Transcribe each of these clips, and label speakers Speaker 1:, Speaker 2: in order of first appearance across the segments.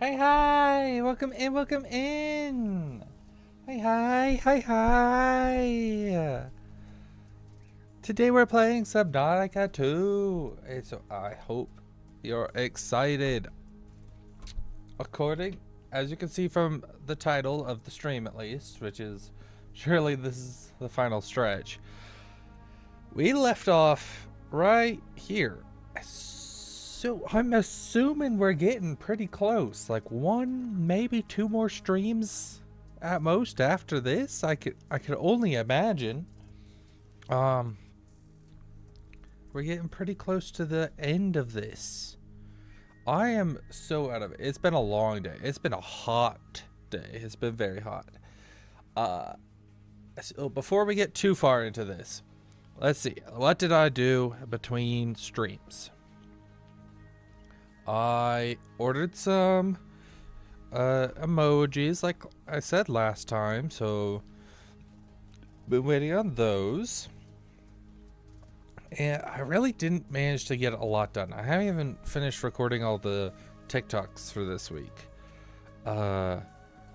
Speaker 1: Hi, hi! Welcome in, welcome in! Hi, hi, hi, hi! Today we're playing Subnautica 2, and so I hope you're excited. According, as you can see from the title of the stream at least, which is surely this is the final stretch, we left off right here. So I'm assuming we're getting pretty close. Like one, maybe two more streams at most after this. I could only imagine. We're getting pretty close to the end of this. I am so out of it. It's been a long day. It's been a hot day. It's been very hot. So before we get too far into this, let's see. What did I do between streams? I ordered some emojis like I said last time, so been waiting on those. And I really didn't manage to get a lot done. I haven't even finished recording all the TikToks for this week. But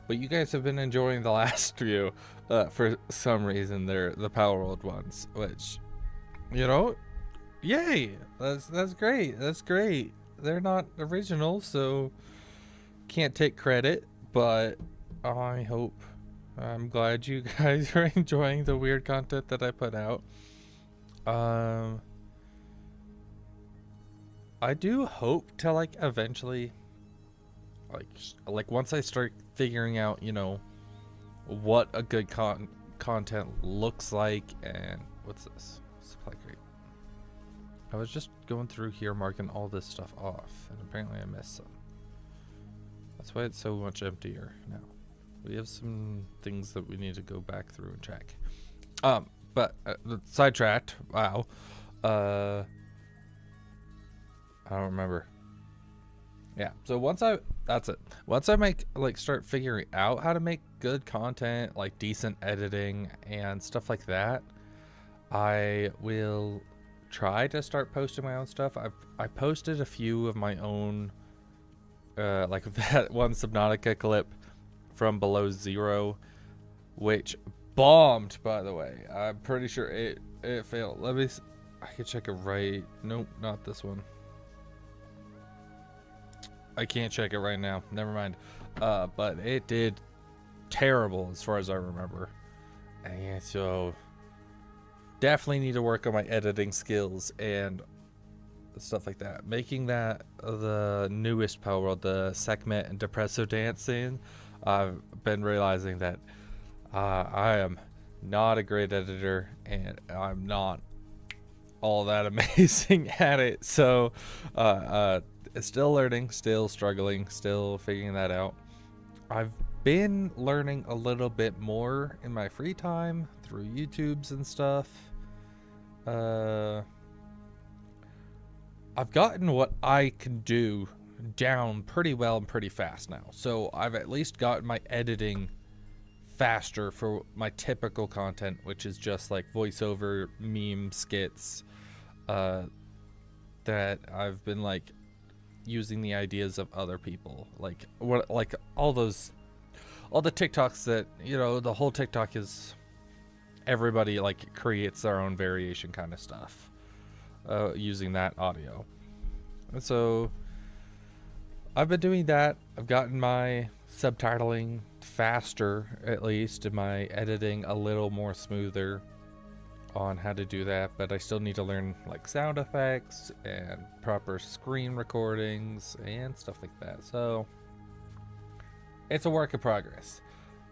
Speaker 1: you guys have been enjoying the last few. For some reason, they're the Palworld ones, which, you know, yay! That's great. That's great. They're not original, so can't take credit. But I'm glad you guys are enjoying the weird content that I put out. I do hope to like eventually, like once I start figuring out, you know, what a good content looks like. And what's this? Supply crate. I was just going through here marking all this stuff off, and apparently I missed some. That's why it's so much emptier now. We have some things that we need to go back through and check. But sidetracked. Wow. I don't remember. Yeah. So that's it. Once I start figuring out how to make good content, like decent editing and stuff like that, I will try to start posting my own stuff. I posted a few of my own, like that one Subnautica clip from Below Zero, which bombed, by the way. I'm pretty sure it failed. I can check it right. Nope, not this one. I can't check it right now. Never mind. But it did terrible as far as I remember. And so definitely need to work on my editing skills and stuff like that. Making that the newest Palworld, the segment and depresso dancing, I've been realizing that I am not a great editor, and I'm not all that amazing at it. So, still learning, still struggling, still figuring that out. I've been learning a little bit more in my free time through YouTubes and stuff. I've gotten what I can do down pretty well and pretty fast now. So I've at least gotten my editing faster for my typical content, which is just like voiceover meme skits, that I've been like using the ideas of other people, like all the TikToks that, you know, the whole TikTok is everybody like creates their own variation kind of stuff, using that audio. And so I've been doing that. I've gotten my subtitling faster, at least, and my editing a little more smoother on how to do that, but I still need to learn like sound effects and proper screen recordings and stuff like that. So it's a work in progress.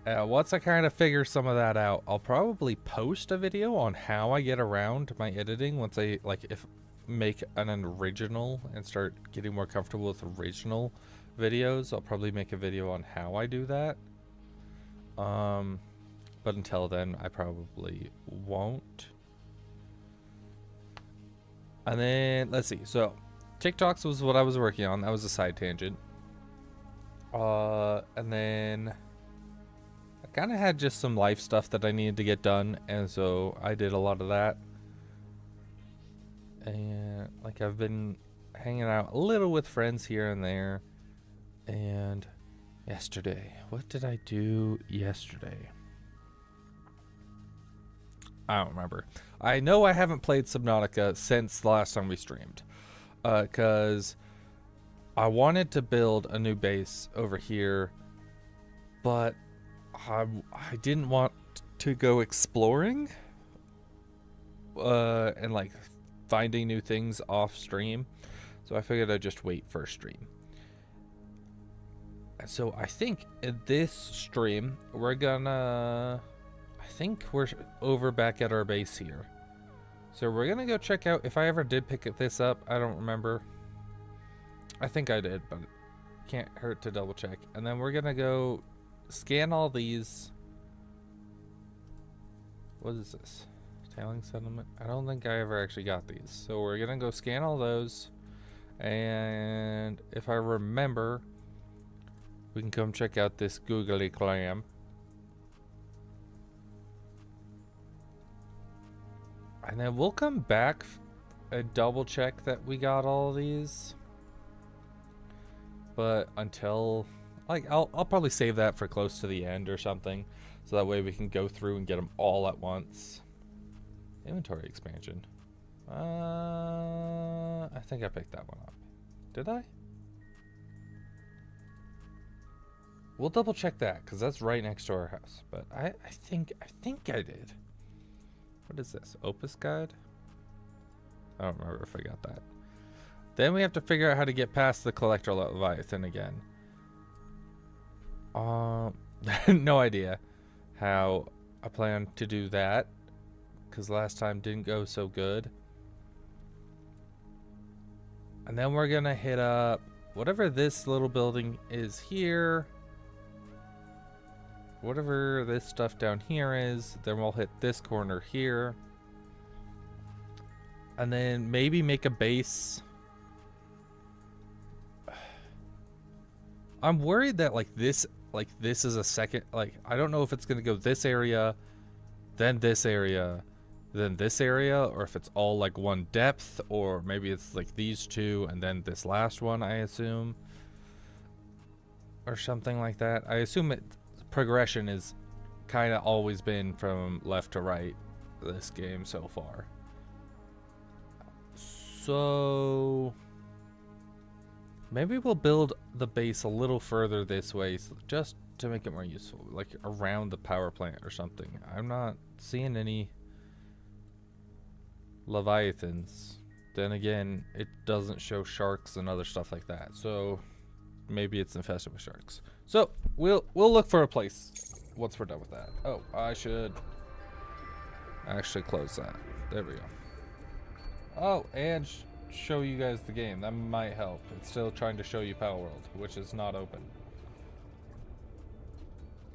Speaker 1: Once I kind of figure some of that out, I'll probably post a video on how I get around my editing once I make an original and start getting more comfortable with original videos. I'll probably make a video on how I do that. But until then, I probably won't. And then let's see. So TikToks was what I was working on. That was a side tangent. And then I kind of had just some life stuff that I needed to get done, and so I did a lot of that. And like I've been hanging out a little with friends here and there. And yesterday, what did I do yesterday? I don't remember. I know I haven't played Subnautica since the last time we streamed. Because I wanted to build a new base over here, but I didn't want to go exploring and like finding new things off stream. So I figured I'd just wait for a stream. So I think in this stream, we're gonna... I think we're over back at our base here. So we're gonna go check out if I ever did pick this up. I don't remember. I think I did, but it can't hurt to double check. And then we're gonna go scan all these. What is this? Tailing settlement? I don't think I ever actually got these. So we're gonna go scan all those. And if I remember, we can come check out this googly clam. And then we'll come back and double check that we got all of these. But until, like, I'll probably save that for close to the end or something. So that way we can go through and get them all at once. Inventory expansion. I think I picked that one up. Did I? We'll double check that because that's right next to our house. But I think I did. What is this? Opus guide? I don't remember if I got that. Then we have to figure out how to get past the collector Leviathan again. No idea how I plan to do that because last time didn't go so good. And then we're gonna hit up whatever this little building is here. Whatever this stuff down here is, then we'll hit this corner here. And then maybe make a base. I'm worried that this is a second, I don't know if it's going to go this area, then this area, then this area, or if it's all like one depth, or maybe it's like these two and then this last one, I assume. Or something like that. I assume progression is kind of always been from left to right this game so far. So maybe we'll build the base a little further this way just to make it more useful, like around the power plant or something. I'm not seeing any Leviathans. Then again, it doesn't show sharks and other stuff like that, so maybe it's infested with sharks. So we'll look for a place once we're done with that. Oh, I should actually close that. There we go. Oh, and show you guys the game. That might help. It's still trying to show you Palworld, which is not open.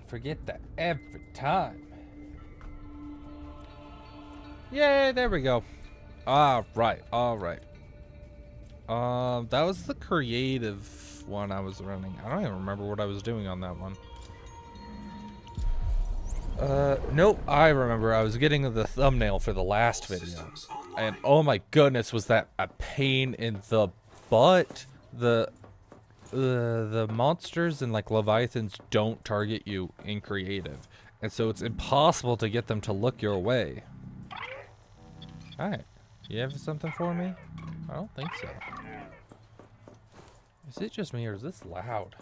Speaker 1: Forget that every time. Yay, there we go. All right. That was the creative one I was running. I don't even remember what I was doing on that one. Nope, I remember. I was getting the thumbnail for the last video. And oh my goodness, was that a pain in the butt. The monsters and like Leviathans don't target you in creative. And so it's impossible to get them to look your way. Alright. You have something for me? I don't think so. Is it just me or is this loud?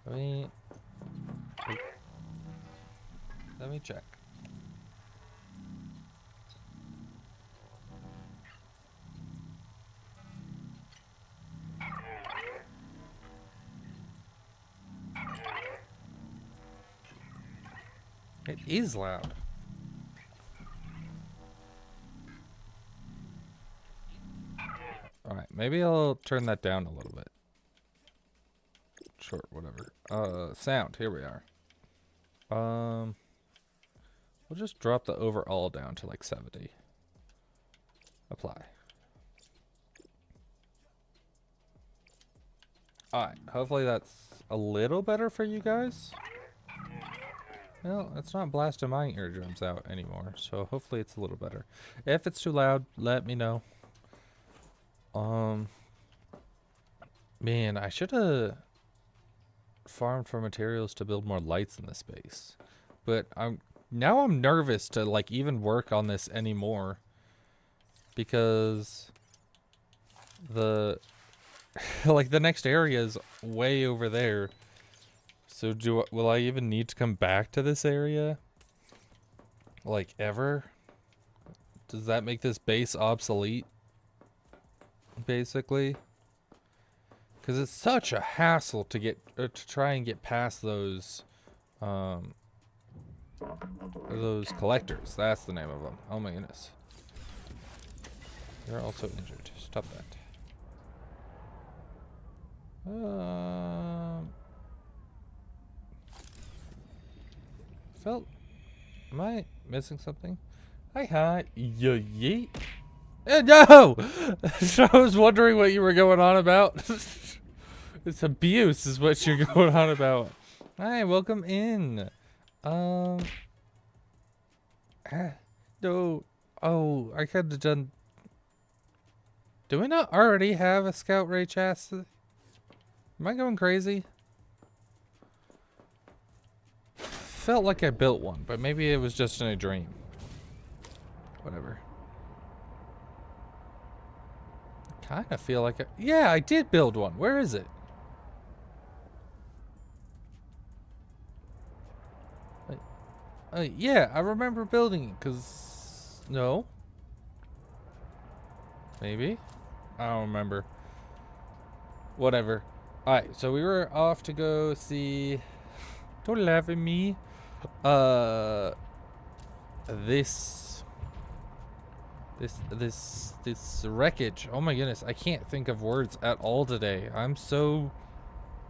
Speaker 1: Let me check. It is loud. Alright, maybe I'll turn that down a little bit. Sure, whatever. Sound, here we are. We'll just drop the overall down to like 70. Apply. Alright, hopefully that's a little better for you guys. Well, it's not blasting my eardrums out anymore, so hopefully it's a little better. If it's too loud, let me know. Man, I should have farmed for materials to build more lights in this base. But I'm nervous to like even work on this anymore because the like the next area is way over there. So will I even need to come back to this area? Like ever? Does that make this base obsolete? Basically? Because it's such a hassle to get to try and get past those collectors. That's the name of them. Oh my goodness. You're also injured. Stop that. Am I missing something? Hi. Yeet. No! I was wondering what you were going on about. It's abuse is what you're going on about. Hi, welcome in. No. Oh, I could have done... Do we not already have a scout ray chassis? Am I going crazy? Felt like I built one, but maybe it was just in a dream. Whatever. Kind of feel like yeah, I did build one. Where is it? Yeah, I remember building it because no. Maybe. I don't remember. Whatever. Alright, so we were off to go see... Don't laugh at me. This wreckage. Oh my goodness, I can't think of words at all today. I'm so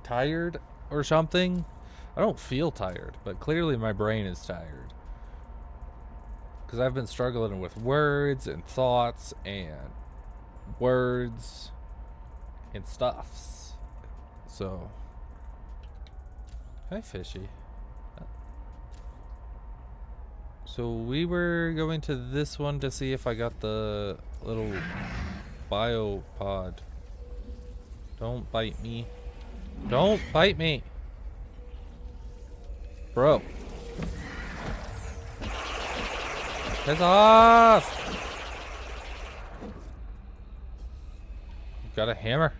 Speaker 1: tired or something. I don't feel tired, but clearly my brain is tired. Because I've been struggling with words and thoughts and words and stuffs. So, hi fishy. So we were going to this one to see if I got the little biopod. Don't bite me. Don't bite me. Bro. Piss off! Got a hammer.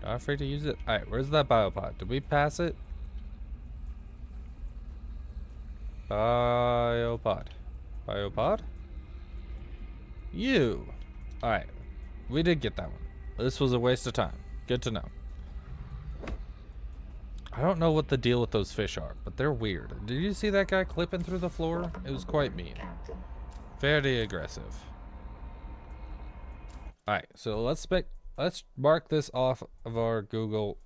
Speaker 1: Not afraid to use it. Alright, where's that biopod? Did we pass it? Biopod. Biopod? You. Alright. We did get that one. This was a waste of time. Good to know. I don't know what the deal with those fish are, but they're weird. Did you see that guy clipping through the floor? It was quite mean. Very aggressive. Alright, so let's mark this off of our Google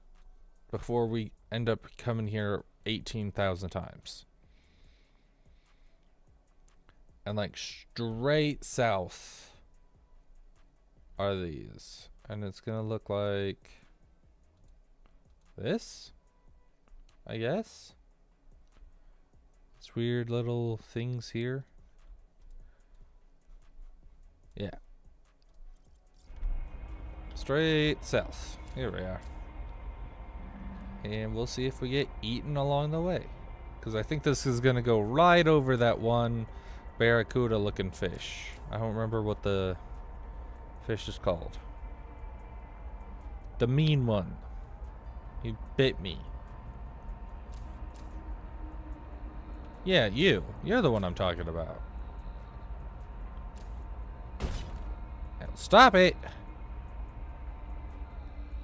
Speaker 1: before we end up coming here 18,000 times. And like straight south are these. And it's gonna look like this, I guess. It's weird little things here. Yeah. Straight south. Here we are. And we'll see if we get eaten along the way. Because I think this is gonna go right over that one barracuda looking fish. I don't remember what the fish is called. The mean one. He bit me. Yeah, you. You're the one I'm talking about. Now stop it.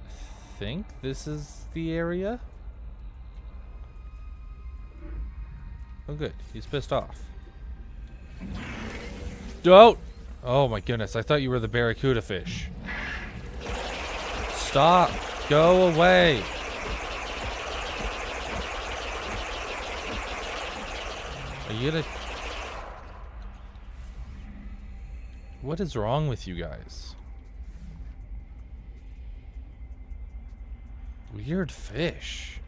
Speaker 1: I think this is the area. Oh good. He's pissed off. Don't! Oh my goodness, I thought you were the barracuda fish. Stop! Go away! Are you gonna... What is wrong with you guys? Weird fish.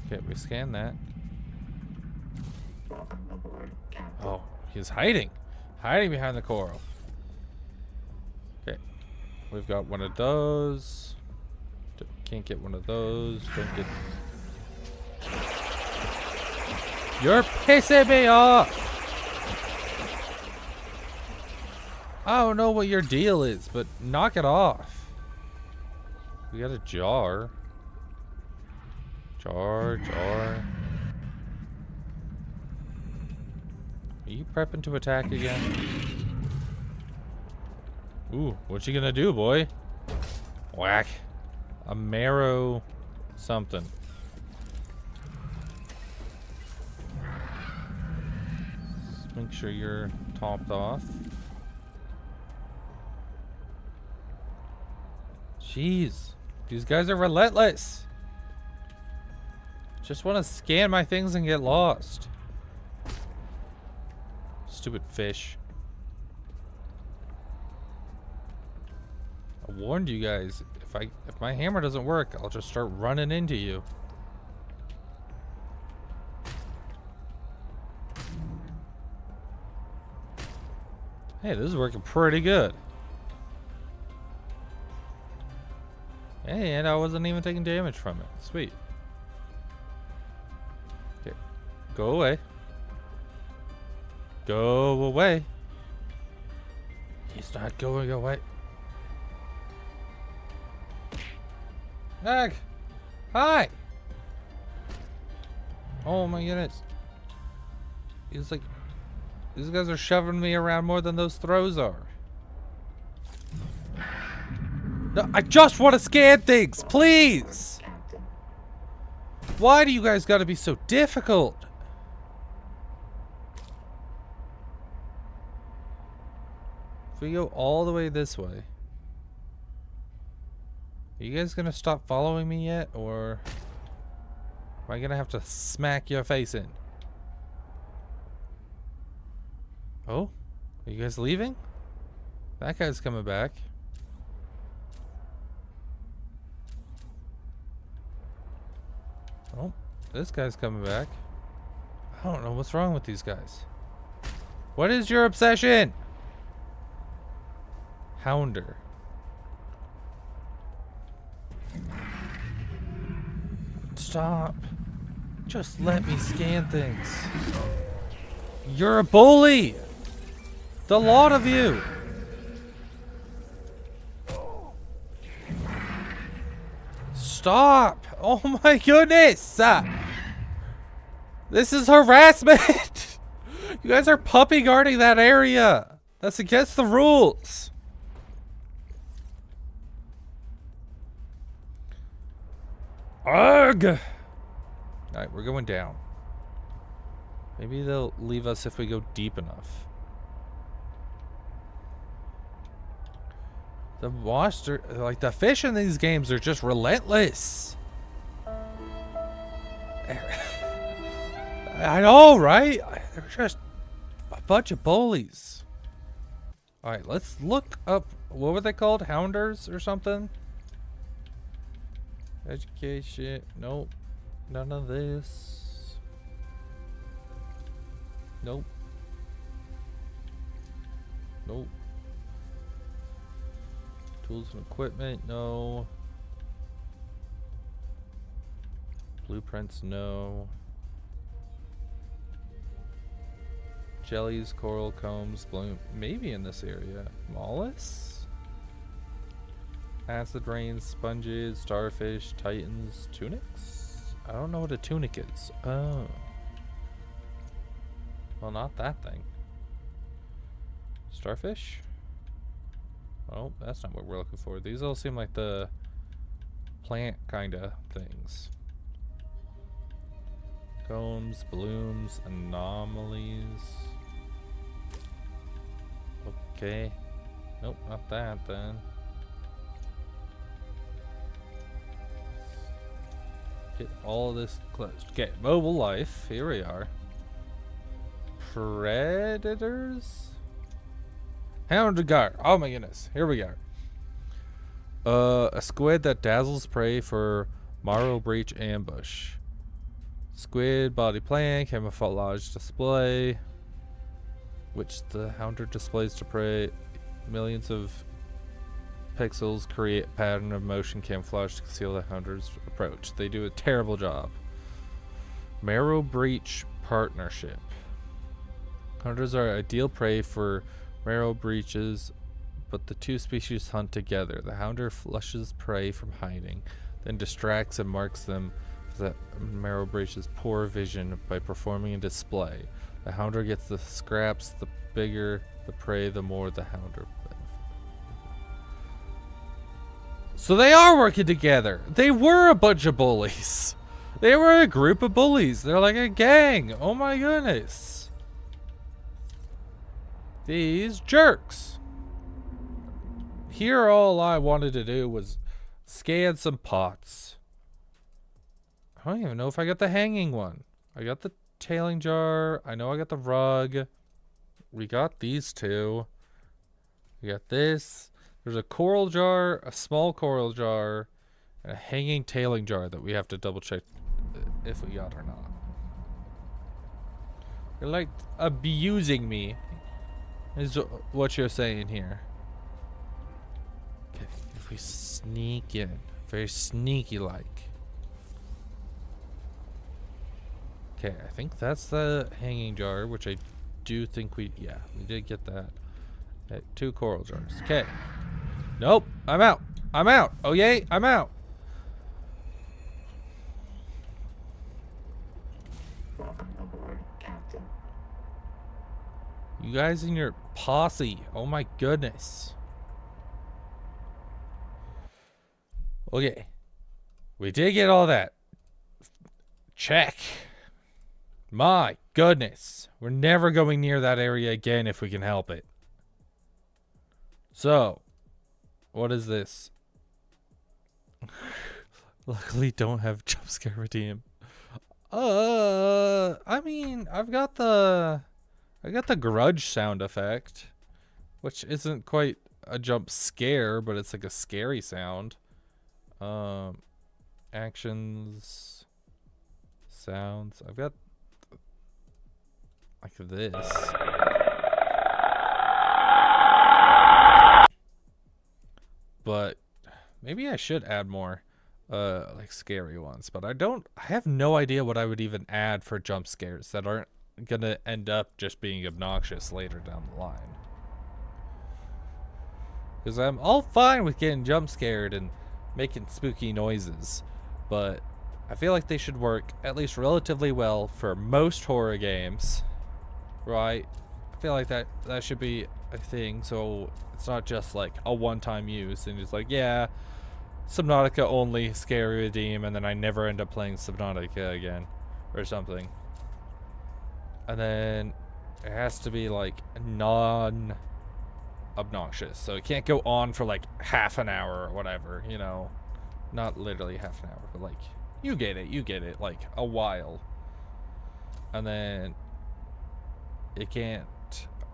Speaker 1: Okay, we scan that. Oh, he's hiding. Hiding behind the coral. Okay. We've got one of those. Can't get one of those. Don't get... You're pissing me off! I don't know what your deal is, but knock it off. We got a jar. Jar. Are you prepping to attack again? Ooh, what you gonna do, boy? Whack. A marrow something. Just make sure you're topped off. Jeez. These guys are relentless. Just want to scan my things and get lost. Stupid fish. I warned you guys. If my hammer doesn't work, I'll just start running into you. Hey, this is working pretty good. Hey, and I wasn't even taking damage from it. Sweet. Okay. Go away. Go away. He's not going away. Ag! Hi! Oh my goodness. He's like... These guys are shoving me around more than those throws are. No, I just want to scan things, please! Why do you guys gotta be so difficult? If we go all the way this way... Are you guys gonna stop following me yet, or am I gonna have to smack your face in? Oh? Are you guys leaving? That guy's coming back. Oh, this guy's coming back. I don't know what's wrong with these guys. What is your obsession? Hounder. Stop. Just let me scan things. You're a bully. The lot of you. Stop. Oh my goodness. This is harassment. You guys are puppy guarding that area. That's against the rules. Ugh! Alright, we're going down. Maybe they'll leave us if we go deep enough. The monster, like the fish in these games are just relentless. I know, right? They're just a bunch of bullies. Alright, let's look up, what were they called? Hounders or something? Education. Nope. None of this. Nope. Nope. Tools and equipment. No. Blueprints. No. Jellies, coral, combs, bloom. Maybe in this area. Mollusks? Acid rain, sponges, starfish, titans, tunics? I don't know what a tunic is. Oh. Well, not that thing. Starfish? Oh, that's not what we're looking for. These all seem like the plant kind of things. Combs, blooms, anomalies. Okay. Nope, not that then. Get all of this closed. Okay, mobile life. Here we are. Predators? Hounded guard. Oh my goodness. Here we are. A squid that dazzles prey for marrow breach ambush. Squid body plan, camouflage display, which the hounder displays to prey millions of pixels create a pattern of motion camouflage to conceal the hunter's approach. They do a terrible job. Marrow breach partnership. Hunters are ideal prey for marrow breaches, but the two species hunt together. The hunter flushes prey from hiding, then distracts and marks them for the marrow breach's poor vision by performing a display. The hunter gets the scraps. The bigger the prey, the more the hunter. So they are working together. They were a bunch of bullies. They were a group of bullies. They're like a gang. Oh my goodness. These jerks. Here all I wanted to do was scan some pots. I don't even know if I got the hanging one. I got the tailing jar. I know I got the rug. We got these two. We got this. There's a coral jar, a small coral jar, and a hanging tailing jar that we have to double check if we got or not. You're like abusing me, is what you're saying here. Okay, if we sneak in, very sneaky like. Okay, I think that's the hanging jar, which I do think we did get that. Okay, 2 coral jars. Okay. Nope, I'm out. I'm out. Oh yay, I'm out. You guys and your posse. Oh my goodness. Okay. We did get all that. Check. My goodness. We're never going near that area again if we can help it. So, what is this? Luckily don't have jump scare redeem. I mean, I got the grudge sound effect, which isn't quite a jump scare, but it's like a scary sound. Actions, sounds. I've got like this. But maybe I should add more like scary ones, but I have no idea what I would even add for jump scares that aren't gonna end up just being obnoxious later down the line. Because I'm all fine with getting jump scared and making spooky noises, but I feel like they should work at least relatively well for most horror games, right? I feel like that should be a thing, so it's not just like a one-time use and it's like, yeah, Subnautica only, scary redeem, and then I never end up playing Subnautica again or something. And then it has to be like non-obnoxious, so it can't go on for like half an hour or whatever, you know, not literally half an hour, but like you get it, like a while. And then it can't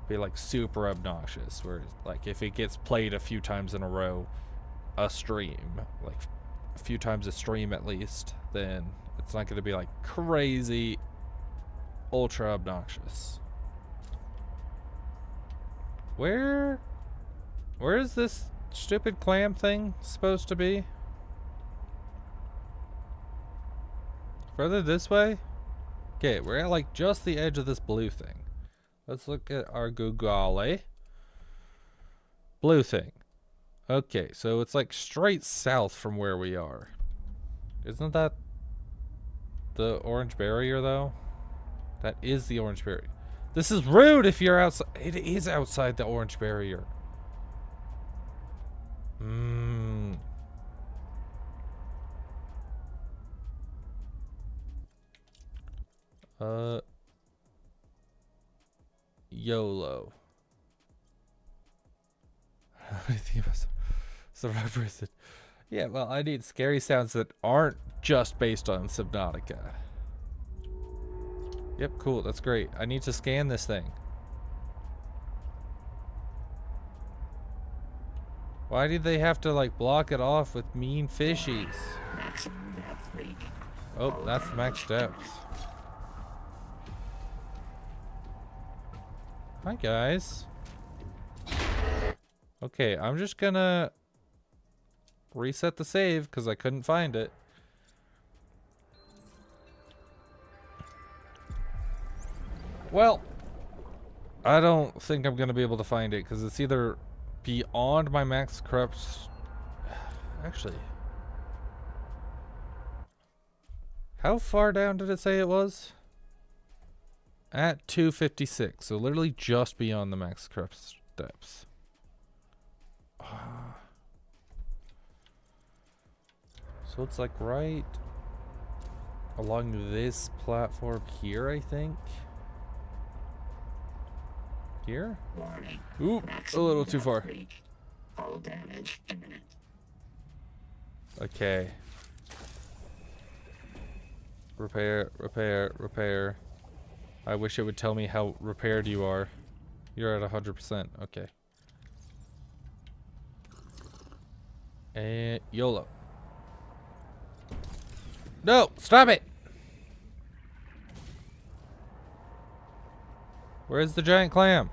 Speaker 1: be like super obnoxious, where like if it gets played a few times in a row a stream, like a few times a stream at least, then it's not going to be like crazy ultra obnoxious. Where is this stupid clam thing supposed to be? Further this way? Okay, we're at like just the edge of this blue thing. Let's look at our Google. Blue thing. Okay, so it's like straight south from where we are. Isn't that the orange barrier though? That is the orange barrier. This is rude if you're outside. It is outside the orange barrier. YOLO. I think it was the right person. Yeah, well, I need scary sounds that aren't just based on Subnautica. Yep, cool, that's great. I need to scan this thing. Why did they have to like block it off with mean fishies? Oh, that's max depth. Hi guys. Okay, I'm just gonna reset the save because I couldn't find it. Well, I don't think I'm going to be able to find it because it's either beyond my max corrupts. Actually, how far down did it say it was? At 256, so literally just beyond the max corrupt steps. So it's like right along this platform here, I think. Here? Ooh, a little too far.
Speaker 2: All damage imminent.
Speaker 1: Okay. Repair, repair, repair. I wish it would tell me how repaired you are. You're at 100%. Okay. And YOLO. No! Stop it! Where's the giant clam?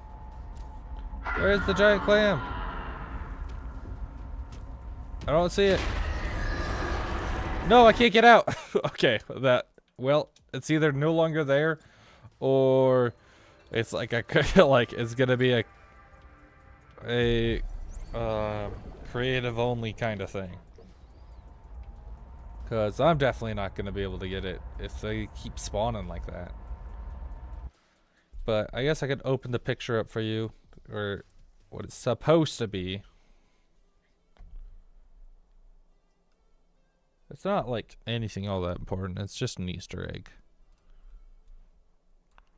Speaker 1: Where's the giant clam? I don't see it. No, I can't get out. Okay, that... Well, it's either no longer there, or it's like a like it's gonna be a creative only kind of thing. Cause I'm definitely not gonna be able to get it if they keep spawning like that. But I guess I could open the picture up for you, or what it's supposed to be. It's not like anything all that important. It's just an Easter egg.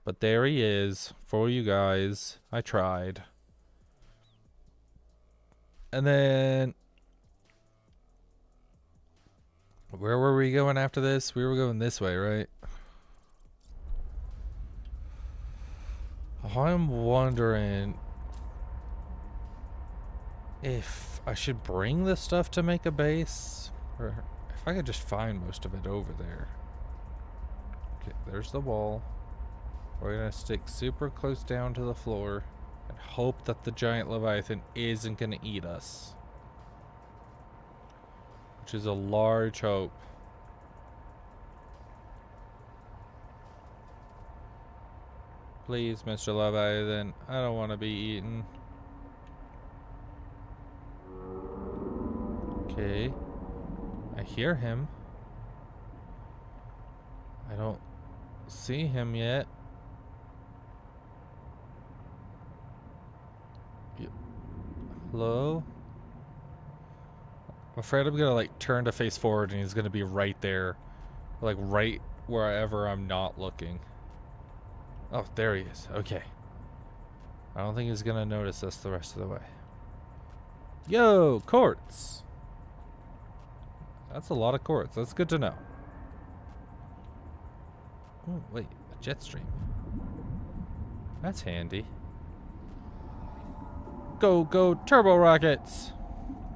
Speaker 1: But there he is for you guys. I tried. And then where were we going after this? We were going this way, right? I'm wondering if I should bring this stuff to make a base, or if I could just find most of it over there. Okay, there's the wall. We're gonna stick super close down to the floor and hope that the giant Leviathan isn't gonna eat us. Which is a large hope. Please, Mr. Leviathan, I don't want to be eaten. Okay. I hear him. I don't see him yet. Hello? I'm afraid I'm gonna like turn to face forward and he's gonna be right there. Like right wherever I'm not looking. Oh, there he is. Okay. I don't think he's gonna notice us the rest of the way. Yo, quartz! That's a lot of quartz. That's good to know. Oh, wait. A jet stream. That's handy. Go, go, turbo rockets!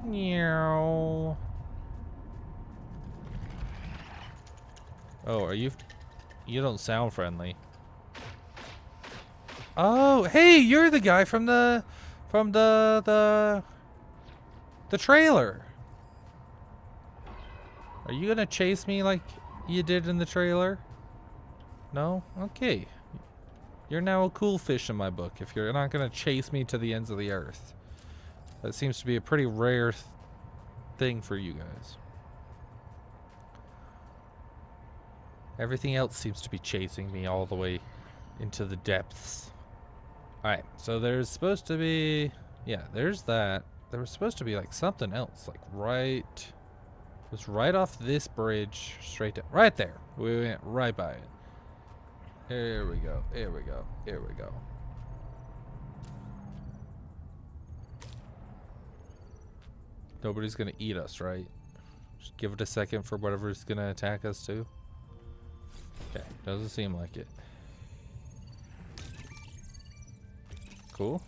Speaker 1: Meow. Oh, are you... You don't sound friendly. Oh, hey, you're the guy from the trailer. Are you gonna chase me like you did in the trailer? No? Okay. You're now a cool fish in my book if you're not gonna chase me to the ends of the earth. That seems to be a pretty rare thing for you guys. Everything else seems to be chasing me all the way into the depths. Alright, so there's supposed to be... Yeah, there's that. There was supposed to be like something else. Like right... It was right off this bridge. Straight down. Right there. We went right by it. Here we go. Here we go. Here we go. Nobody's gonna eat us, right? Just give it a second for whatever's gonna attack us too. Okay, doesn't seem like it. Cool.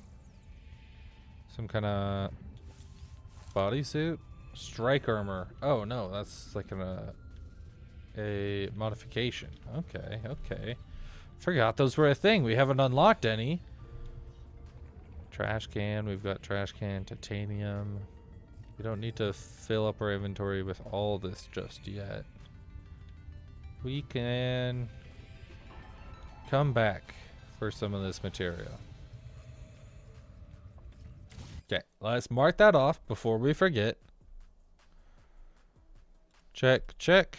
Speaker 1: Some kind of bodysuit? Strike armor. Oh no, that's like a modification. Okay, okay. Forgot those were a thing. We haven't unlocked any. Trash can. We've got trash can, titanium. We don't need to fill up our inventory with all this just yet. We can come back for some of this material. Okay, let's mark that off before we forget. Check, check.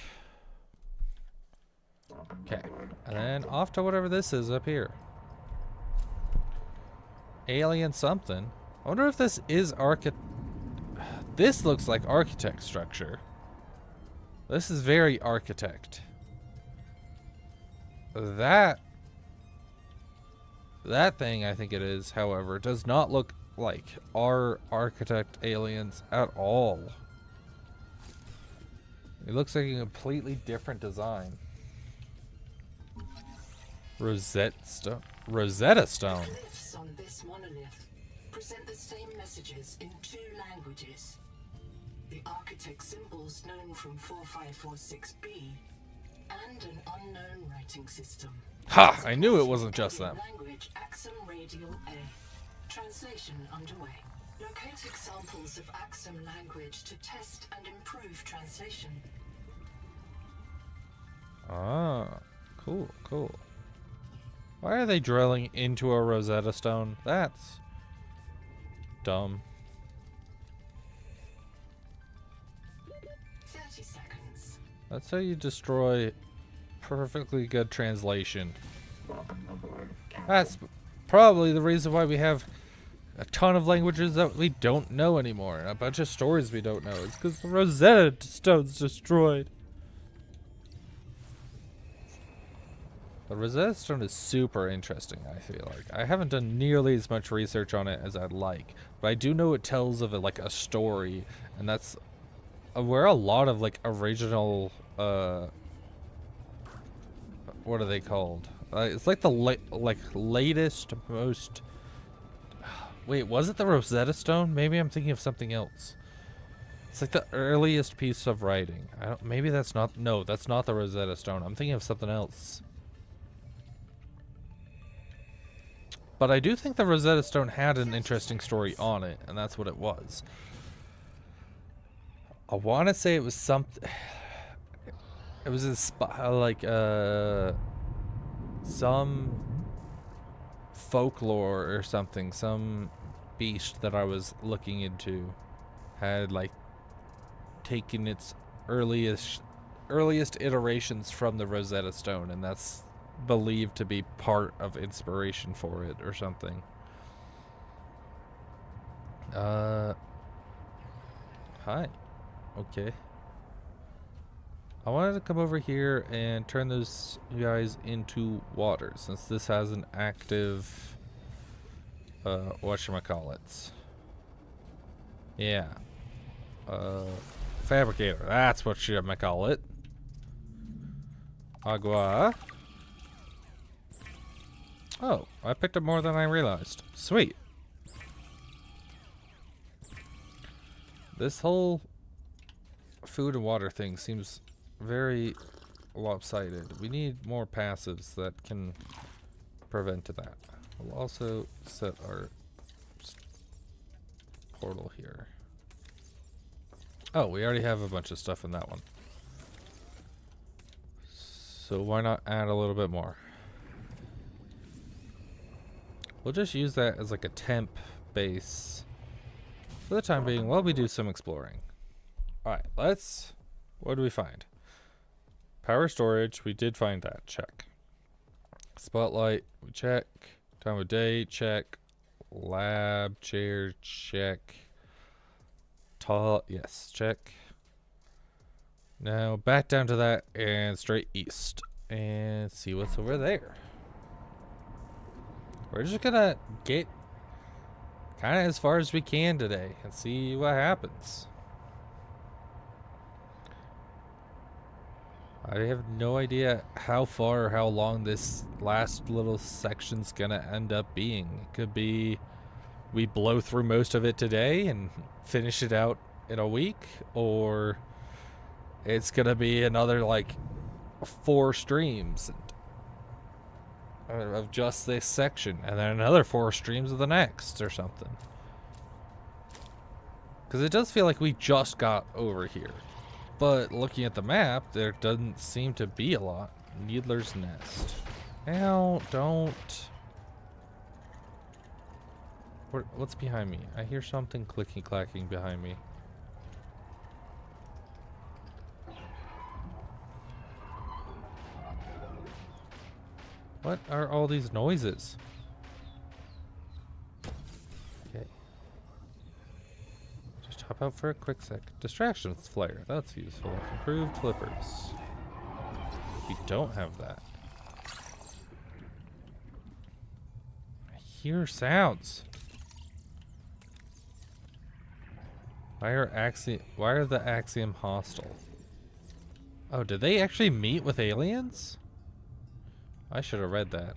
Speaker 1: Okay, and then off to whatever this is up here. Alien something. I wonder if this is This looks like architect structure. This is very architect. That thing, I think it is, however, does not look like our architect aliens at all. It looks like a completely different design. Rosetta Stone.
Speaker 2: Glyphs on this monolith present the same messages in 2 languages. The architect symbols known from 4546B and an unknown writing system.
Speaker 1: Ha! I knew it wasn't just them.
Speaker 2: Language Axum Radial A. Translation underway. Locate examples of Axum language to test and improve translation.
Speaker 1: Ah, cool, cool. Why are they drilling into a Rosetta Stone? That's dumb.
Speaker 2: 30 seconds.
Speaker 1: That's how you destroy perfectly good translation. That's probably the reason why we have a ton of languages that we don't know anymore, and a bunch of stories we don't know. It's because the Rosetta Stone's destroyed. The Rosetta Stone is super interesting, I feel like. I haven't done nearly as much research on it as I'd like, but I do know it tells of like a story, and that's where a lot of like original, what are they called? It's like the latest, most... Wait, was it the Rosetta Stone? Maybe I'm thinking of something else. It's like the earliest piece of writing. Maybe that's not... No, that's not the Rosetta Stone. I'm thinking of something else. But I do think the Rosetta Stone had an interesting story on it, and that's what it was. I want to say it was something... It was some folklore or something. Some beast that I was looking into had like taken its earliest iterations from the Rosetta Stone, and that's believed to be part of inspiration for it or something. Hi. Okay. I wanted to come over here and turn those guys into water, since this has an active whatchamacallits. Yeah. Fabricator, that's what you might call it. Agua. Oh, I picked up more than I realized. Sweet. This whole food and water thing seems very lopsided. We need more passives that can prevent that. We'll also set our portal here. Oh, we already have a bunch of stuff in that one. So why not add a little bit more? We'll just use that as like a temp base for the time being while we do some exploring. Alright, what do we find? Power storage, we did find that, check. Spotlight, we check. Time of day, check. Lab, chair, check. Tall, yes, check. Now back down to that and straight east. And see what's over there. We're just gonna get kind of as far as we can today and see what happens. I have no idea how far or how long this last little section's gonna end up being. It could be we blow through most of it today and finish it out in a week, or it's gonna be another like 4 streams of just this section, and then another 4 streams of the next or something. Because it does feel like we just got over here. But looking at the map, there doesn't seem to be a lot. Needler's Nest. Ow, don't. What's behind me? I hear something clicking clacking behind me. What are all these noises? Okay. Just hop out for a quick sec. Distractions flare. That's useful. Improved flippers. We don't have that. I hear sounds. Why are the Axiom hostile? Oh, did they actually meet with aliens? I should have read that.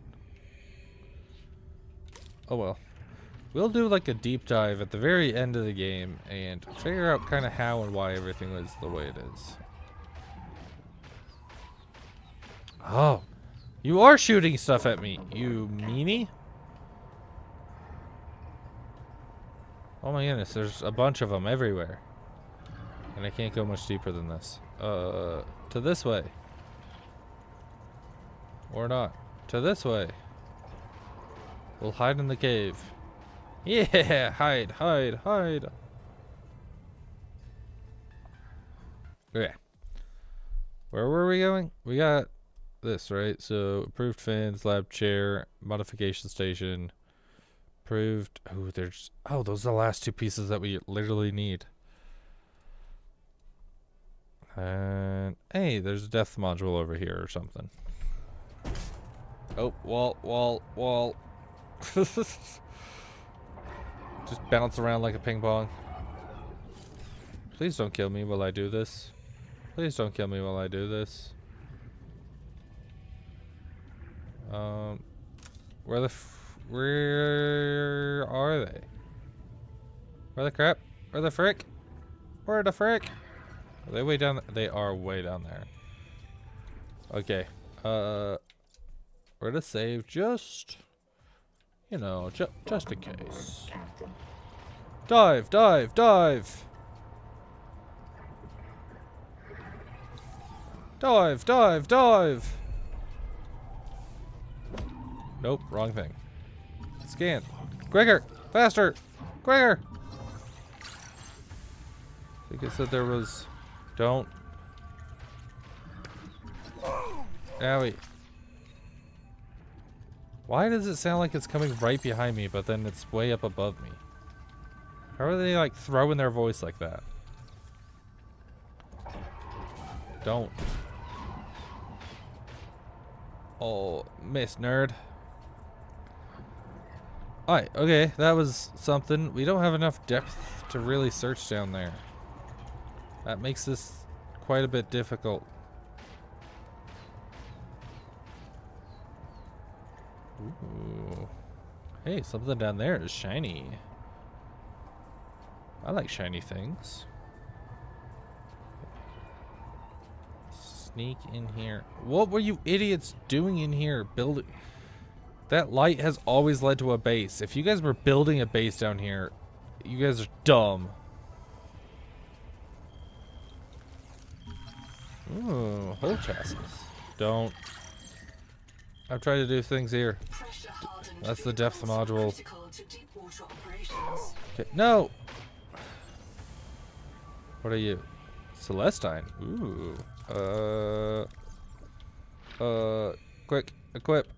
Speaker 1: Oh well. We'll do like a deep dive at the very end of the game and figure out kind of how and why everything is the way it is. Oh, you are shooting stuff at me, you meanie. Oh my goodness, there's a bunch of them everywhere. And I can't go much deeper than this. To this way. Or not. To this way. We'll hide in the cave. Yeah, hide, hide, hide. Okay. Where were we going? We got this, right? So, approved fins, lab chair, modification station. Approved. Oh, there's. Oh, those are the last two pieces that we literally need. And hey, there's a depth module over here or something. Oh, wall. Just bounce around like a ping pong. Please don't kill me while I do this. Please don't kill me while I do this. Where are they? Where the crap? Where the frick? Where the frick? Are they way down? They are way down there. Okay. We're to save just, you know, just in case. Dive, dive, dive. Dive, dive, dive. Nope, wrong thing. Scan. Quicker, faster, quicker. I think it said there was, don't. Owie. Why does it sound like it's coming right behind me, but then it's way up above me? How are they like throwing their voice like that? Don't. Oh, miss nerd. Alright, okay, that was something. We don't have enough depth to really search down there. That makes this quite a bit difficult. Ooh. Hey, something down there is shiny. I like shiny things. Sneak in here. What were you idiots doing in here? Building. That light has always led to a base. If you guys were building a base down here, you guys are dumb. Ooh, whole chassis. Don't. I've tried to do things here. That's the depth module. Okay, no! What are you? Celestine. Ooh. Quick. Equip.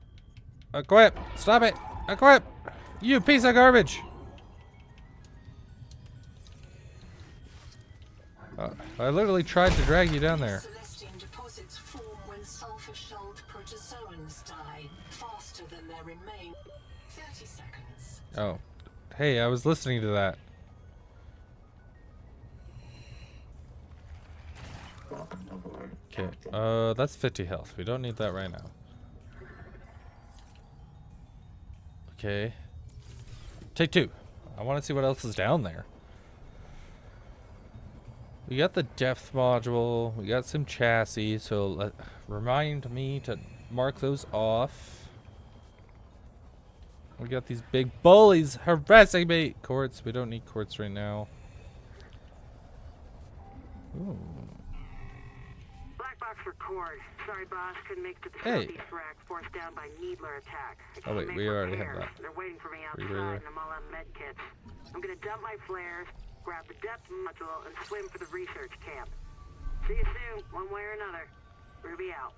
Speaker 1: Equip! Stop it! Equip! You piece of garbage! I literally tried to drag you down there.
Speaker 2: Celestine deposits form when sulfur-shelled protozoans die faster than there remain. 30 seconds.
Speaker 1: Oh. Hey, I was listening to that. Okay. That's 50 health. We don't need that right now. Okay. Take two. I want to see what else is down there. We got the depth module. We got some chassis. So remind me to mark those off. We got these big bullies harassing me. Quartz. We don't need quartz right now. Ooh.
Speaker 3: Black box for Cord. Sorry, boss. Couldn't make it to the
Speaker 1: Hey.
Speaker 3: southeast rack, forced down by Needler attack. I
Speaker 1: Oh
Speaker 3: can't
Speaker 1: wait,
Speaker 3: make
Speaker 1: we already have
Speaker 3: repairs.
Speaker 1: that.
Speaker 3: They're waiting for me outside,
Speaker 1: Rebreather.
Speaker 3: and I'm all out of med kits. I'm gonna dump my flares, grab the depth module, and swim for the research camp. See you soon, one way or another. Ruby out.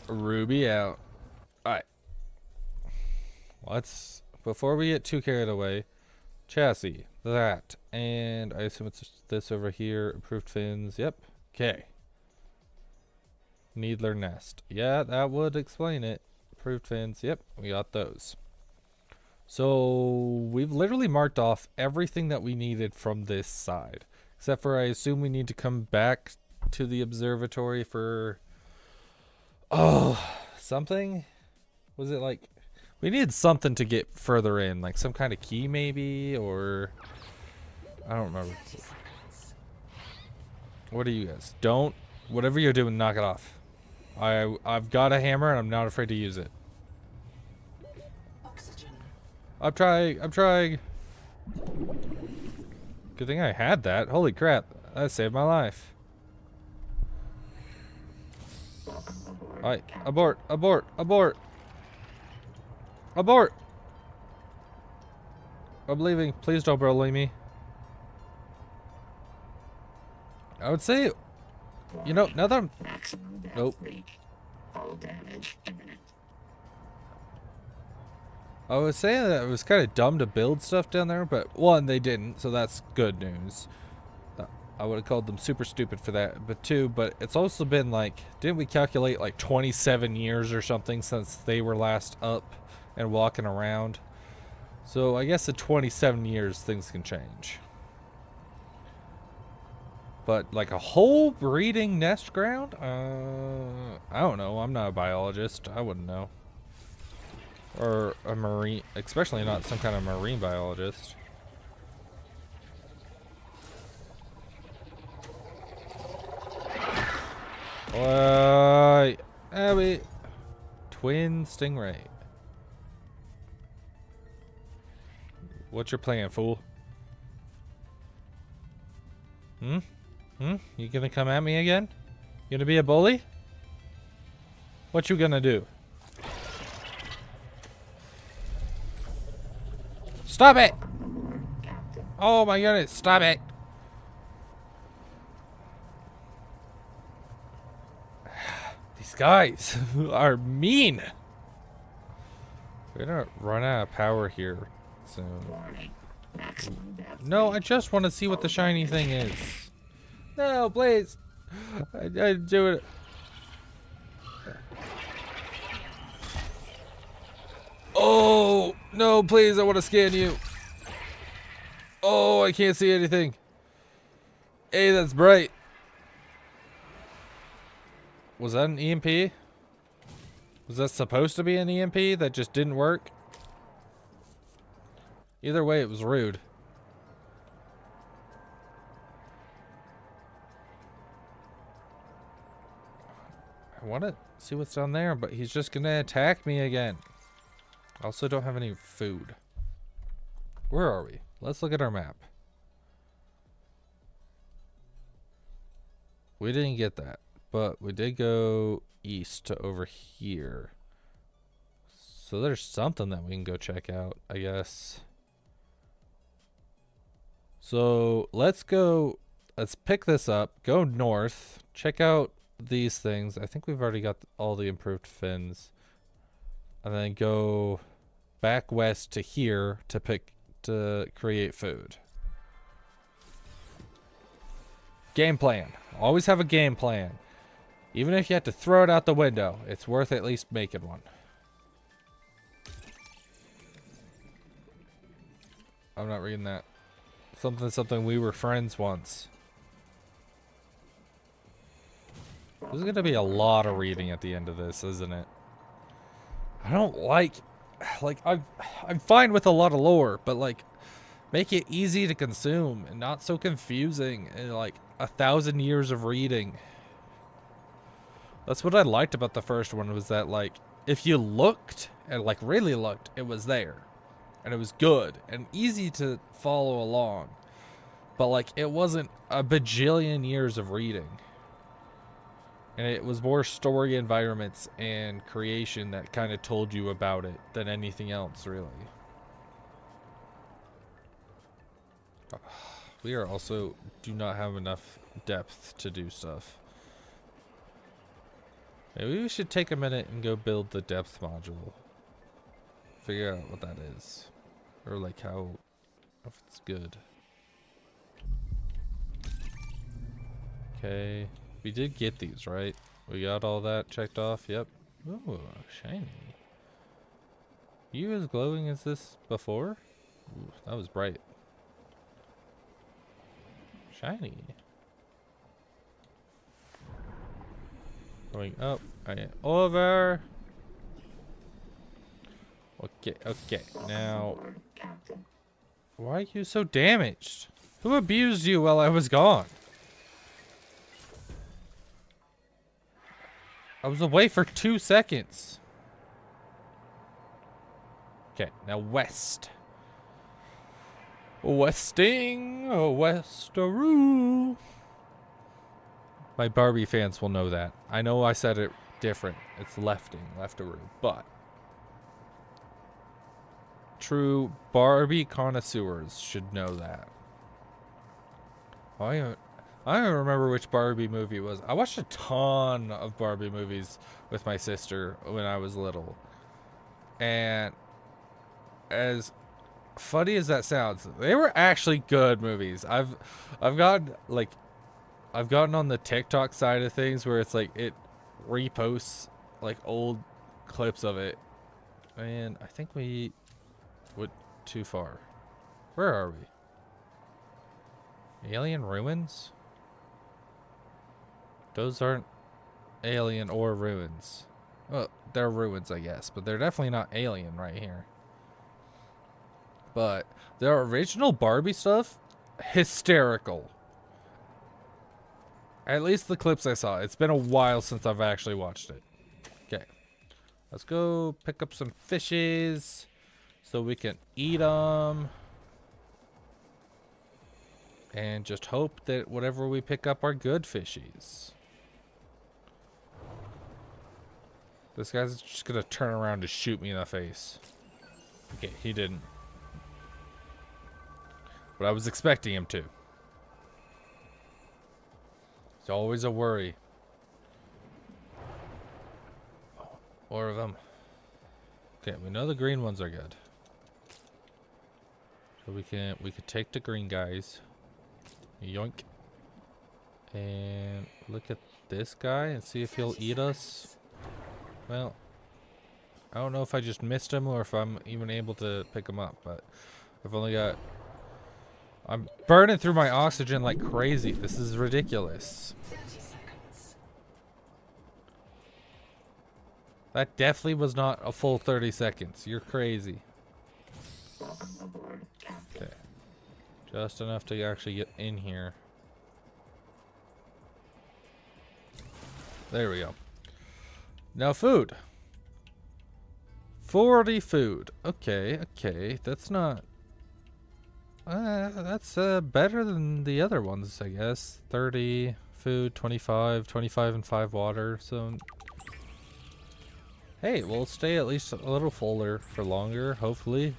Speaker 1: Ruby out. Alright. Let's, before we get too carried away, chassis, that, and I assume it's this over here, improved fins, yep. Okay. Needler nest. Yeah, that would explain it. Improved fins, yep, we got those. So, we've literally marked off everything that we needed from this side. Except for, I assume we need to come back to the observatory for... Oh, something? Was it like... We needed something to get further in. Like some kind of key maybe, or... I don't remember. What are you guys? Don't... Whatever you're doing, knock it off. I've got a hammer and I'm not afraid to use it.
Speaker 2: Oxygen.
Speaker 1: I'm trying. Good thing I had that. Holy crap. That saved my life. Alright, abort. I'm leaving. Please don't bully me. I would say, you know, now that I'm... Nope. I was saying that it was kind of dumb to build stuff down there, but one, they didn't, so that's good news. I would have called them super stupid for that, but two, but it's also been like, didn't we calculate like 27 years or something since they were last up and walking around? So I guess in 27 years things can change. But like a whole breeding nest ground? I don't know. I'm not a biologist. I wouldn't know. Or a marine, especially not some kind of marine biologist. Abby. Twin stingray. What's your plan, fool? You gonna come at me again? You gonna be a bully? What you gonna do? Stop it! Oh my goodness, stop it! These guys are mean! We're gonna run out of power here soon. No, I just want to see what the shiny thing is. No, please! I do it. Oh, no, please, I want to scan you. Oh, I can't see anything. Hey, that's bright. Was that an EMP? Was that supposed to be an EMP that just didn't work? Either way, it was rude. I want to see what's down there, but he's just going to attack me again. I also don't have any food. Where are we? Let's look at our map. We didn't get that, but we did go east to over here. So there's something that we can go check out, I guess. So let's pick this up, go north, check out these things. I think we've already got all the improved fins. And then go back west to here to create food. Game plan. Always have a game plan. Even if you have to throw it out the window, it's worth at least making one. I'm not reading that. Something, we were friends once. There's gonna be a lot of reading at the end of this, isn't it? I don't like I'm fine with a lot of lore, but like make it easy to consume and not so confusing and like 1,000 years of reading. That's what I liked about the first one, was that like if you looked and like really looked, it was there. And it was good and easy to follow along. but like it wasn't a bajillion years of reading. And it was more story environments and creation that kind of told you about it than anything else, really. We are also do not have enough depth to do stuff. Maybe we should take a minute and go build the depth module. Figure out what that is. Or like how, if it's good. Okay. We did get these, right? We got all that checked off. Yep. Ooh, shiny. You as glowing as this before? Ooh, that was bright. Shiny. Going up. Over. Okay, okay. Now, why are you so damaged? Who abused you while I was gone? I was away for 2 seconds. Okay, now west. Westing, Westeroo. My Barbie fans will know that. I know I said it different. It's Leftaroo, but true Barbie connoisseurs should know that. I don't remember which Barbie movie it was. I watched a ton of Barbie movies with my sister when I was little. And as funny as that sounds, they were actually good movies. I've gotten on the TikTok side of things where it's like it reposts like old clips of it. And I think we went too far. Where are we? Alien ruins? Those aren't alien or ruins. Well, they're ruins, I guess, but they're definitely not alien right here. But the original Barbie stuff, hysterical. At least the clips I saw. It's been a while since I've actually watched it. Okay. Let's go pick up some fishes so we can eat them. And just hope that whatever we pick up are good fishies. This guy's just gonna turn around to shoot me in the face. Okay, he didn't. But I was expecting him to. It's always a worry. Oh, more of them. Okay, we know the green ones are good. So we could take the green guys. Yoink. And look at this guy and see if he'll eat us. Well, I don't know if I just missed him or if I'm even able to pick him up, but I've only got... I'm burning through my oxygen like crazy. This is ridiculous.
Speaker 2: 30 seconds.
Speaker 1: That definitely was not a full 30 seconds. You're crazy. Okay. Just enough to actually get in here. There we go. Now food. 40 food. Okay, okay. That's not... that's better than the other ones, I guess. 30 food, 25 and 5 water. So, hey, we'll stay at least a little fuller for longer, hopefully.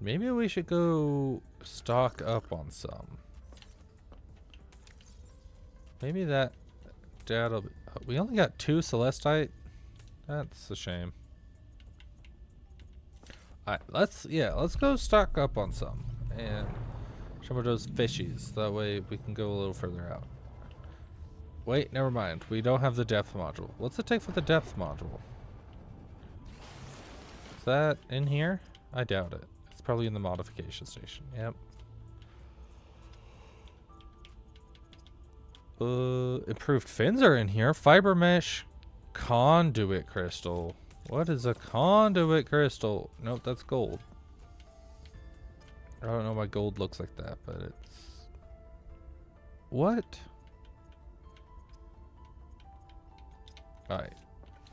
Speaker 1: Maybe we should go stock up on some. Maybe that'll be... We only got 2 Celestite. That's a shame. Alright, let's go stock up on some and some of those fishies. That way we can go a little further out. Wait, never mind. We don't have the depth module. What's it take for the depth module? Is that in here? I doubt it. It's probably in the modification station. Yep. Improved fins are in here. Fiber mesh conduit crystal. What is a conduit crystal? Nope, that's gold. I don't know why gold looks like that, but it's... What? Alright.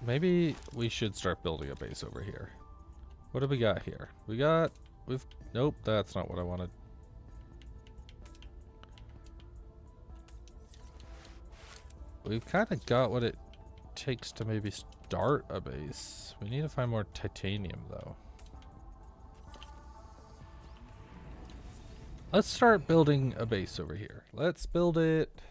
Speaker 1: Maybe we should start building a base over here. What do we got here? Nope, that's not what I wanted. We've kind of got what it takes to maybe start a base. We need to find more titanium, though. Let's start building a base over here. Let's build it.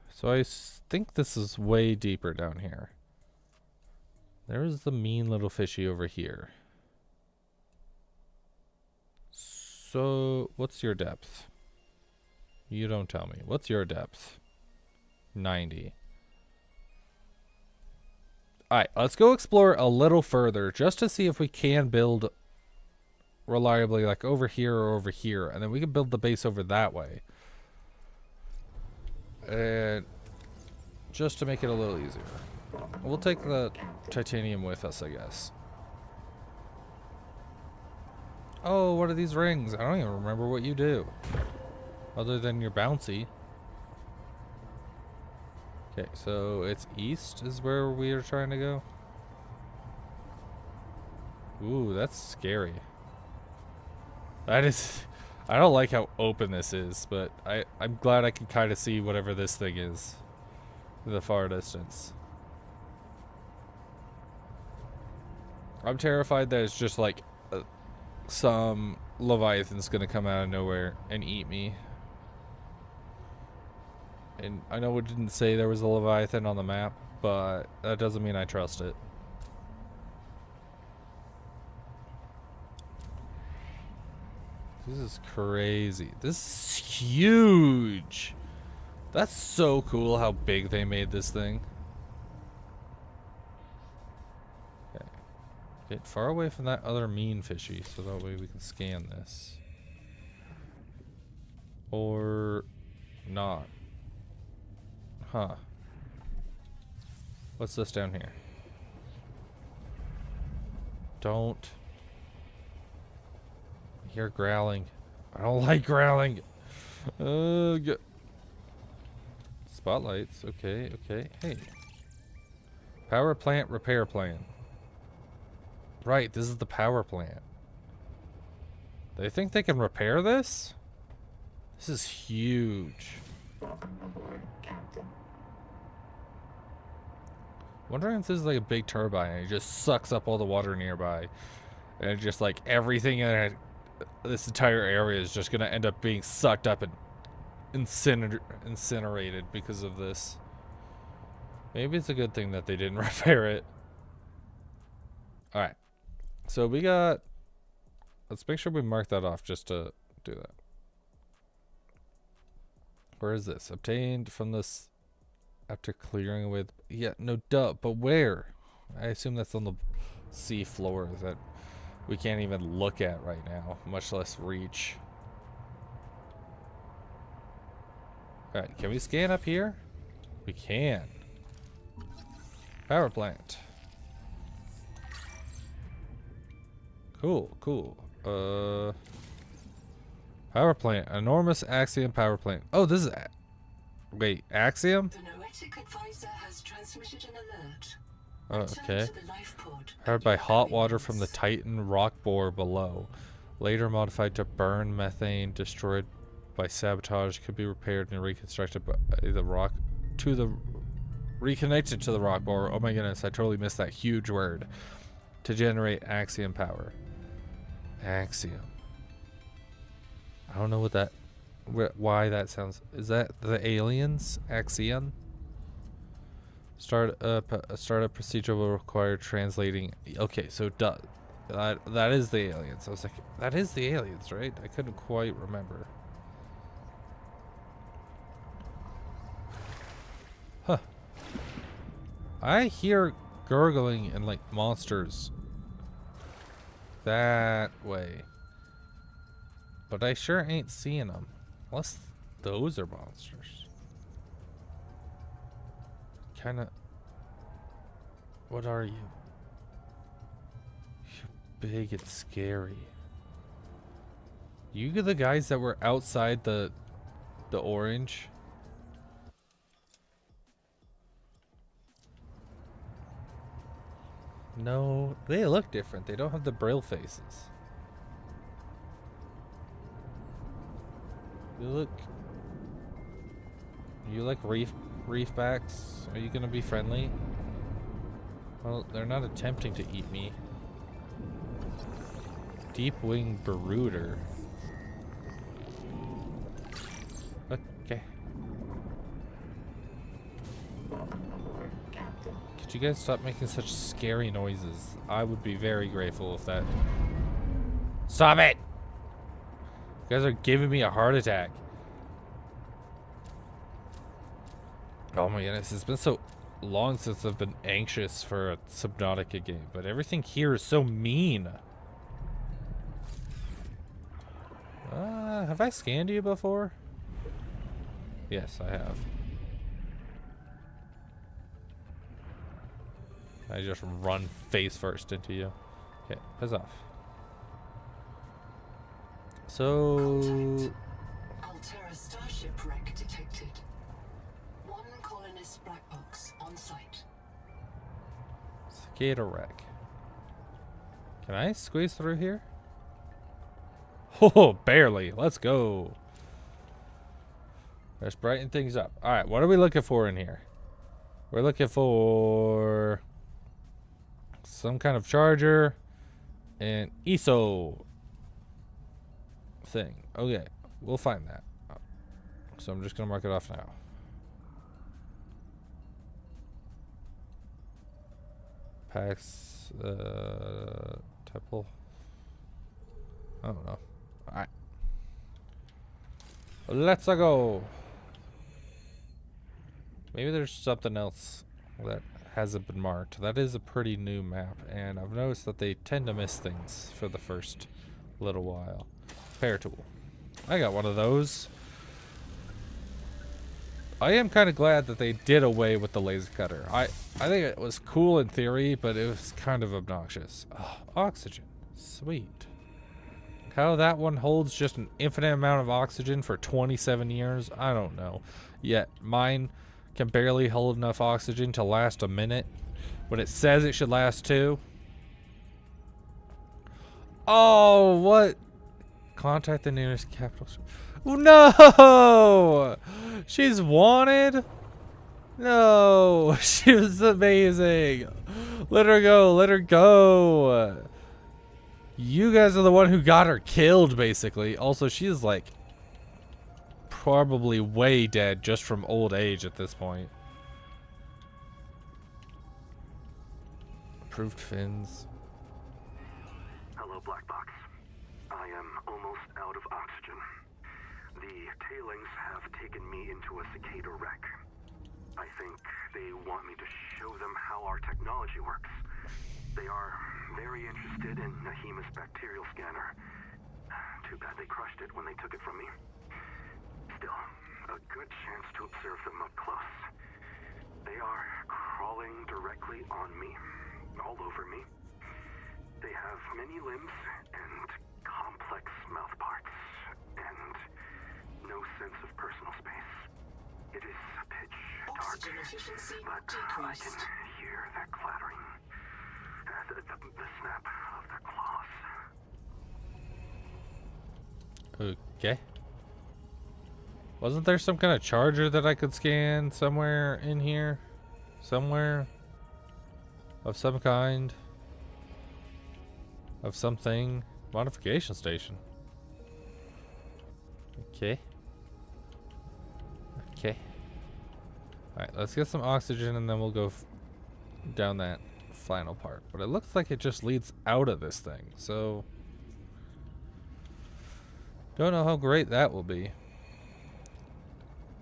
Speaker 1: So I think this is way deeper down here. There's the mean little fishy over here. So, what's your depth? You don't tell me. What's your depth? 90. Alright, let's go explore a little further just to see if we can build reliably like over here or over here. And then we can build the base over that way. And just to make it a little easier. We'll take the titanium with us, I guess. Oh, what are these rings? I don't even remember what you do. Other than you're bouncy. Okay, so it's east is where we are trying to go. Ooh, that's scary. That is... I don't like how open this is, but I'm glad I can kind of see whatever this thing is in the far distance. I'm terrified that it's just like some Leviathan's gonna come out of nowhere and eat me. And I know it didn't say there was a Leviathan on the map, but that doesn't mean I trust it. This is crazy. This is huge. That's so cool how big they made this thing. Okay. Get far away from that other mean fishy so that way we can scan this. Or not. Huh. What's this down here? Don't. I hear growling. I don't like growling. Spotlights. Okay, okay. Hey. Power plant repair plan. Right, this is the power plant. They think they can repair this? This is huge. Wondering if this is like a big turbine and it just sucks up all the water nearby. And it just like everything in it, this entire area is just gonna end up being sucked up and incinerated because of this. Maybe it's a good thing that they didn't repair it. Alright. So we got... Let's make sure we mark that off just to do that. Where is this? Obtained from this after clearing with... Yeah, no duh, but where? I assume that's on the sea floor that we can't even look at right now, much less reach. Alright, can we scan up here? We can. Power plant. Cool, cool. Power plant. Enormous Axiom power plant. Oh, this is... Wait, Axiom?
Speaker 2: The Noetic advisor has transmitted an alert.
Speaker 1: Oh, okay.
Speaker 2: Return to the life pod
Speaker 1: Powered by
Speaker 2: and
Speaker 1: hot water from the
Speaker 2: evaluates.
Speaker 1: Titan rock bore below. Later modified to burn methane, destroyed by sabotage, could be repaired and reconstructed by the rock to the... Reconnected to the rock bore. Oh my goodness, I totally missed that huge word. To generate Axiom power. Axiom. I don't know what that... why that sounds... Is that the aliens? Axiom? Startup procedure will require translating... Okay, so that is the aliens. I was like, that is the aliens, right? I couldn't quite remember. Huh. I hear gurgling and like monsters that way. But I sure ain't seeing them. Unless those are monsters. Kinda... What are you? You're big and scary. You the guys that were outside the orange? No, they look different. They don't have the braille faces. You like reefbacks? Are you gonna be friendly? Well, they're not attempting to eat me. Deep-winged brooder. Okay. Could you guys stop making such scary noises? I would be very grateful if that... Stop it! You guys are giving me a heart attack. Oh my goodness, it's been so long since I've been anxious for a Subnautica game, but everything here is so mean. Have I scanned you before? Yes, I have. I just run face first into you. Okay, piss off. So...
Speaker 2: Altera starship wreck detected. One colonist black box on site.
Speaker 1: Cicada wreck. Can I squeeze through here? Oh, barely. Let's go. Let's brighten things up. Alright, what are we looking for in here? We're looking for some kind of charger and ESO thing. Okay, we'll find that. So I'm just going to mark it off now. Pax, Temple. I don't know. Alright. Let's go. Maybe there's something else that hasn't been marked. That is a pretty new map, and I've noticed that they tend to miss things for the first little while. Repair tool. I got one of those. I am kind of glad that they did away with the laser cutter. I think it was cool in theory, but it was kind of obnoxious. Oh, oxygen. Sweet. How that one holds just an infinite amount of oxygen for 27 years, I don't know. Yet mine can barely hold enough oxygen to last a minute when it says it should last 2. Oh, what? Contact the nearest capital. Oh, no! She's wanted? No, she was amazing. Let her go, let her go. You guys are the one who got her killed, basically. Also, she is like probably way dead just from old age at this point. Approved fins.
Speaker 4: Hello, Black Box. I am almost out of oxygen. The tailings have taken me into a cicada wreck. I think they want me to show them how our technology works. They are very interested in Nahima's bacterial scanner. Too bad they crushed it when they took it from me. Still, a good chance to observe them up close. They are crawling directly on me, all over me. They have many limbs and complex mouth parts, and no sense of personal space. It is pitch dark,
Speaker 2: Oxygen efficiency
Speaker 4: but I can
Speaker 2: decreased.
Speaker 4: hear that clattering. The snap of the claws.
Speaker 1: Okay. Wasn't there some kind of charger that I could scan somewhere in here? Somewhere? Of some kind? Of something? Modification station. Okay. Okay. Alright, let's get some oxygen and then we'll go down that final part. But it looks like it just leads out of this thing, so don't know how great that will be.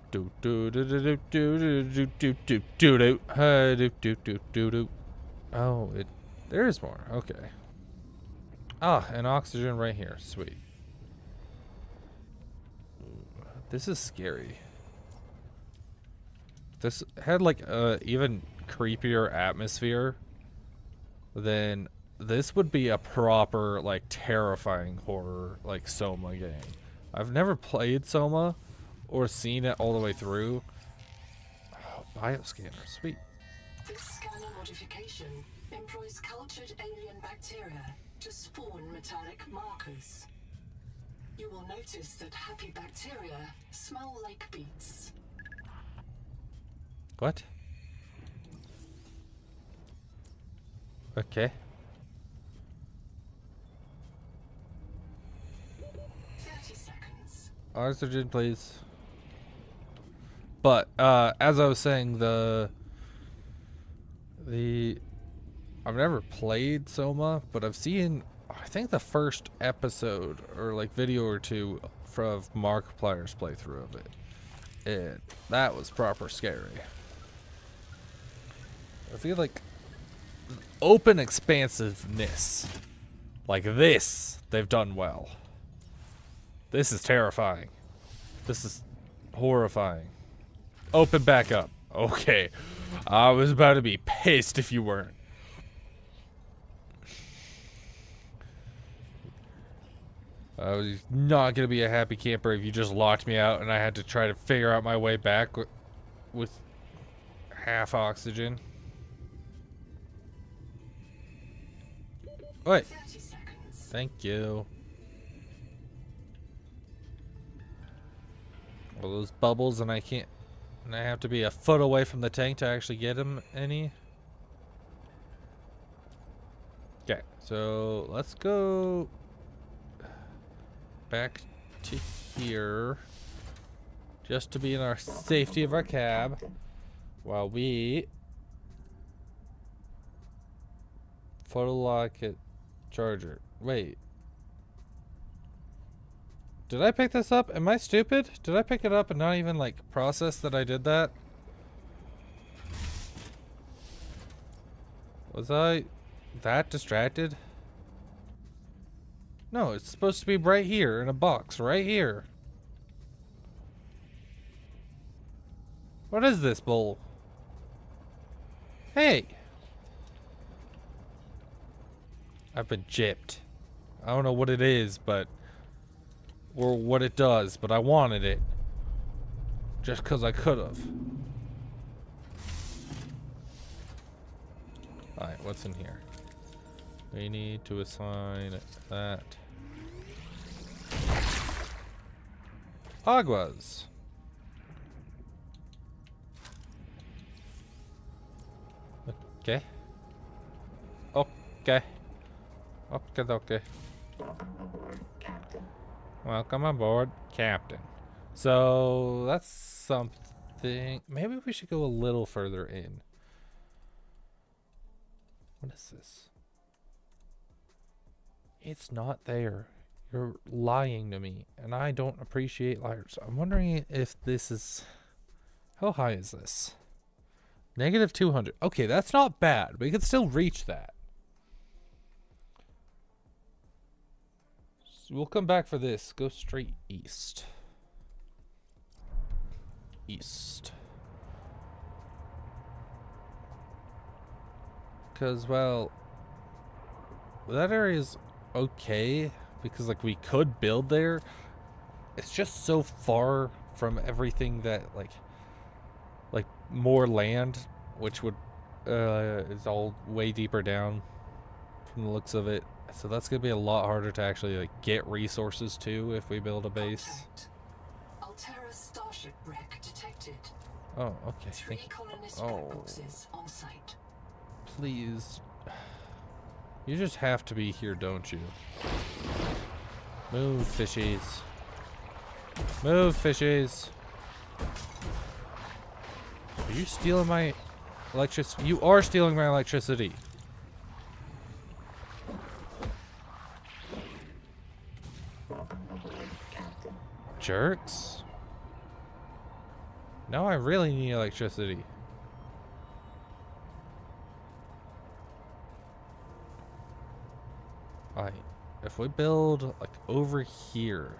Speaker 1: Do do do do do do do do do do do do do do do. Oh, there's more. Okay. Ah, and oxygen right here. Sweet. This is scary. This had like a even creepier atmosphere. Then this would be a proper, like, terrifying horror, like, Soma game. I've never played Soma or seen it all the way through. Oh, bioscanner, sweet.
Speaker 2: This scanner modification employs cultured alien bacteria to spawn metallic markers. You will notice that happy bacteria smell like beets.
Speaker 1: What? Okay.
Speaker 2: 30 seconds.
Speaker 1: Oxygen, please. But as I was saying, the I've never played Soma, but I've seen, I think, the first episode or like video or two of Markiplier's playthrough of it, and that was proper scary. I feel like open expansiveness like this, they've done well. This is terrifying. This is horrifying. Open back up. Okay. I was about to be pissed if you weren't. I was not going to be a happy camper if you just locked me out and I had to try to figure out my way back with half oxygen. Wait.
Speaker 2: 30 seconds.
Speaker 1: Thank you. All those bubbles, and I can't. And I have to be a foot away from the tank to actually get him any. Okay, so let's go back to here, just to be in our safety of our cab, while we photolock it. Charger. Wait. Did I pick this up? Am I stupid? Did I pick it up and not even like process that I did that? Was I that distracted? No, it's supposed to be right here in a box, right here. What is this bowl? Hey! I've been gypped. I don't know what it is, but or what it does, but I wanted it just because I could have. Alright, what's in here? We need to assign that. Aguas. Okay. Okay. Okay. Welcome aboard, Captain. So that's something. Maybe we should go a little further in. What is this? It's not there. You're lying to me, and I don't appreciate liars. I'm wondering if this is. How high is this? -200. Okay, that's not bad. We could still reach that. We'll come back for this. Go straight east. East. Because, well, that area's okay. Because, like, we could build there. It's just so far from everything that, like more land, which would, is all way deeper down from the looks of it. So that's going to be a lot harder to actually like get resources to if we build a base.
Speaker 2: Altera starship wreck detected.
Speaker 1: Oh, okay.
Speaker 2: 3 colonist black boxes on site.
Speaker 1: Please. You just have to be here, don't you? Move, fishies. Move, fishies. Are you stealing my electricity? You are stealing my electricity. Jerks. Now I really need electricity. Alright, if we build like over here,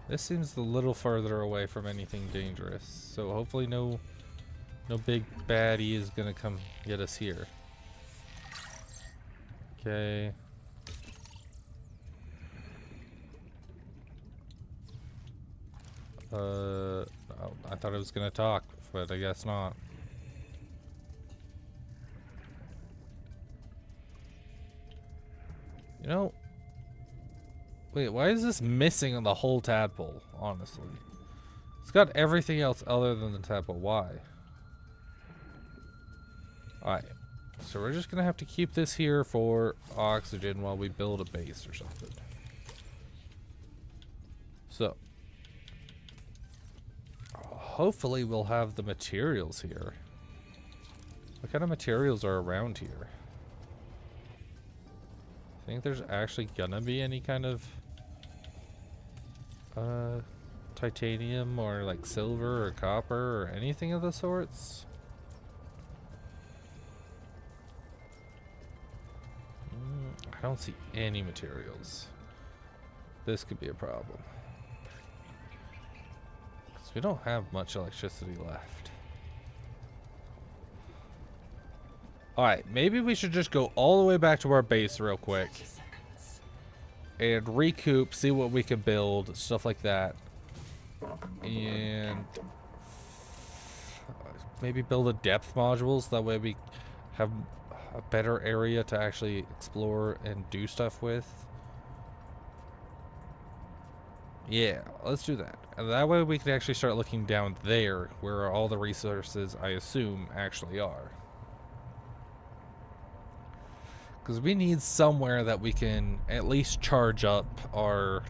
Speaker 1: this seems a little further away from anything dangerous. So hopefully no big baddie is gonna come get us here. Okay. Oh, I thought it was gonna talk, but I guess not. You know, wait, why is this missing on the whole tadpole, honestly? It's got everything else other than the tadpole. Why? Alright. So we're just gonna have to keep this here for oxygen while we build a base or something. So. Hopefully we'll have the materials here. What kind of materials are around here? I think there's actually gonna be any kind of titanium or like silver or copper or anything of the sorts. I don't see any materials. This could be a problem. 'Cause we don't have much electricity left. Alright, maybe we should just go all the way back to our base real quick.
Speaker 2: 30 seconds.
Speaker 1: And recoup, see what we can build, stuff like that. And maybe build a depth modules, that way we have a better area to actually explore and do stuff with. Yeah, let's do that. And that way we can actually start looking down there where all the resources, I assume, actually are. Because we need somewhere that we can at least charge up our...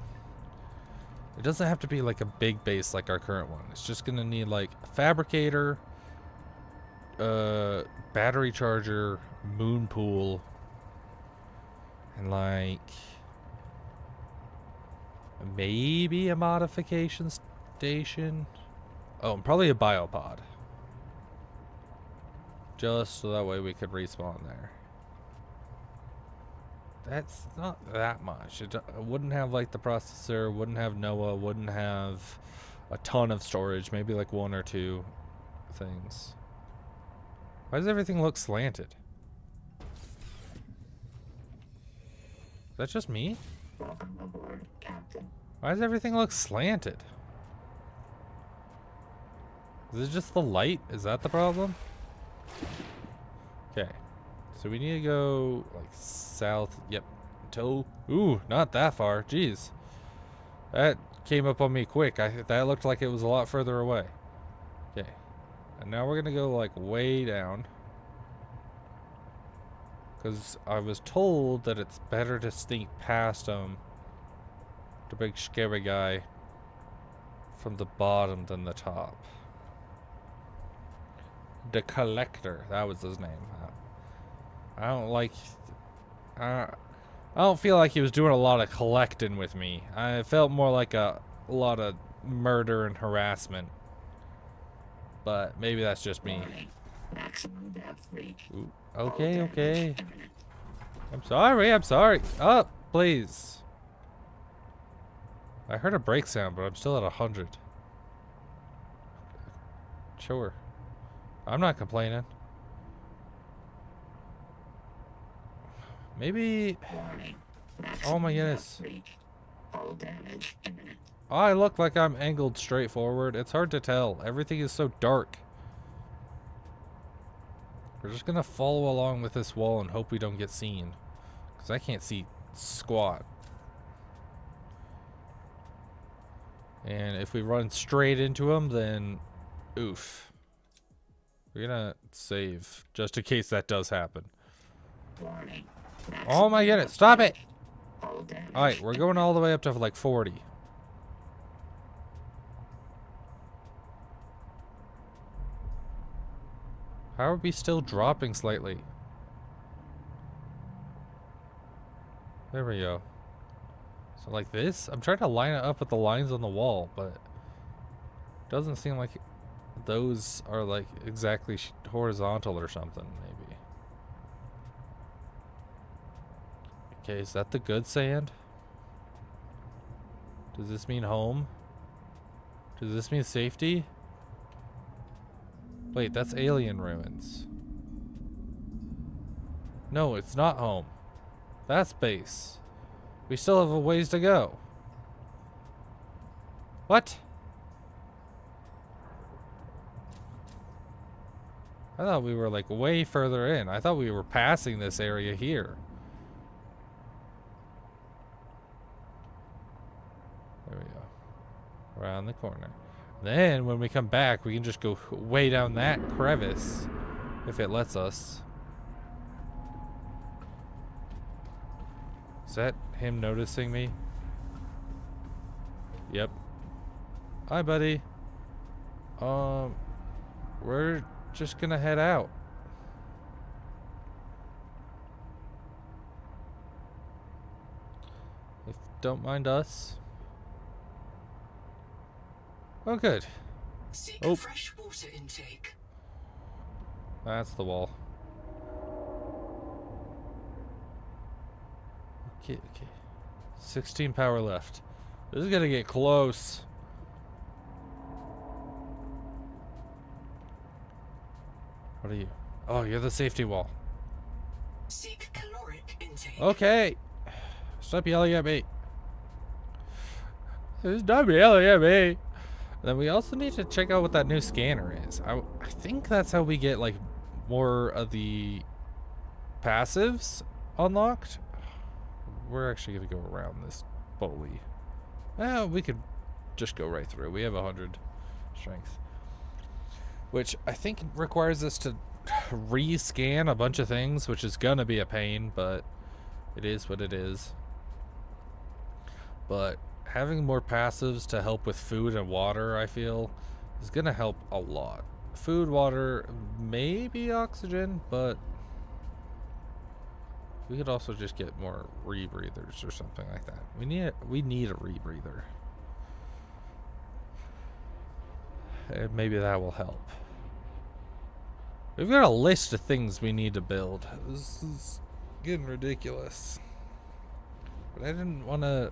Speaker 1: It doesn't have to be like a big base like our current one. It's just going to need like a fabricator, battery charger, moon pool, and like maybe a modification station. Oh, and probably a biopod. Just so that way we could respawn there. That's not that much. It wouldn't have like the processor, wouldn't have NOAA, wouldn't have a ton of storage, maybe like one or two things. Why does everything look slanted? Is that just me?
Speaker 2: Welcome aboard, Captain.
Speaker 1: Why does everything look slanted? Is it just the light? Is that the problem? Okay. So we need to go like south. Yep. Ooh, not that far. Jeez. That came up on me quick. That looked like it was a lot further away. Okay. And now we're going to go like way down. Because I was told that it's better to sneak past the big scary guy from the bottom than the top. The Collector. That was his name. I don't like... I don't feel like he was doing a lot of collecting with me. I felt more like a lot of murder and harassment. But maybe that's just me.
Speaker 2: Maximum depth reach.
Speaker 1: Ooh, okay, okay. I'm sorry. Up, please. I heard a brake sound, but I'm still at 100. Sure. I'm not complaining. Maybe... Oh my goodness. Oh, I look like I'm angled straight forward. It's hard to tell. Everything is so dark. We're just gonna follow along with this wall and hope we don't get seen. Because I can't see squat. And if we run straight into him, then... Oof. We're gonna save, just in case that does happen. Oh my goodness, stop it! Alright, we're going all the way up to like 40. How are we still dropping slightly? There we go. So like this? I'm trying to line it up with the lines on the wall, but it doesn't seem like those are like exactly horizontal or something, maybe. Okay, is that the good sand? Does this mean home? Does this mean safety? Wait, that's alien ruins. No, it's not home. That's base. We still have a ways to go. What? I thought we were like way further in. I thought we were passing this area here. There we go. Around the corner. Then when we come back, we can just go way down that crevice. If it lets us. Is that him noticing me? Yep. Hi, buddy. We're just gonna head out. If don't mind us. Oh, good.
Speaker 2: Seek
Speaker 1: Oh.
Speaker 2: fresh water intake.
Speaker 1: That's the wall. Okay. 16 power left. This is gonna get close. What are you? Oh, you're the safety wall.
Speaker 2: Seek caloric intake.
Speaker 1: Okay. Stop yelling at me. Stop yelling at me. Then we also need to check out what that new scanner is. I think that's how we get like more of the passives unlocked. We're actually gonna go around this bully. Well, we could just go right through. We have 100 strength, which I think requires us to rescan a bunch of things, which is gonna be a pain, but it is what it is. But having more passives to help with food and water, I feel, is gonna help a lot. Food, water, maybe oxygen, but we could also just get more rebreathers or something like that. We need a rebreather. And maybe that will help. We've got a list of things we need to build. This is getting ridiculous. But I didn't want to...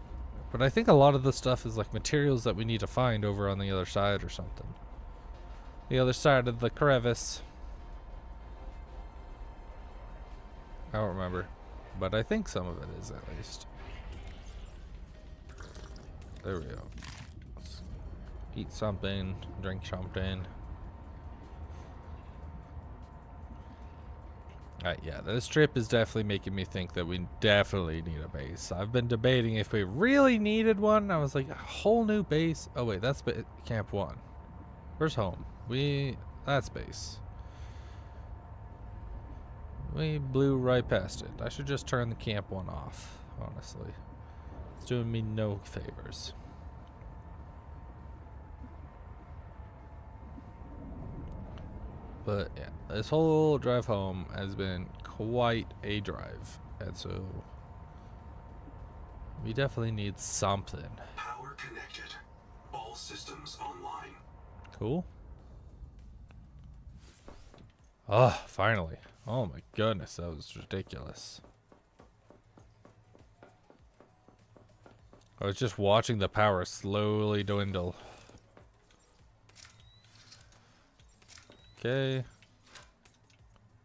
Speaker 1: But I think a lot of the stuff is like materials that we need to find over on the other side or something. The other side of the crevice. I don't remember. But I think some of it is, at least. There we go. Let's eat something, drink something. Yeah, this trip is definitely making me think that we definitely need a base. I've been debating if we really needed one. I was like, a whole new base? Oh wait, that's Camp 1. Where's home? That's base. We blew right past it. I should just turn the Camp 1 off, honestly. It's doing me no favors. But yeah, this whole drive home has been quite a drive. And so we definitely need something.
Speaker 5: Power connected. All systems online.
Speaker 1: Cool. Oh, finally. Oh my goodness, that was ridiculous. I was just watching the power slowly dwindle. Okay.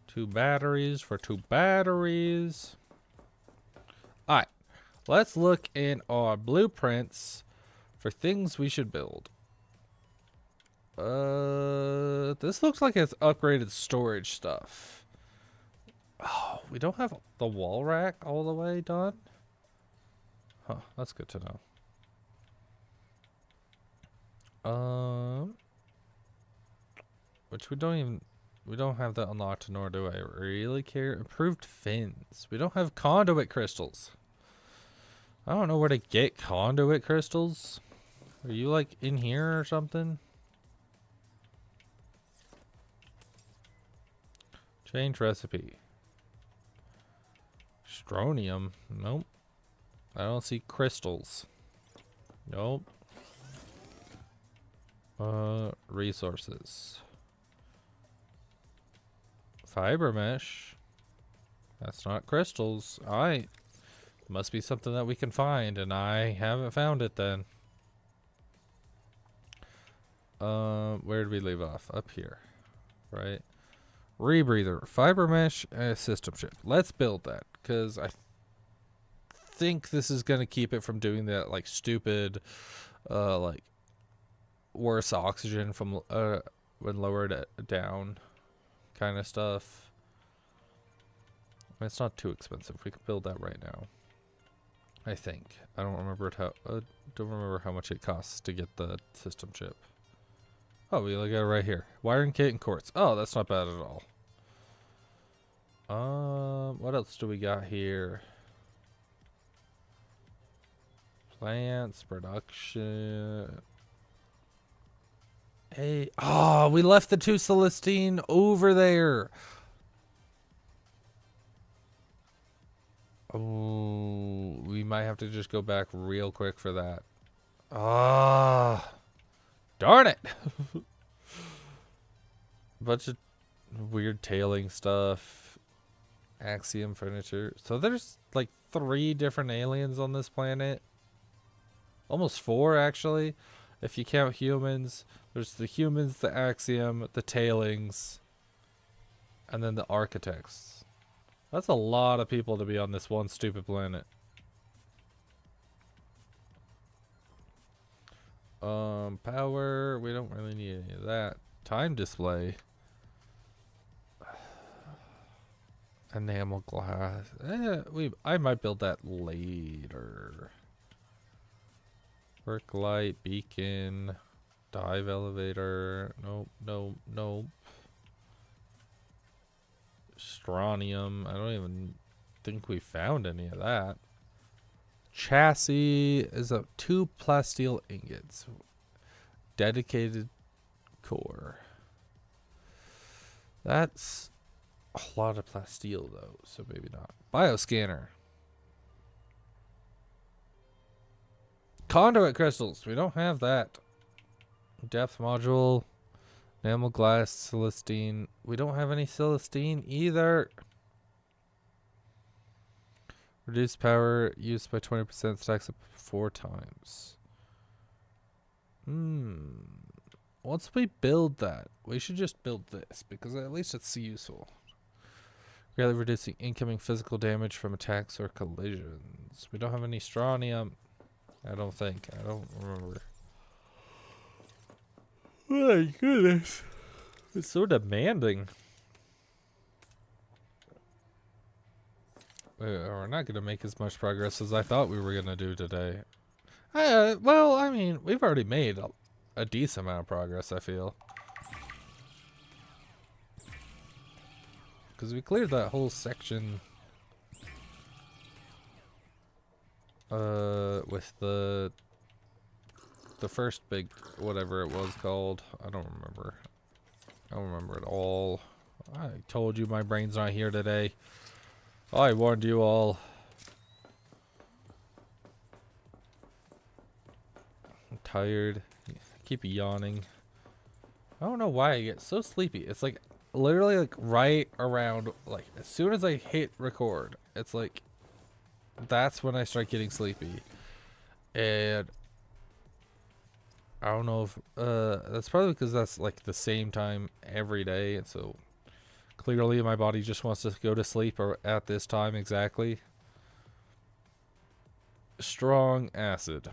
Speaker 1: 2 batteries for 2 batteries. Alright. Let's look in our blueprints for things we should build. This looks like it's upgraded storage stuff. Oh, we don't have the wall rack all the way done? Huh, that's good to know. Which we don't have that unlocked, nor do I really care. Improved fins. We don't have conduit crystals. I don't know where to get conduit crystals. Are you like in here or something? Change recipe. Strontium. Nope. I don't see crystals. Nope. Resources. Fiber mesh. That's not crystals. Alright. Must be something that we can find, and I haven't found it then. Where did we leave off? Up here. Right? Rebreather. Fiber mesh system chip. Let's build that, because I think this is going to keep it from doing that, like, stupid, like, worse oxygen from, when lowered down kind of stuff. It's not too expensive. We could build that right now. I think. I don't remember how. Don't remember how much it costs to get the system chip. Oh, we look at it right here. Wiring kit and quartz. Oh, that's not bad at all. What else do we got here? Plants, production. Hey, oh, we left the 2 Celestine over there. Oh, we might have to just go back real quick for that. Ah, darn it. Bunch of weird tailing stuff. Axiom furniture. So there's like 3 different aliens on this planet. Almost 4 actually. If you count humans. There's the humans, the Axiom, the tailings, and then the architects. That's a lot of people to be on this one stupid planet. Power, we don't really need any of that. Time display. Enamel glass. I might build that later. Work light, beacon, dive elevator. Nope. Strontium. I don't even think we found any of that. Chassis is 2 plasteel ingots. Dedicated core. That's a lot of plasteel though, so maybe not. Bioscanner. Conduit crystals. We don't have that. Depth module. Enamel glass. Celestine. We don't have any Celestine either. Reduced power used by 20%, stacks up 4 times. Once we build that, we should just build this because at least it's useful. Greatly reducing incoming physical damage from attacks or collisions. We don't have any strontium. I don't think. I don't remember. My goodness. It's so demanding. We're not going to make as much progress as I thought we were going to do today. Well, I mean, we've already made a decent amount of progress, I feel. Because we cleared that whole section with the first big whatever it was called. I don't remember. I don't remember at all. I told you my brain's not here today. I warned you all. I'm tired. I keep yawning. I don't know why I get so sleepy. It's like literally like right around like as soon as I hit record, it's like that's when I start getting sleepy. And I don't know if that's probably because that's like the same time every day, and so clearly my body just wants to go to sleep or at this time exactly. Strong acid.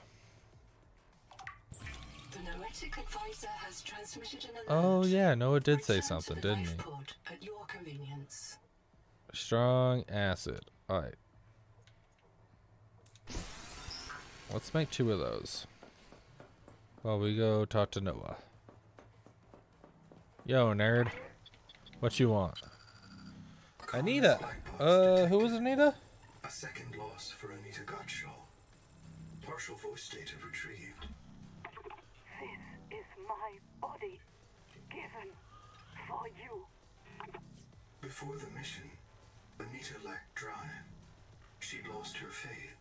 Speaker 2: The Noetic advisor has transmitted an alert.
Speaker 1: Oh yeah, Noah did say
Speaker 2: Return
Speaker 1: something,
Speaker 2: to the
Speaker 1: didn't he?
Speaker 2: life pod at your convenience.
Speaker 1: Strong acid. Alright. Let's make 2 of those. While we go talk to Noah. Yo, nerd. What you want? Anita. Who was Anita?
Speaker 5: A second loss for Anita Gottschall. Partial voice data retrieved.
Speaker 3: This is my body, given for you.
Speaker 5: Before the mission, Anita lacked drive. She lost her faith.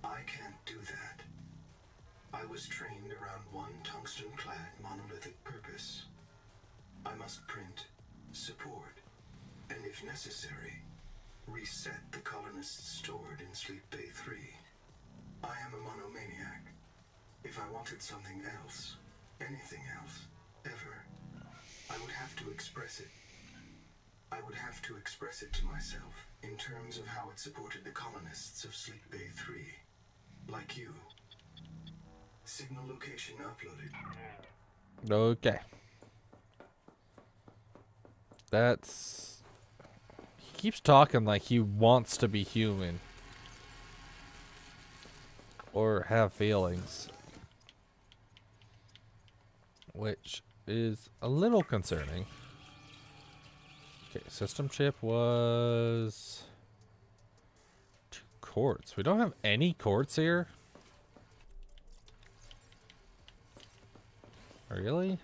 Speaker 5: I can't do that. I was trained around one tungsten-clad monolithic purpose. I must print, support, and if necessary, reset the colonists stored in Sleep Bay 3. I am a monomaniac. If I wanted something else, anything else, ever, I would have to express it. I would have to express it to myself in terms of how it supported the colonists of Sleep Bay 3. Like you. Signal location uploaded.
Speaker 1: Okay. That's... He keeps talking like he wants to be human. or have feelings, which is a little concerning. Okay, system chip was 2 quartz. We don't have any quartz here. Really?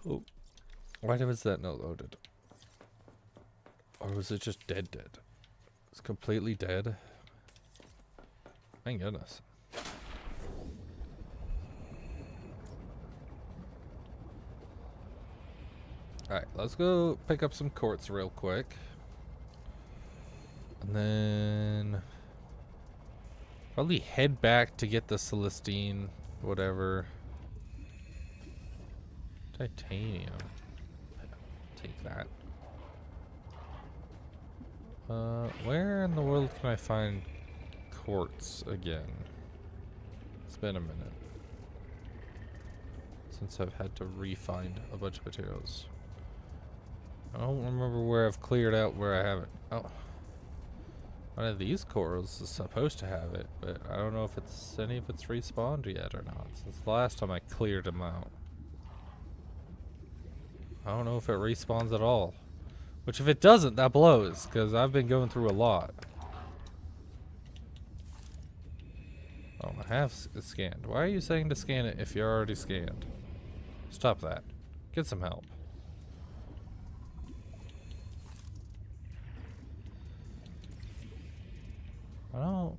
Speaker 1: Oh, why was that not loaded? Or was it just dead? It's completely dead. Thank goodness. Alright, let's go pick up some quartz real quick. And then probably head back to get the Celestine, whatever. Titanium. Take that. Where in the world can I find quartz again? It's been a minute since I've had to re-find a bunch of materials. I don't remember where I've cleared out where I haven't. Oh. One of these corals is supposed to have it, but I don't know if it's any of it's respawned yet or not, since the last time I cleared them out. I don't know if it respawns at all. Which if it doesn't, that blows, because I've been going through a lot. Oh, I have scanned. Why are you saying to scan it if you're already scanned? Stop that. Get some help. I don't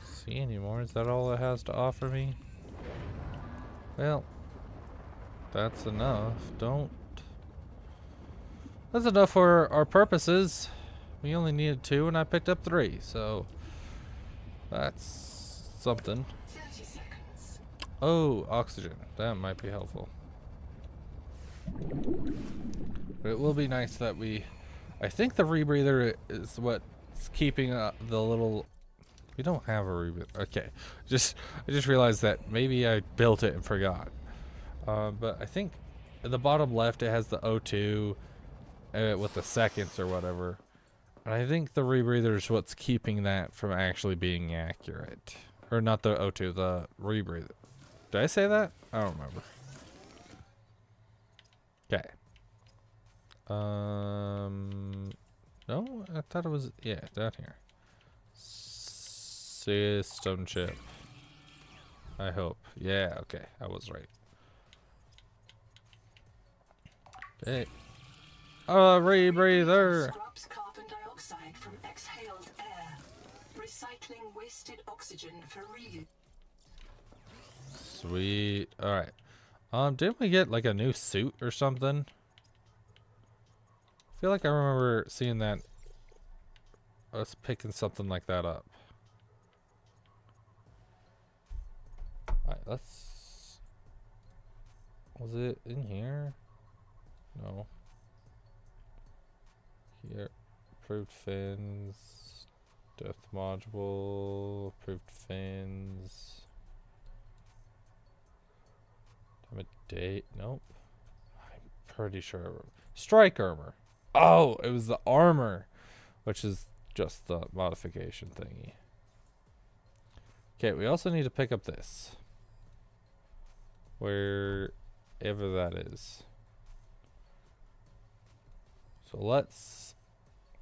Speaker 1: see anymore. Is that all it has to offer me? Well, that's enough. That's enough for our purposes. We only needed 2 and I picked up 3, so that's something.
Speaker 2: 30 seconds.
Speaker 1: Oh, oxygen. That might be helpful. But it will be nice that I think the rebreather is what's keeping the little... We don't have a rebreather. Okay. I just realized that maybe I built it and forgot. But I think in the bottom left it has the O2 with the seconds or whatever. And I think the rebreather is what's keeping that from actually being accurate. Or not the O2, the rebreather. Did I say that? I don't remember. Okay. No, I thought it was, yeah, down here. System chip. I hope. Yeah, okay, I was right. Okay. Rebreather.
Speaker 2: Scrubs carbon dioxide from exhaled air, recycling wasted oxygen for reuse.
Speaker 1: Sweet. All right. Didn't we get like a new suit or something? I feel like I remember seeing that. Us picking something like that up. Alright, let's... Was it in here? No. Here. Approved fins. Depth module. Approved fins. Time of day. Nope. I'm pretty sure. Strike armor. Oh, it was the armor, which is just the modification thingy. Okay, we also need to pick up this. Wherever that is. So let's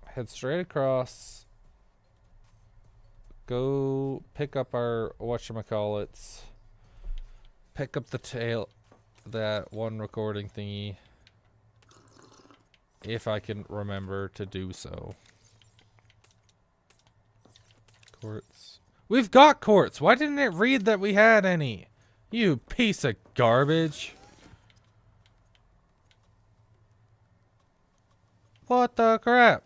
Speaker 1: head straight across. Go pick up our whatchamacallits. Pick up the tail, that one recording thingy. If I can remember to do so. Quartz. We've got quartz. Why didn't it read that we had any? You piece of garbage. What the crap?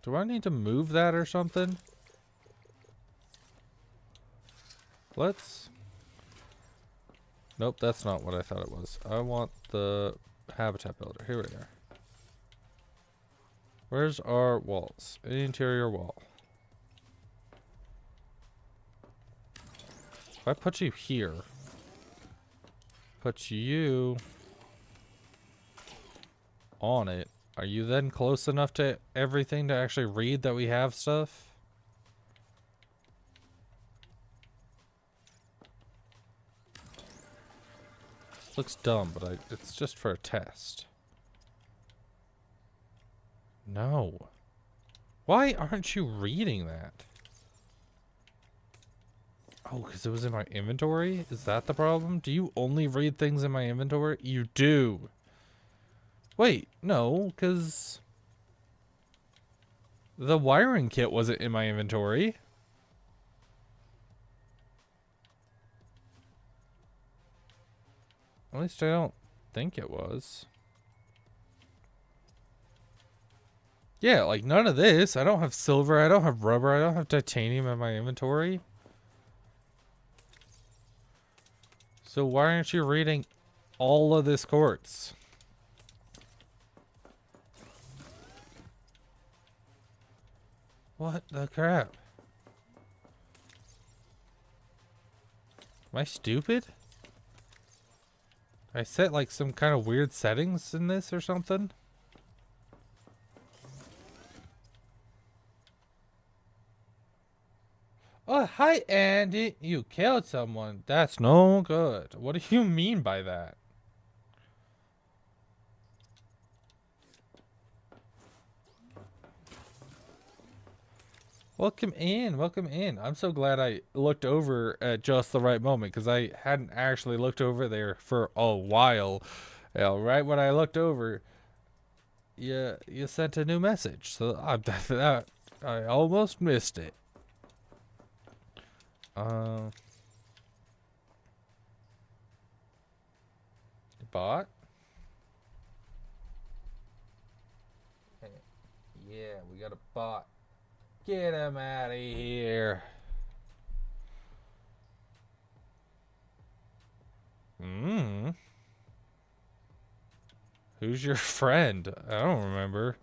Speaker 1: Do I need to move that or something? Let's... Nope, that's not what I thought it was. I want the habitat builder. Here we are. Where's our walls? Interior wall. If I put you here, put you on it, Are you then close enough to everything to actually read that we have stuff? Looks dumb, but it's just for a test. No. Why aren't you reading that? Oh, because it was in my inventory? Is that the problem? Do you only read things in my inventory? You do. Wait, no, because the wiring kit wasn't in my inventory. At least I don't think it was. Yeah, like none of this. I don't have silver. I don't have rubber. I don't have titanium in my inventory. So why aren't you reading all of this quartz? What the crap? Am I stupid? I set like some kind of weird settings in this or something? Oh, hi Andy. You killed someone. That's no good. What do you mean by that? Welcome in, welcome in. I'm so glad I looked over at just the right moment because I hadn't actually looked over there for a while. You know, right when I looked over, you sent a new message, so I almost missed it. Bot? Yeah, we got a bot. Get him out of here. Who's your friend? I don't remember.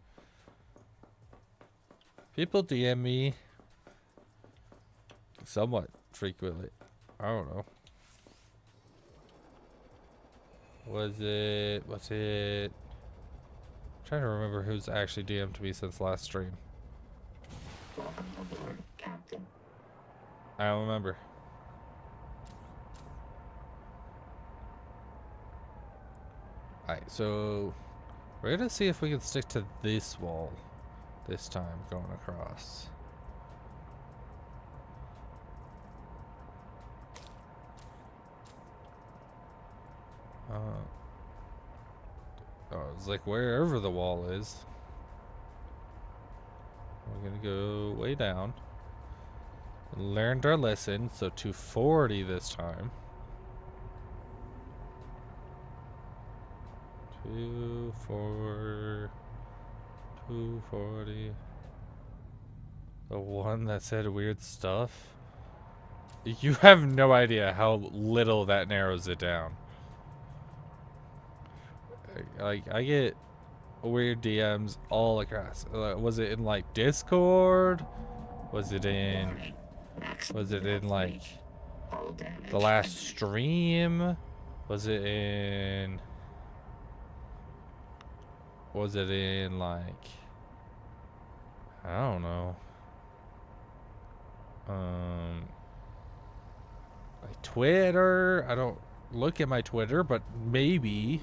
Speaker 1: People DM me somewhat frequently. I don't know. What's it? I'm trying to remember who's actually DM'd me since last stream.
Speaker 6: Welcome aboard, Captain.
Speaker 1: I don't remember. Alright, so we're gonna see if we can stick to this wall this time going across. Oh, it's like wherever the wall is. We're gonna go way down. Learned our lesson, so 240 this time. 240. The one that said weird stuff. You have no idea how little that narrows it down. Like, I get weird DMs all across. Was it in like Discord? Was it in like the last stream? Was it in like, I don't know, like Twitter? I don't look at my Twitter, but maybe.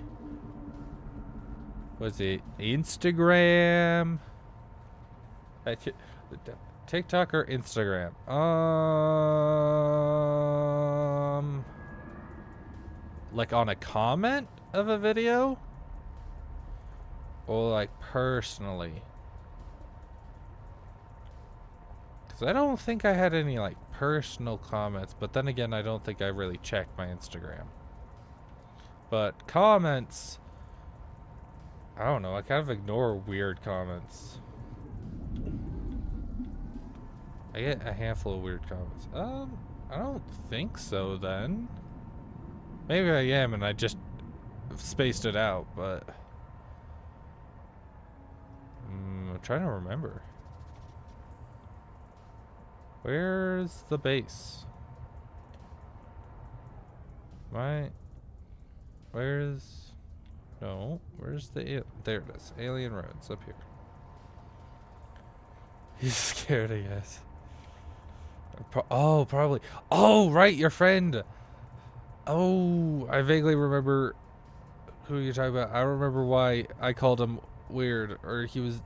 Speaker 1: Was it Instagram? TikTok or Instagram? Like on a comment of a video? Or like personally? Because I don't think I had any like personal comments, but then again, I don't think I really checked my Instagram. But comments, I don't know, I kind of ignore weird comments. I get a handful of weird comments. I don't think so then. Maybe I am and I just spaced it out, but I'm trying to remember. Where's the base? Where's No, where's the there it is. Alien roads up here. He's scared, I guess. Oh, probably. Oh, right, your friend. Oh, I vaguely remember who you're talking about. I don't remember why I called him weird or he was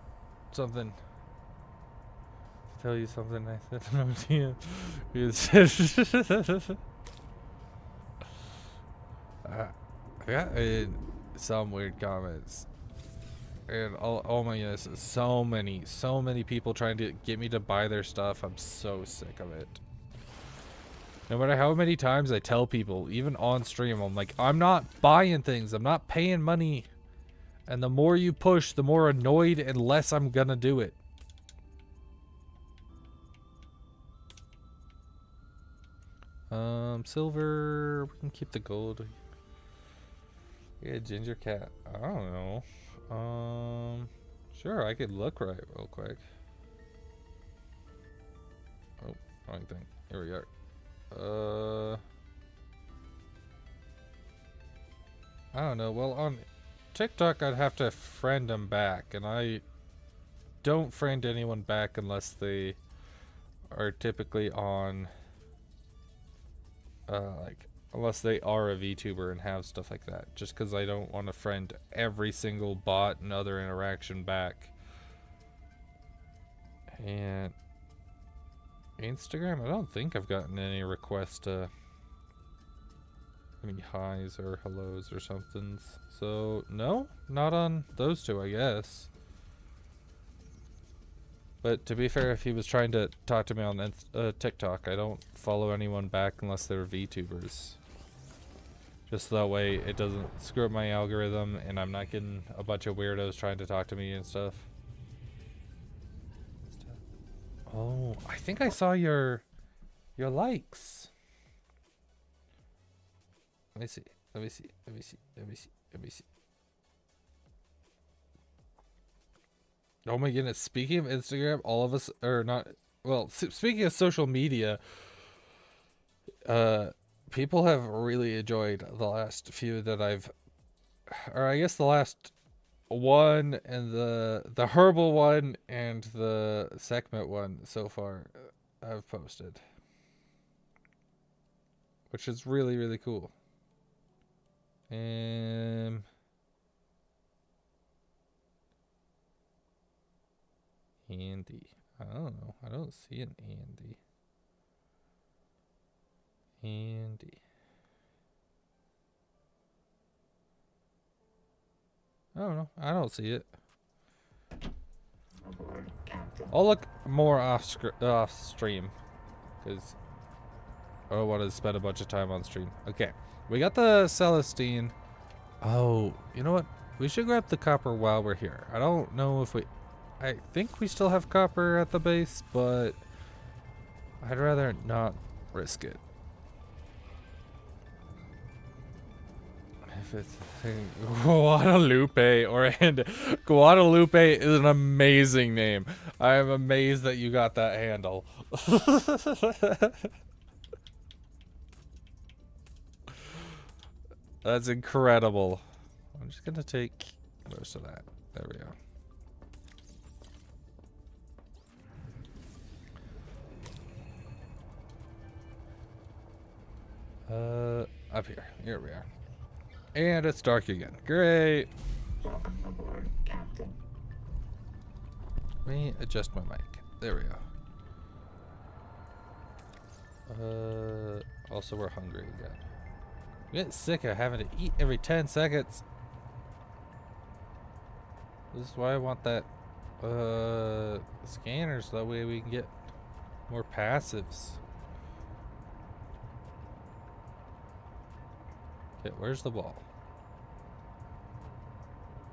Speaker 1: something. To tell you something I said no to you. He said I got some weird comments. And oh my goodness, so many people trying to get me to buy their stuff. I'm so sick of it. No matter how many times I tell people, even on stream, I'm like, I'm not buying things. I'm not paying money. And the more you push, the more annoyed and less I'm gonna do it. Silver. We can keep the gold. Yeah, ginger cat. I don't know. Sure, I could look right real quick. Oh, wrong thing. Here we are. I don't know. Well, on TikTok, I'd have to friend them back, and I don't friend anyone back unless they are typically on, unless they are a VTuber and have stuff like that. Just because I don't want to friend every single bot and other interaction back. And Instagram, I don't think I've gotten any requests to any highs or hellos or somethings. So, no, not on those two, I guess. But to be fair, if he was trying to talk to me on TikTok, I don't follow anyone back unless they're VTubers. Just that way it doesn't screw up my algorithm and I'm not getting a bunch of weirdos trying to talk to me and stuff. Oh, I think I saw your likes. Let me see. Let me see. Let me see. Let me see. Let me see. Oh my goodness. Speaking of Instagram, all of us are not, well, speaking of social media, people have really enjoyed the last few that or I guess the last one and the herbal one and the Sekhmet one so far I've posted, which is really, really cool. Andy. I don't know. I don't see an Andy. Andy. I don't know. I don't see it. I'll look more off stream because I don't want to spend a bunch of time on stream. Okay. We got the Celestine. Oh, you know what? We should grab the copper while we're here. I don't know if I think we still have copper at the base, but I'd rather not risk it. If it's Guadalupe Guadalupe is an amazing name. I am amazed that you got that handle. That's incredible. I'm just gonna take most of that. There we go. Up here. Here we are. And it's dark again. Great.
Speaker 6: Welcome aboard, Captain.
Speaker 1: Let me adjust my mic. There we go. Also we're hungry again. We get sick of having to eat every 10 seconds. This is why I want that scanner, so that way we can get more passives. Okay, where's the ball?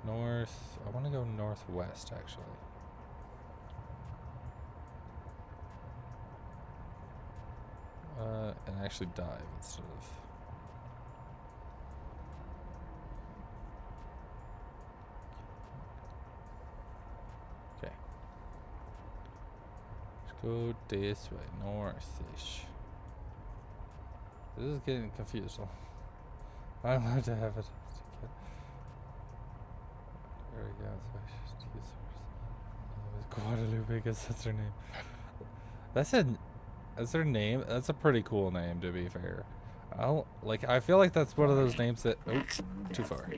Speaker 1: North. I want to go northwest, actually. And actually dive instead of... Okay. Let's go this way, north-ish. This is getting confused. I'm allowed to have it. Guadalupe, because that's her name. That's her name. That's a pretty cool name, to be fair. I feel like that's one of those names that too far.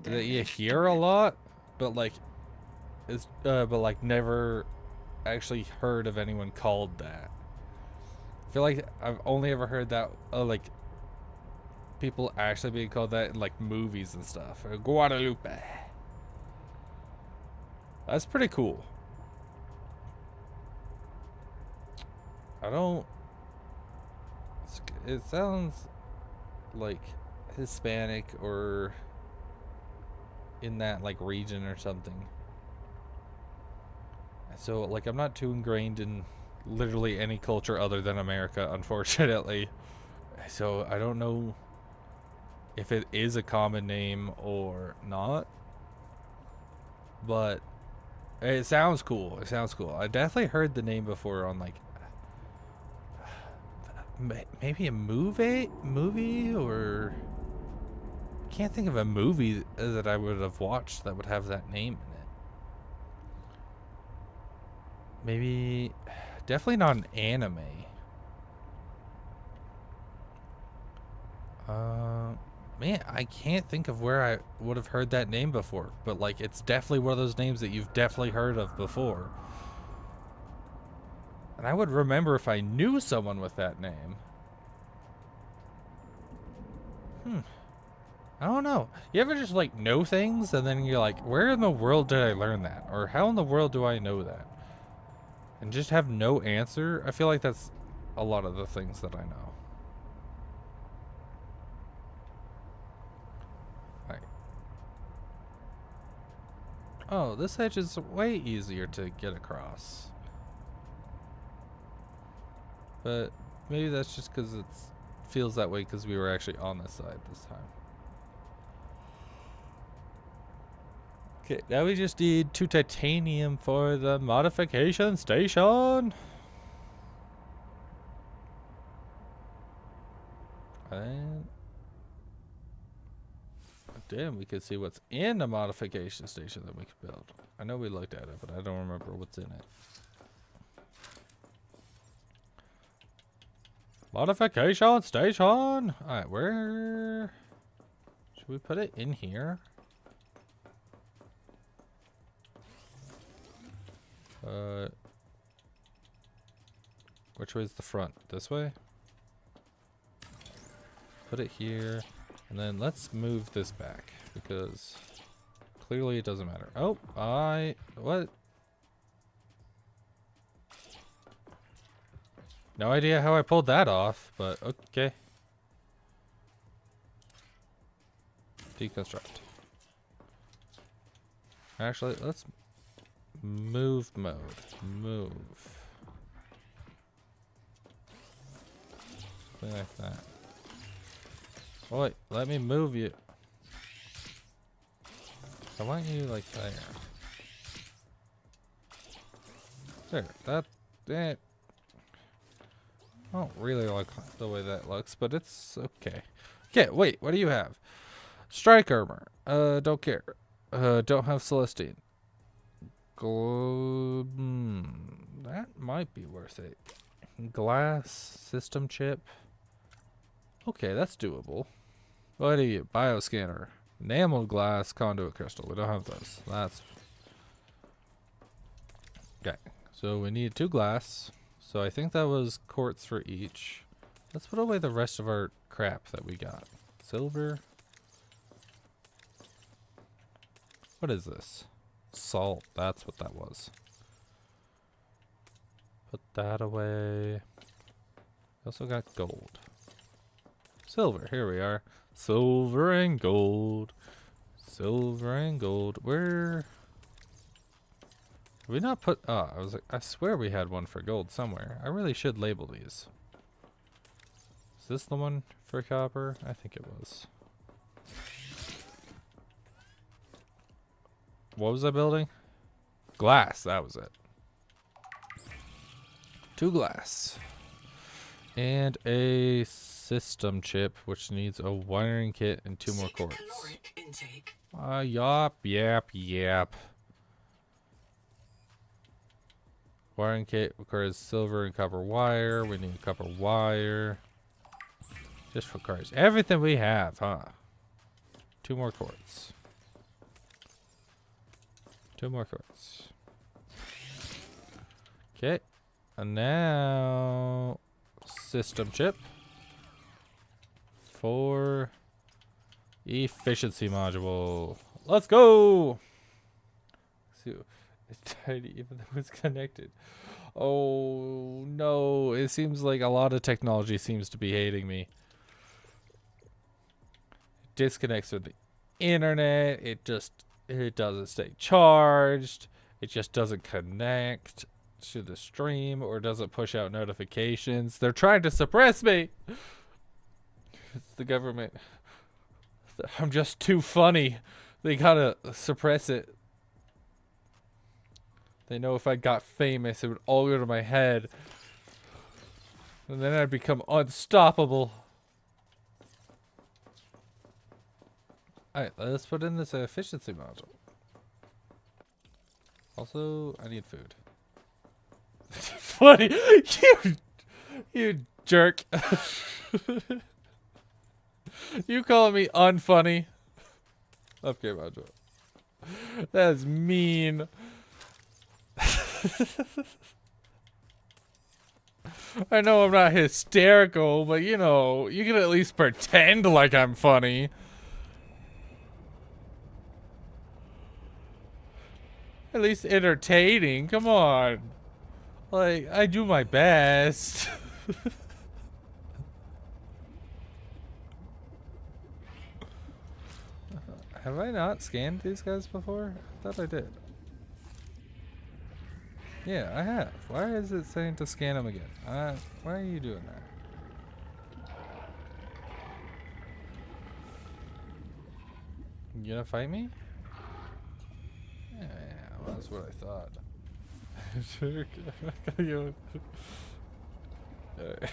Speaker 1: That you hear a lot, but never actually heard of anyone called that. I feel like I've only ever heard that people actually being called that in like movies and stuff. Guadalupe. That's pretty cool. It sounds like Hispanic or in that like region or something. So like I'm not too ingrained in literally any culture other than America, unfortunately. So I don't know if it is a common name or not. But it sounds cool. It sounds cool. I definitely heard the name before on like maybe a movie or can't think of a movie that I would have watched that would have that name in it. Maybe definitely not an anime. Man, I can't think of where I would have heard that name before, but like it's definitely one of those names that you've definitely heard of before. And I would remember if I knew someone with that name. I don't know. You ever just like know things and then you're like, where in the world did I learn that? Or how in the world do I know that? And just have no answer? I feel like that's a lot of the things that I know. Right. Oh, this edge is way easier to get across. But maybe that's just because it feels that way because we were actually on this side this time. Okay, now we just need 2 titanium for the modification station. And damn, we can see what's in the modification station that we can build. I know we looked at it, but I don't remember what's in it. Modification station. Alright, where should we put it? In here? Which way is the front? This way? Put it here. And then let's move this back because clearly it doesn't matter. Oh, what? No idea how I pulled that off, but okay. Deconstruct. Actually, let's move mode. Move. Something like that. Oh, wait, let me move you. I want you like there. There, that. I don't really like the way that looks, but it's okay. Okay, wait, what do you have? Strike armor. Don't care. Don't have Celestine. That might be worth it. Glass system chip. Okay, that's doable. What do you? Bioscanner. Enameled glass conduit crystal. We don't have those. That's okay. So we need 2 glass. So I think that was quartz for each. Let's put away the rest of our crap that we got. Silver. What is this? Salt. That's what that was. Put that away. Also got gold. Silver. Here we are. Silver and gold. Silver and gold. Where? Did we not put... Oh, I was like, I swear we had one for gold somewhere. I really should label these. Is this the one for copper? I think it was. What was I building? Glass. That was it. 2 glass. And a system chip, which needs a wiring kit and 2 more quartz. Yep. Wiring kit requires silver and copper wire. We need copper wire. Just for cars. Everything we have, huh? 2 more quartz. 2 more quartz. Okay. And now system chip for efficiency module. Let's go. See, it's tiny even though it's connected. Oh no, it seems like a lot of technology seems to be hating me. It disconnects with the internet. It doesn't stay charged. It just doesn't connect to the stream or doesn't push out notifications. They're trying to suppress me. It's the government. I'm just too funny. They gotta suppress it. They know if I got famous, it would all go to my head. And then I'd become unstoppable. Alright, let's put in this efficiency module. Also, I need food. Funny. You jerk. You calling me unfunny? Okay, module. That's mean. I know I'm not hysterical, but you know, you can at least pretend like I'm funny. At least entertaining, come on. Like, I do my best. Have I not scanned these guys before? I thought I did. Yeah, I have. Why is it saying to scan them again? Why are you doing that? You gonna fight me? Yeah, well, that's what I thought. Sure. Alright.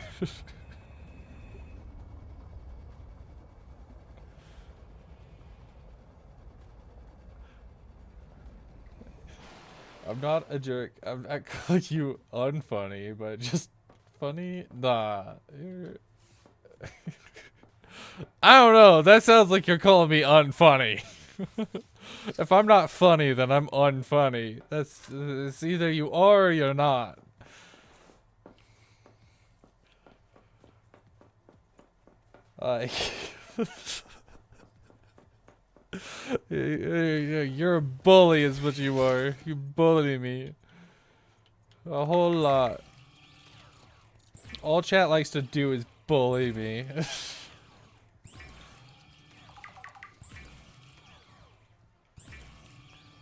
Speaker 1: I'm not a jerk. I'm not calling you unfunny, but just funny. Nah. I don't know. That sounds like you're calling me unfunny. If I'm not funny, then I'm unfunny. It's either you are or you're not. Like, you're a bully is what you are. You bully me. A whole lot. All chat likes to do is bully me.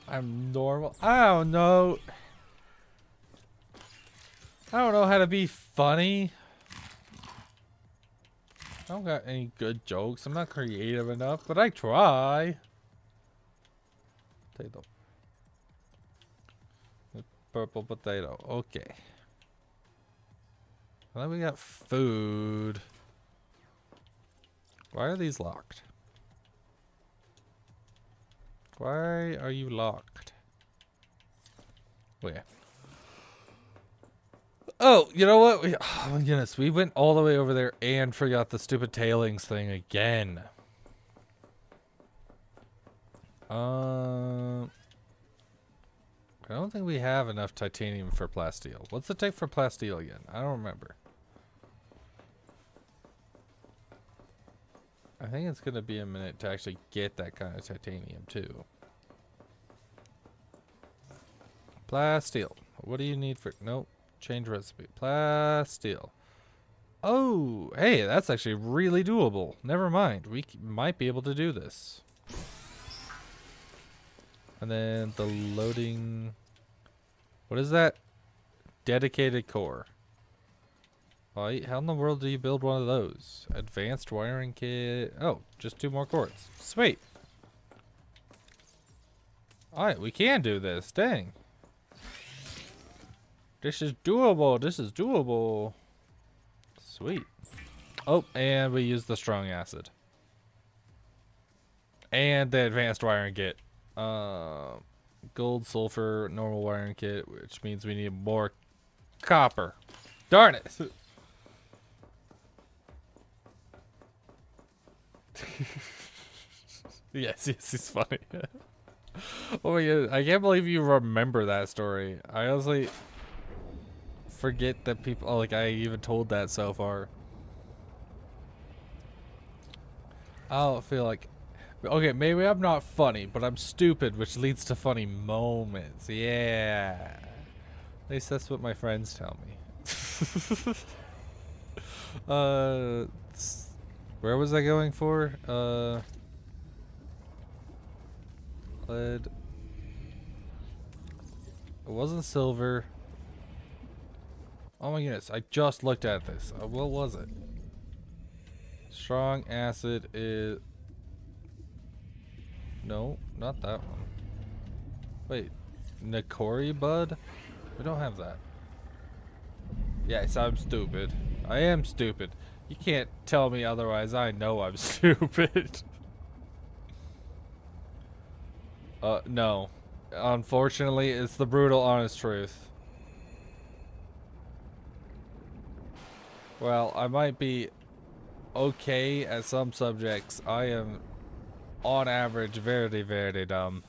Speaker 1: I'm normal. I don't know. I don't know how to be funny. I don't got any good jokes. I'm not creative enough, but I try. Potato. Purple potato. Okay. Well, then we got food. Why are these locked? Why are you locked? Where? Oh, you know what? Oh my goodness, we went all the way over there and forgot the stupid tailings thing again. I don't think we have enough titanium for plasteel. What's it take for plasteel again? I don't remember. I think it's gonna be a minute to actually get that kind of titanium too. Plasteel. What do you need for? Nope. Change recipe. Plasteel. Oh, hey, that's actually really doable. Never mind. We might be able to do this. And then the loading. What is that? Dedicated core. Well, how in the world do you build one of those? Advanced wiring kit. Oh, just 2 more cores. Sweet. Alright, we can do this. Dang. This is doable. This is doable. Sweet. Oh, and we use the strong acid. And the advanced wiring kit. Gold, sulfur, normal wiring kit, which means we need more copper. Darn it! Yes, it's funny. Oh my god, I can't believe you remember that story. I honestly forget that people, oh, like I even told that so far. I don't feel like, okay, maybe I'm not funny, but I'm stupid, which leads to funny moments. Yeah. At least that's what my friends tell me. Where was I going for? Lead. It wasn't silver. Oh my goodness, I just looked at this. What was it? Strong acid is... No, not that one. Wait, Nikori bud? We don't have that. Yes, I'm stupid. I am stupid. You can't tell me otherwise. I know I'm stupid. No. Unfortunately, it's the brutal honest truth. Well, I might be okay at some subjects. I am, on average, very, very dumb.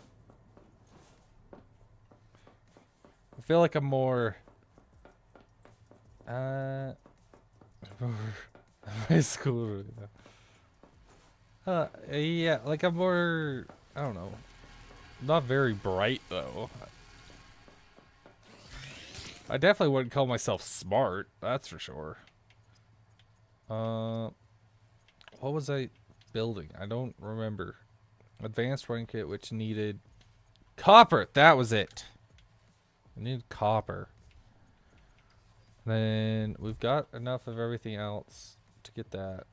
Speaker 1: I feel like I'm more... high school. Yeah, like I'm more... I don't know. Not very bright, though. I definitely wouldn't call myself smart, that's for sure. What was I building? I don't remember. Advanced run kit, which needed copper. That was it. I needed copper. Then we've got enough of everything else to get that.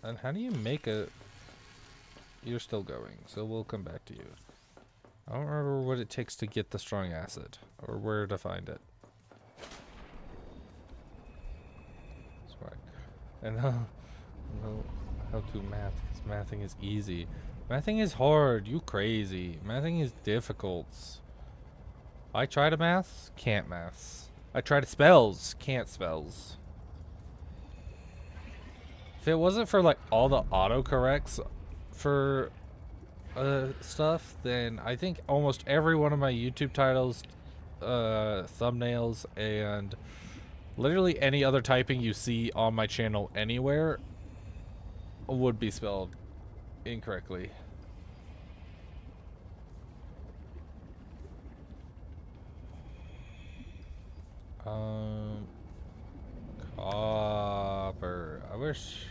Speaker 1: And how do you make a... You're still going, so we'll come back to you. I don't remember what it takes to get the strong acid, or where to find it. That's right. And know how to math, because mathing is easy. Mathing is hard, you crazy. Mathing is difficult. I try to math, can't math. I try to spells, can't spells. If it wasn't for like all the autocorrects for stuff, then I think almost every one of my YouTube titles, thumbnails, and literally any other typing you see on my channel anywhere would be spelled incorrectly. Copper. I wish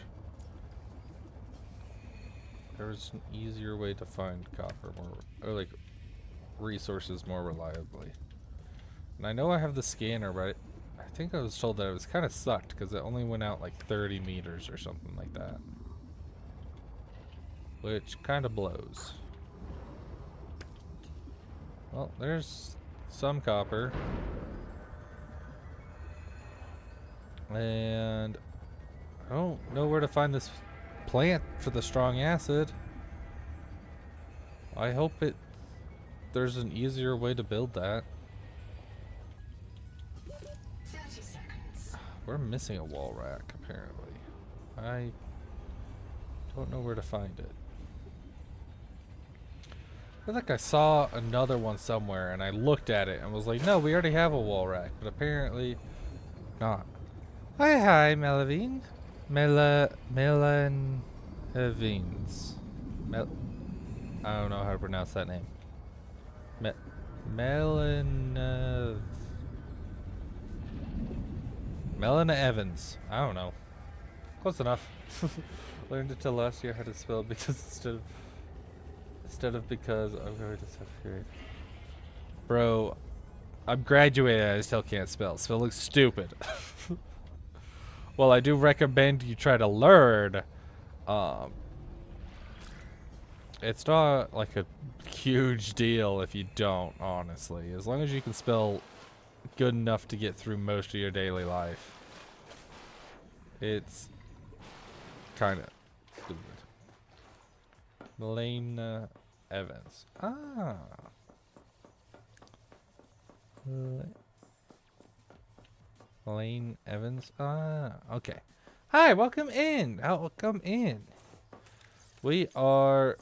Speaker 1: there was an easier way to find copper more, or like resources more reliably. And I know I have the scanner, but I think I was told that it was kind of sucked because it only went out like 30 meters or something like that. Which kind of blows. Well, there's some copper. And I don't know where to find this plant for the strong acid. I hope there's an easier way to build that.
Speaker 2: 30 seconds.
Speaker 1: We're missing a wall rack, apparently. I don't know where to find it. I feel like I saw another one somewhere and I looked at it and was like, no, we already have a wall rack, but apparently not. Hi, Melavine. Melanavines. I don't know how to pronounce that name. Melana Evans. I don't know. Close enough. Learned it till last year how to spell because instead of because I'm going to 7th grade. Bro, I'm graduated. I still can't spell. Spelling stupid. Well, I do recommend you try to learn. It's not like a huge deal if you don't, honestly. As long as you can spell good enough to get through most of your daily life. It's kind of stupid. Melena Evans. Ah. Elaine Evans. Ah, okay. Hi, welcome in. Welcome in. We are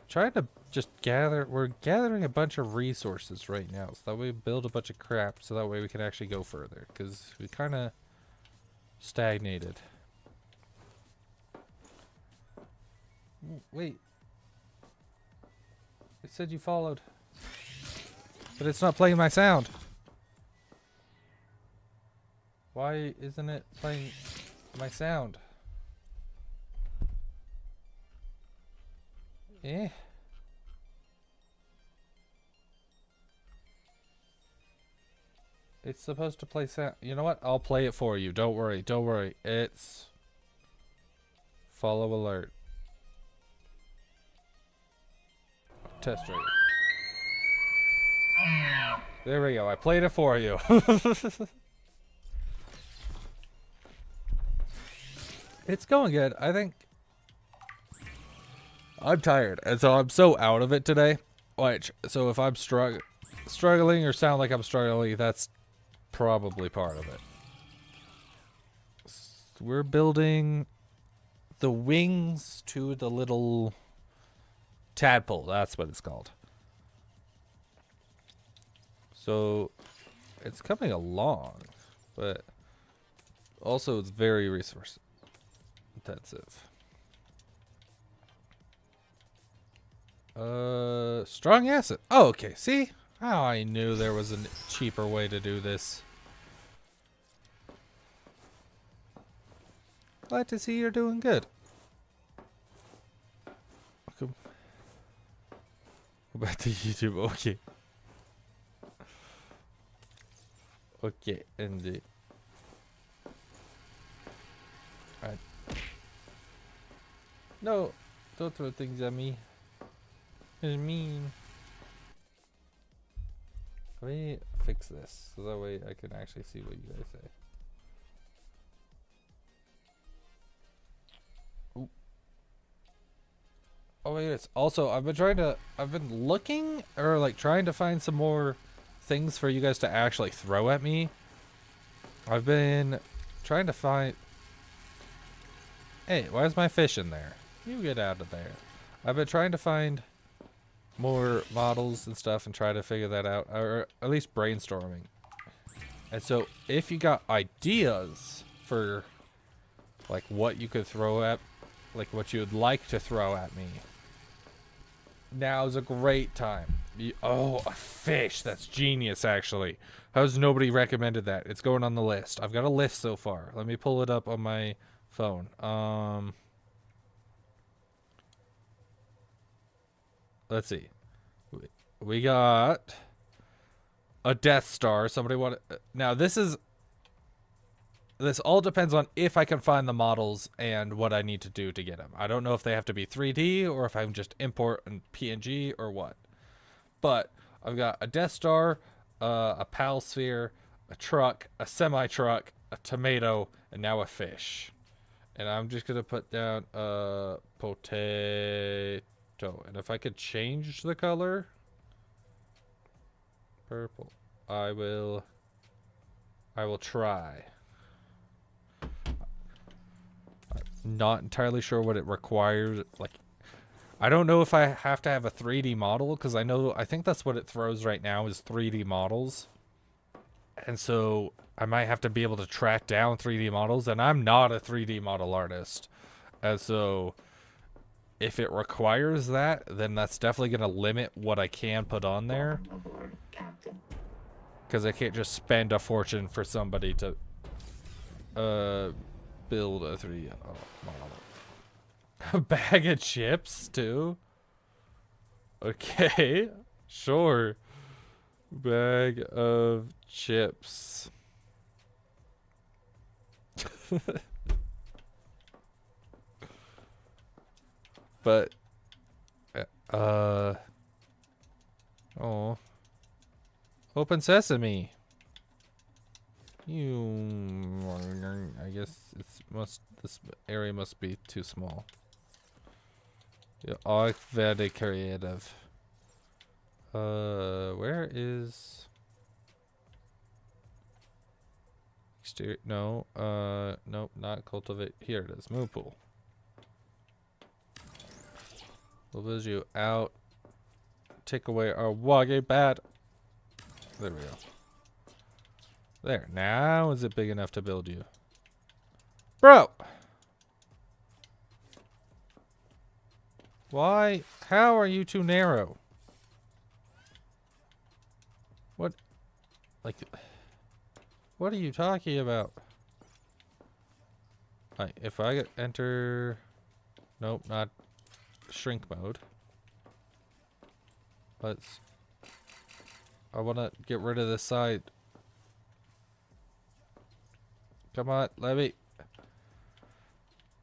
Speaker 1: trying to just we're gathering a bunch of resources right now, so that we build a bunch of crap, so that way we can actually go further, because we kind of stagnated. Wait. It said you followed. But it's not playing my sound. Why isn't it playing my sound? Eh. It's supposed to play sound. You know what? I'll play it for you. Don't worry. Don't worry. It's follow alert. Test rate. There we go. I played it for you. It's going good. I think I'm tired, and so I'm so out of it today. So if I'm struggling or sound like I'm struggling, that's probably part of it. We're building the wings to the little tadpole. That's what it's called. So it's coming along, but also it's very resource intensive. Strong acid. Oh, okay. See? Oh, I knew there was a cheaper way to do this. Glad to see you're doing good. Welcome. Go back to YouTube. Okay. Okay, indeed. Alright. No, don't throw things at me. It's mean. Let me fix this so that way I can actually see what you guys say. Ooh. Oh wait, it's also I've been looking or like trying to find some more things for you guys to actually throw at me. I've been trying to find. Hey, why is my fish in there? You get out of there. I've been trying to find more models and stuff and try to figure that out, or at least brainstorming. And so if you got ideas for like what you could throw at, like what you would like to throw at me, now's a great time. Oh, a fish. That's genius, actually. How's nobody recommended that? It's going on the list. I've got a list so far. Let me pull it up on my phone. Let's see. We got a Death Star. Somebody want to... Now, this all depends on if I can find the models and what I need to do to get them. I don't know if they have to be 3D or if I can just import in PNG or what. But I've got a Death Star, a PAL sphere, a truck, a semi-truck, a tomato, and now a fish. And I'm just going to put down a potato. And if I could change the color, purple, I will try. I'm not entirely sure what it requires. Like, I don't know if I have to have a 3D model, because I think that's what it throws right now is 3D models. And so I might have to be able to track down 3D models, and I'm not a 3D model artist. And so if it requires that, then that's definitely going to limit what I can put on there. Because I can't just spend a fortune for somebody to build a 3D model. A bag of chips, too? Okay, sure. Bag of chips. But oh, open sesame. I guess this area must be too small. You are very creative. Where is exterior? No, nope, not cultivate. Here it is. Moon pool. We'll build you out. Take away our woggy bat. There we go. There. Now is it big enough to build you? Bro! Why? How are you too narrow? What? Like, what are you talking about? Alright, if I get enter... Nope, not shrink mode. Let's... I want to get rid of this side. Come on, let me...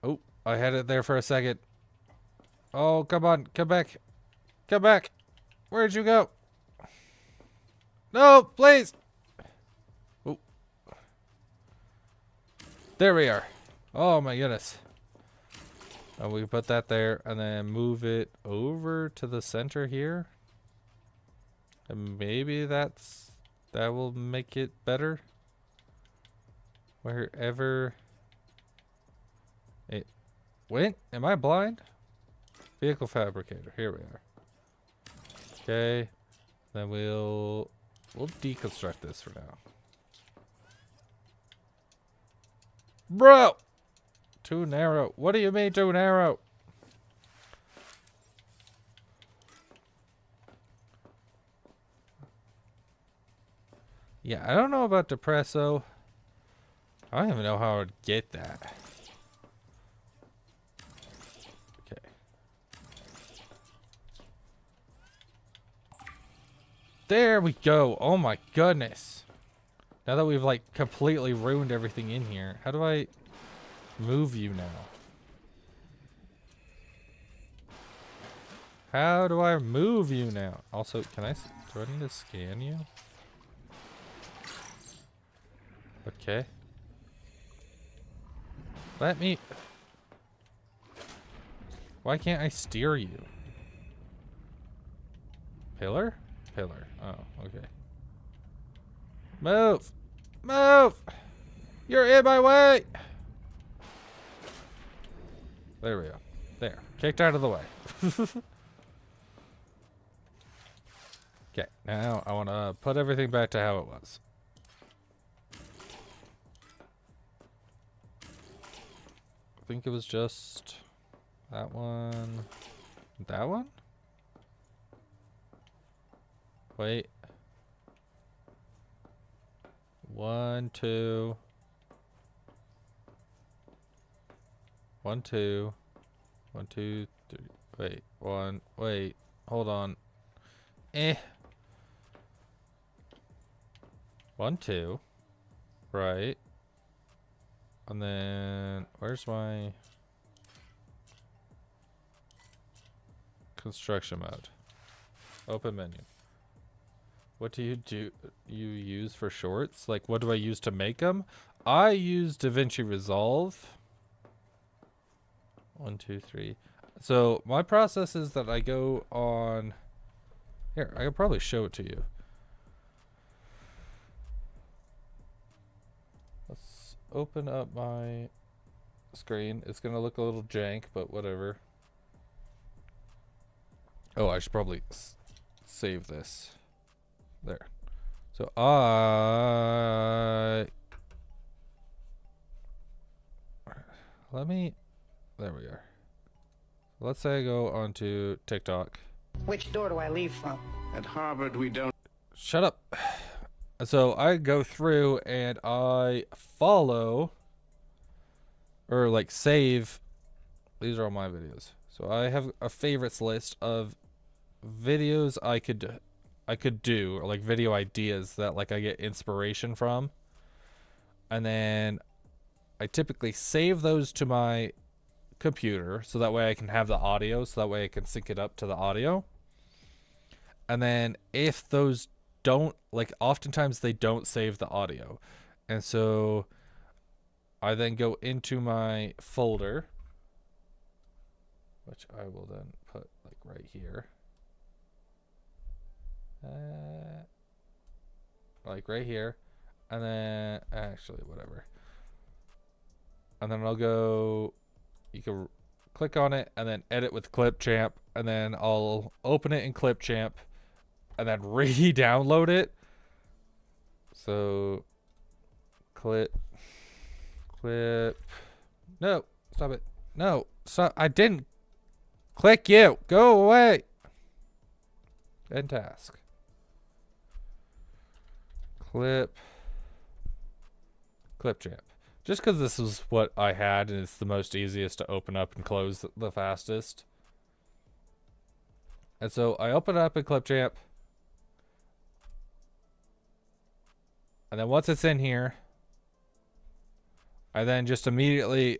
Speaker 1: Oh, I had it there for a second. Oh, come on, come back. Come back. Where'd you go? No, please. Oh. There we are. Oh my goodness. And we put that there and then move it over to the center here. And maybe that will make it better. Wherever it went. Am I blind? Vehicle fabricator. Here we are. Okay. Then we'll deconstruct this for now. Bro! Too narrow. What do you mean too narrow? Yeah, I don't know about Depresso. I don't even know how I would get that. Okay. There we go. Oh my goodness. Now that we've like completely ruined everything in here, how do I move you now? How do I move you now? Also, do I need to scan you? Okay. Let me... Why can't I steer you? Pillar? Pillar. Oh, okay. Move! Move! You're in my way! There we go. There. Kicked out of the way. Okay, now I want to put everything back to how it was. I think it was just that one. That one? Wait. 1, 2. 1, 2. 1, 2, 3. Wait. 1. Wait. Hold on. 1, 2. Right. And then, where's my construction mode? Open menu. What do you use for shorts? Like, what do I use to make them? I use DaVinci Resolve. 1, 2, 3. So my process is that I go on. Here, I could probably show it to you. Let's open up my screen. It's gonna look a little jank, but whatever. Oh, I should probably save this. There. So there we are. Let's say I go onto TikTok.
Speaker 7: Which door do I leave from?
Speaker 8: At Harvard, we don't.
Speaker 1: Shut up. So I go through and I follow or like save. These are all my videos. So I have a favorites list of videos I could do, or like video ideas that like I get inspiration from. And then I typically save those to my computer so that way I can have the audio, so that way I can sync it up to the audio. And then if those don't, like, oftentimes they don't save the audio, and so I then go into my folder which I will then put like right here. Like right here. And then, actually, whatever. And then I'll go, you can click on it and then edit with Clipchamp. And then I'll open it in Clipchamp and then re-download it. So, clip. No, stop it. No, stop. I didn't click you. Go away. End task. Clipchamp. Just because this is what I had and it's the most easiest to open up and close the fastest. And so I open it up in Clipchamp. And then once it's in here, I then just immediately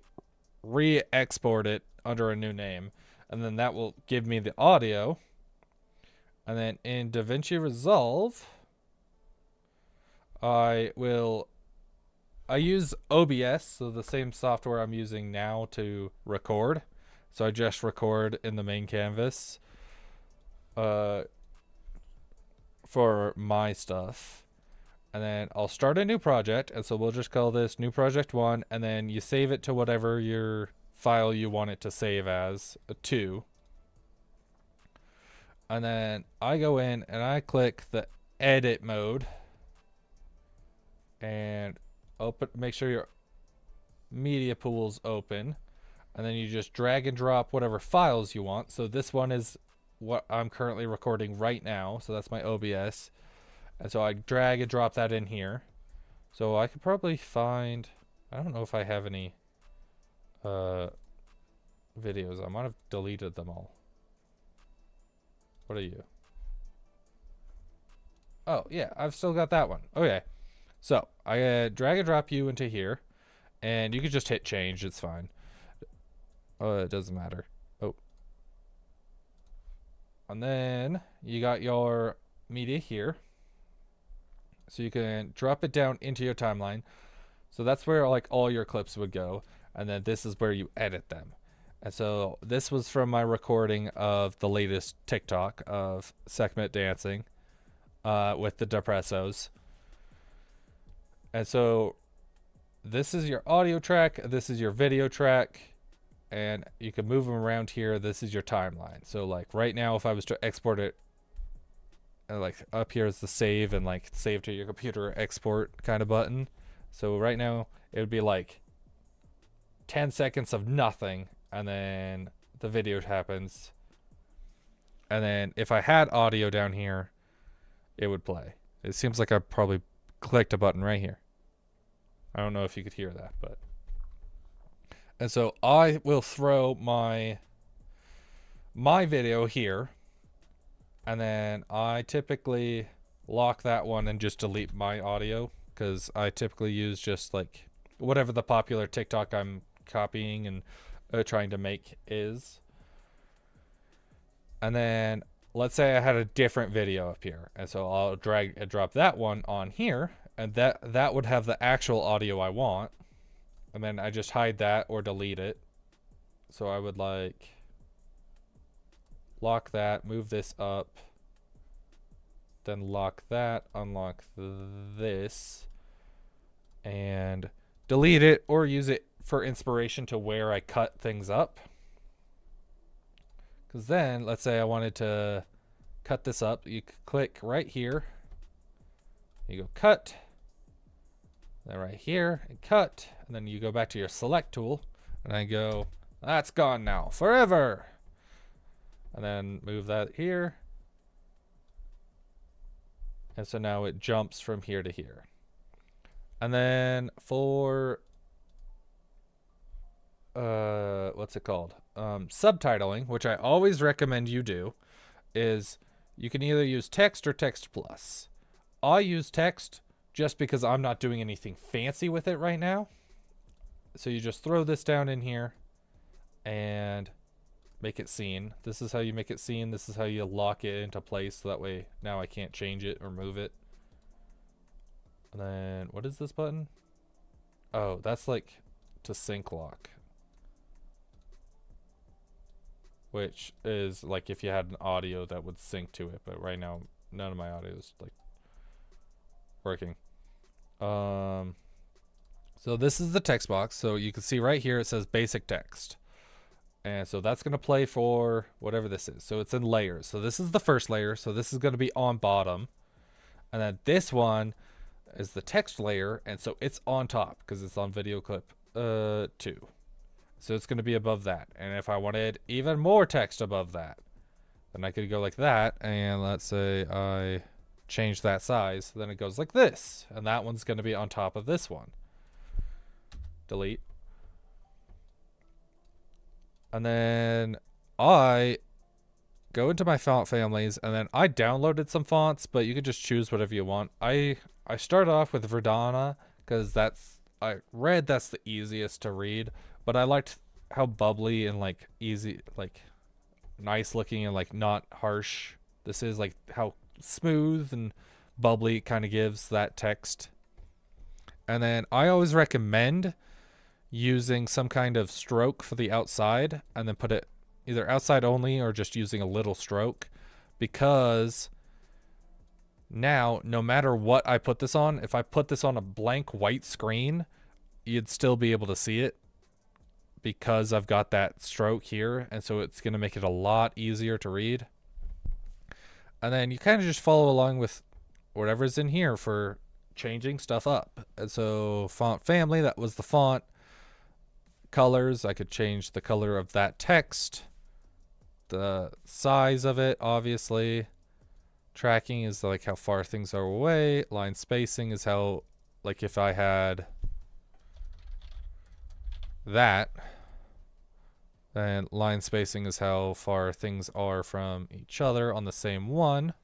Speaker 1: re-export it under a new name. And then that will give me the audio. And then in DaVinci Resolve, I use OBS, so the same software I'm using now to record. So I just record in the main canvas for my stuff. And then I'll start a new project, and so we'll just call this New Project 1, and then you save it to whatever your file you want it to save as, to. And then I go in and I click the edit mode and make sure your media pool's open, and then you just drag and drop whatever files you want. So this one is what I'm currently recording right now, so that's my OBS. And so I drag and drop that in here. So I could probably find, I don't know if I have any videos. I might have deleted them all. What are you? Oh, yeah, I've still got that one. Okay. So I drag and drop you into here, and you can just hit change. It's fine. It doesn't matter. Oh. And then you got your media here. So you can drop it down into your timeline. So that's where like all your clips would go. And then this is where you edit them. And so this was from my recording of the latest TikTok of Sekhmet dancing with the Depressos. And so this is your audio track. This is your video track. And you can move them around here. This is your timeline. So like right now, if I was to export it, like up here is the save and like save to your computer export kind of button. So right now it would be like 10 seconds of nothing, and then the video happens. And then if I had audio down here, it would play. It seems like I probably clicked a button right here. I don't know if you could hear that, but. And so I will throw my video here. And then I typically lock that one and just delete my audio, because I typically use just like whatever the popular TikTok I'm copying and trying to make is. And then let's say I had a different video up here, and so I'll drag and drop that one on here, and that would have the actual audio I want. And then I just hide that or delete it. So I would like lock that, move this up, then lock that, unlock this, and delete it or use it for inspiration to where I cut things up. Because then, let's say I wanted to cut this up, you click right here, you go cut, then right here, and cut, and then you go back to your select tool, and I go, that's gone now, forever. And then move that here. And so now it jumps from here to here. And then for, what's it called? Subtitling, which I always recommend you do, is you can either use text or text plus. I use text just because I'm not doing anything fancy with it right now. So you just throw this down in here and make it seen. This is how you make it seen. This is how you lock it into place, so that way now I can't change it or move it. And then what is this button? Oh, that's like to sync lock. which is like if you had an audio that would sync to it, but right now none of my audio is like working. So this is the text box. So you can see right here it says basic text. And so that's going to play for whatever this is. So it's in layers. So this is the first layer. So this is going to be on bottom. And then this one is the text layer. And so it's on top because it's on video clip 2. So it's going to be above that. And if I wanted even more text above that, then I could go like that. And let's say I change that size. Then it goes like this. And that one's going to be on top of this one. Delete. And then I go into my font families, and then I downloaded some fonts, but you could just choose whatever you want. I started off with Verdana because I read that's the easiest to read, but I liked how bubbly and like easy, like nice looking and like not harsh this is, like how smooth and bubbly it kind of gives that text. And then I always recommend using some kind of stroke for the outside and then put it either outside only or just using a little stroke, because now no matter what I put this on, if I put this on a blank white screen, you'd still be able to see it because I've got that stroke here, and so it's going to make it a lot easier to read. And then you kind of just follow along with whatever's in here for changing stuff up. And so font family, that was the font. Colors, I could change the color of that text. The size of it, obviously. Tracking is like how far things are away. Line spacing is how, like if I had that, then line spacing is how far things are from each other on the same one.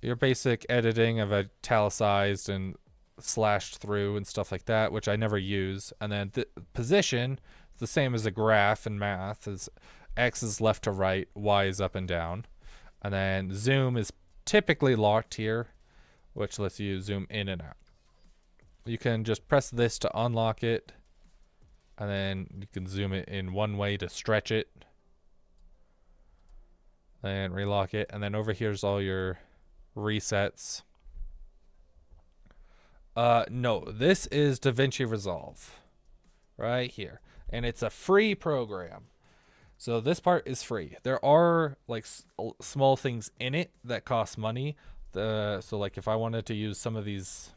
Speaker 1: Your basic editing of italicized and slashed through and stuff like that, which I never use. And then the position is the same as a graph in math, is X is left to right, Y is up and down. And then zoom is typically locked here, which lets you zoom in and out. You can just press this to unlock it, and then you can zoom it in one way to stretch it, and relock it. And then over here's all your resets. No, this is DaVinci Resolve right here, and it's a free program. So this part is free. There are like small things in it that cost money. So like if I wanted to use some of these,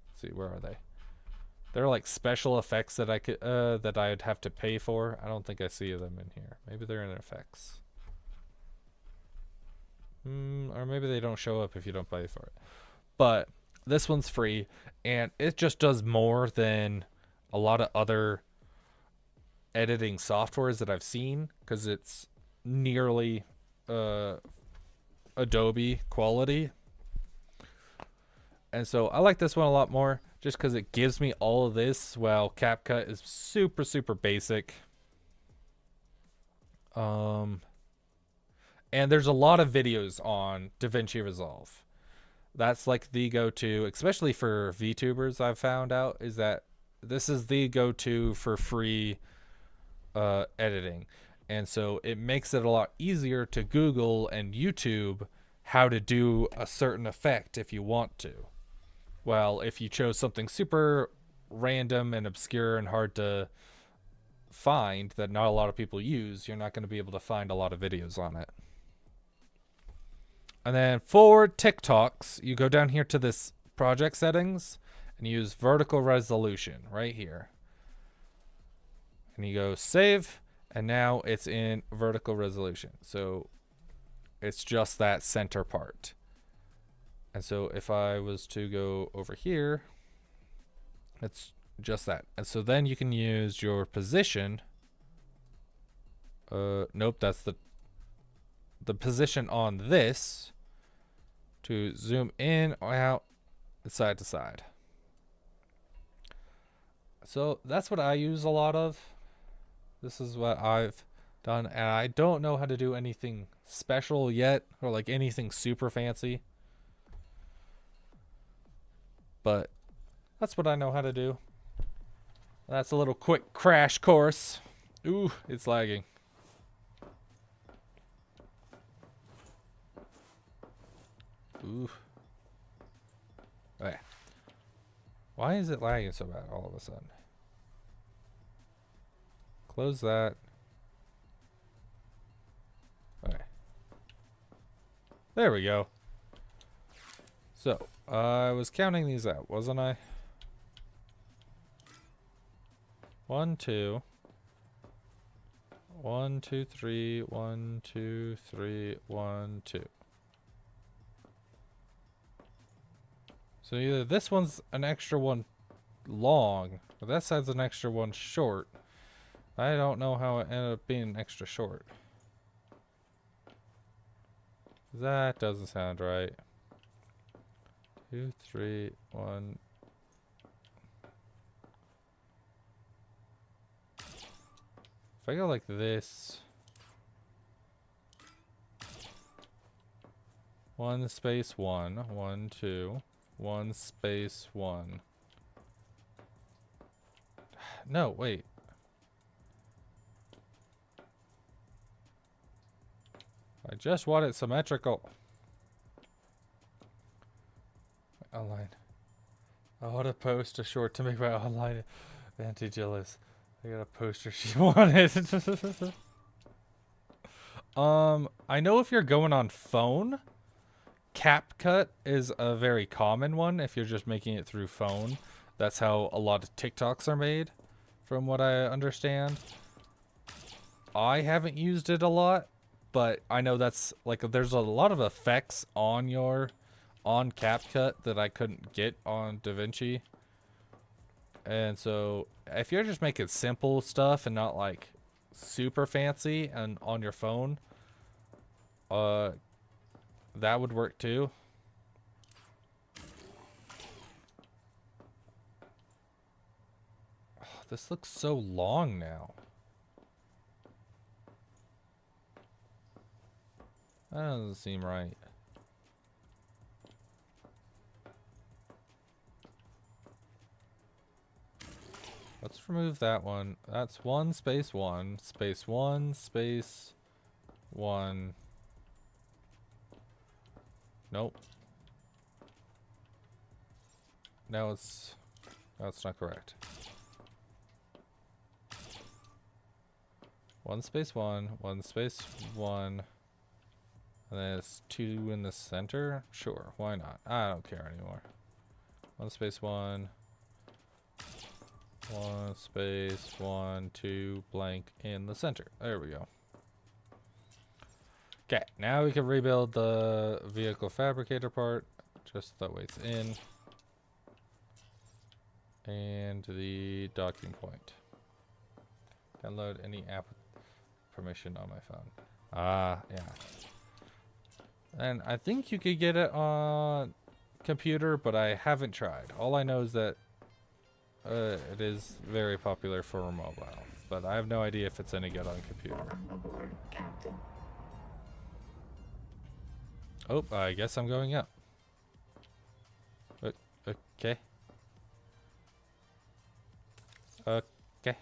Speaker 1: let's see, where are they? They're like special effects that I could that I'd have to pay for. I don't think I see them in here. Maybe they're in effects. Or maybe they don't show up if you don't pay for it. But this one's free, and it just does more than a lot of other editing softwares that I've seen, because it's nearly Adobe quality. And so I like this one a lot more just because it gives me all of this, while CapCut is super, super basic. And there's a lot of videos on DaVinci Resolve. That's like the go-to, especially for VTubers. I've found out is that this is the go-to for free editing. And so it makes it a lot easier to Google and YouTube how to do a certain effect if you want to. Well, if you chose something super random and obscure and hard to find that not a lot of people use, you're not going to be able to find a lot of videos on it. And then for TikToks, you go down here to this project settings and use vertical resolution right here. And you go save, and now it's in vertical resolution. So it's just that center part. And so if I was to go over here, it's just that. And so then you can use your position. Nope, that's the position on this to zoom in or out, side to side. So that's what I use a lot of. This is what I've done, and I don't know how to do anything special yet, or like anything super fancy. But that's what I know how to do. That's a little quick crash course Ooh, it's lagging. Ooh. Okay. Why is it lagging so bad all of a sudden? Close that. Okay. There we go. So, I was counting these out, wasn't I? 1, 2. 1, 2, 3. 1, 2, 3. 1, 2. So either this one's an extra one long, or that side's an extra one short. I don't know how it ended up being extra short. That doesn't sound right. 2, 3, 1. If I go like this. 1 space 1. 1, 2. 1 space 1. No, wait. I just want it symmetrical. Online. I want to post a short to make my online auntie jealous. I got a poster she wanted. I know if you're going on phone, CapCut is a very common one if you're just making it through phone. That's how a lot of TikToks are made, from what I understand. I haven't used it a lot, but I know that's like there's a lot of effects on CapCut that I couldn't get on DaVinci. And so if you're just making simple stuff and not like super fancy and on your phone, that would work too. Oh, this looks so long now. That doesn't seem right. Let's remove that one. That's 1 space 1 space 1 space 1. Nope. Now it's not correct. 1 space 1, 1 space 1, and then it's 2 in the center. Sure, why not? I don't care anymore. 1 space 1. 1 space 1 2 blank in the center. There we go. Okay, now we can rebuild the vehicle fabricator part, just that way it's in, and the docking point. Download any app permission on my phone. Yeah. And I think you could get it on computer, but I haven't tried. All I know is that it is very popular for mobile, but I have no idea if it's any good on computer.
Speaker 6: Aboard, Captain.
Speaker 1: Oh, I guess I'm going up. Okay. Okay.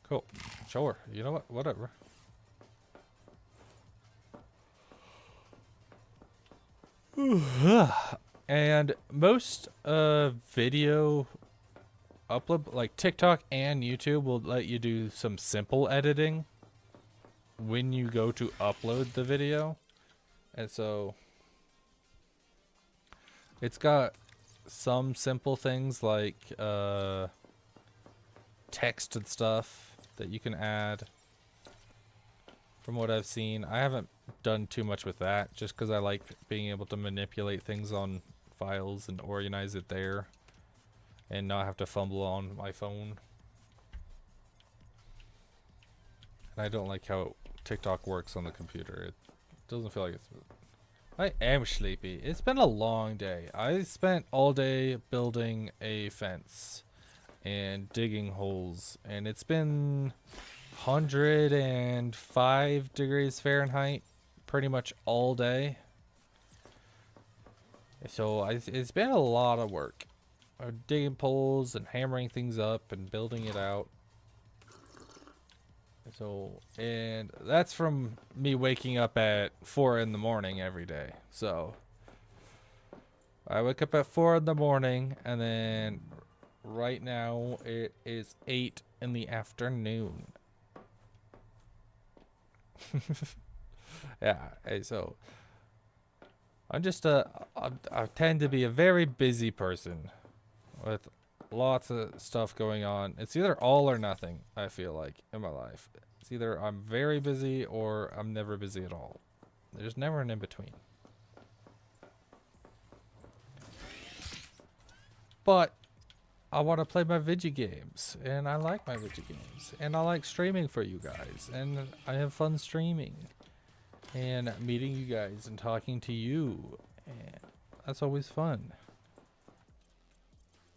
Speaker 1: Cool. Sure. You know what? Whatever. And most video upload, like TikTok and YouTube, will let you do some simple editing when you go to upload the video. And so it's got some simple things like text and stuff that you can add. From what I've seen, I haven't done too much with that, just because I like being able to manipulate things on files and organize it there and not have to fumble on my phone. And I don't like how TikTok works on the computer. It doesn't feel like it's... I am sleepy. It's been a long day. I spent all day building a fence and digging holes, and it's been 105 degrees Fahrenheit pretty much all day. So it's been a lot of work. Digging poles and hammering things up and building it out. So, and that's from me waking up at 4 in the morning every day. So, I wake up at 4 in the morning, and then right now it is 8 in the afternoon. Yeah, so I'm just I tend to be a very busy person with lots of stuff going on. It's either all or nothing, I feel like, in my life. It's either I'm very busy or I'm never busy at all. There's never an in-between. But I want to play my video games, and I like my video games, and I like streaming for you guys, and I have fun streaming and meeting you guys and talking to you, and that's always fun.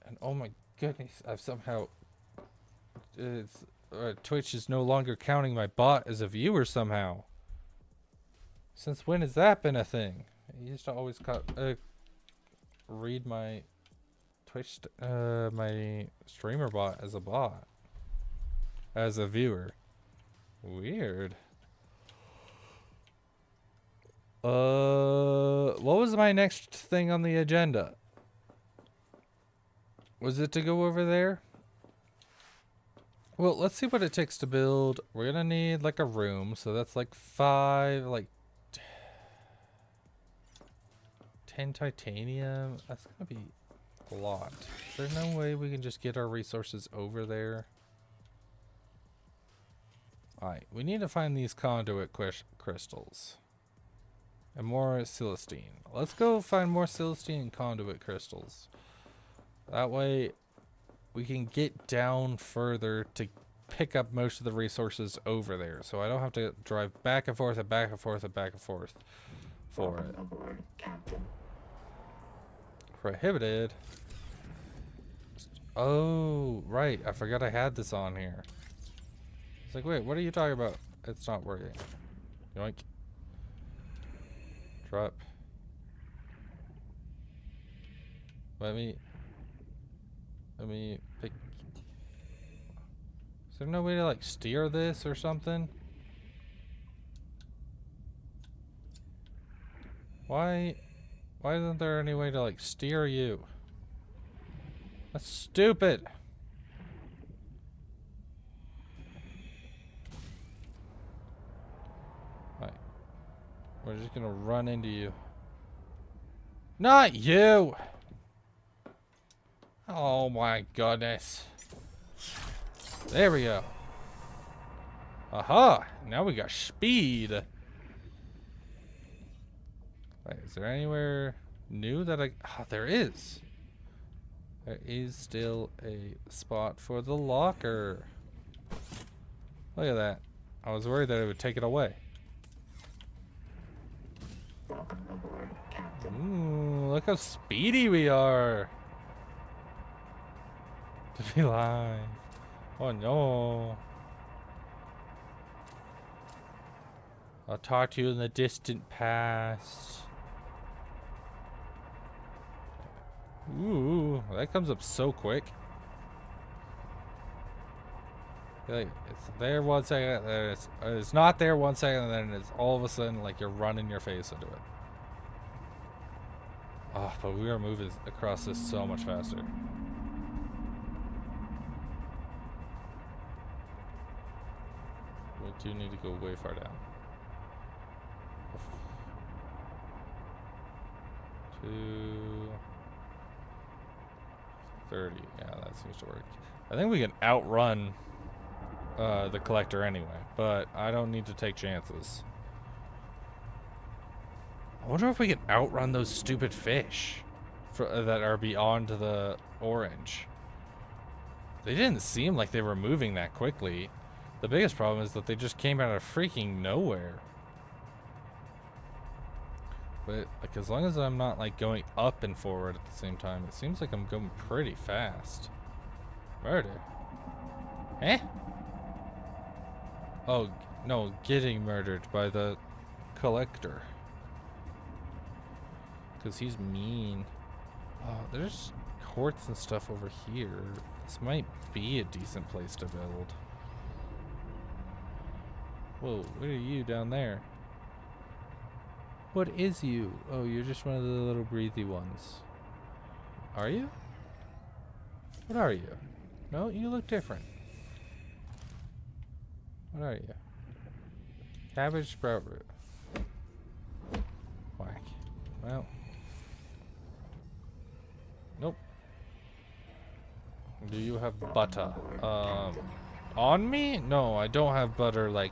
Speaker 1: And oh my goodness, I've somehow Twitch is no longer counting my bot as a viewer somehow. Since when has that been a thing? I used to always read my Twitch, my streamer bot as a bot, as a viewer. Weird. What was my next thing on the agenda? Was it to go over there? Well, let's see what it takes to build. We're gonna need like a room, so that's like 5, like 10 titanium. That's gonna be a lot. Is there no way we can just get our resources over there? Alright, we need to find these conduit crystals. And more Celestine. Let's go find more Celestine and conduit crystals. That way we can get down further to pick up most of the resources over there. So I don't have to drive back and forth and back and forth and back and forth for it.
Speaker 6: Aboard, Captain.
Speaker 1: Prohibited. Oh, right. I forgot I had this on here. It's like, wait, what are you talking about? It's not working. Yoink. Drop. Let me pick. Is there no way to like steer this or something? Why isn't there any way to like steer you? That's stupid. Right. We're just gonna run into you. Not you! Oh my goodness. There we go. Aha! Now we got speed. Wait, is there anywhere new that there is. There is still a spot for the locker. Look at that. I was worried that it would take it away.
Speaker 6: Welcome aboard, Captain.
Speaker 1: Ooh, look how speedy we are. To be live. Oh no. I'll talk to you in the distant past. Ooh, that comes up so quick. Like, it's there 1 second, then it's not there 1 second, and then it's all of a sudden like you're running your face into it. Oh, but we are moving across this so much faster. We do need to go way far down. 230. Yeah, that seems to work. I think we can outrun the collector anyway, but I don't need to take chances. I wonder if we can outrun those stupid fish that are beyond the orange. They didn't seem like they were moving that quickly. The biggest problem is that they just came out of freaking nowhere. But like, as long as I'm not like going up and forward at the same time, it seems like I'm going pretty fast. Murder. Eh? Oh, no, getting murdered by the collector. Because he's mean. Oh, there's quartz and stuff over here. This might be a decent place to build. Whoa, what are you down there? What is you? Oh, you're just one of the little breathy ones. Are you? What are you? No, you look different. What are you? Cabbage sprout root. Whack. Well. Nope. Do you have butter? On me? No, I don't have butter, like,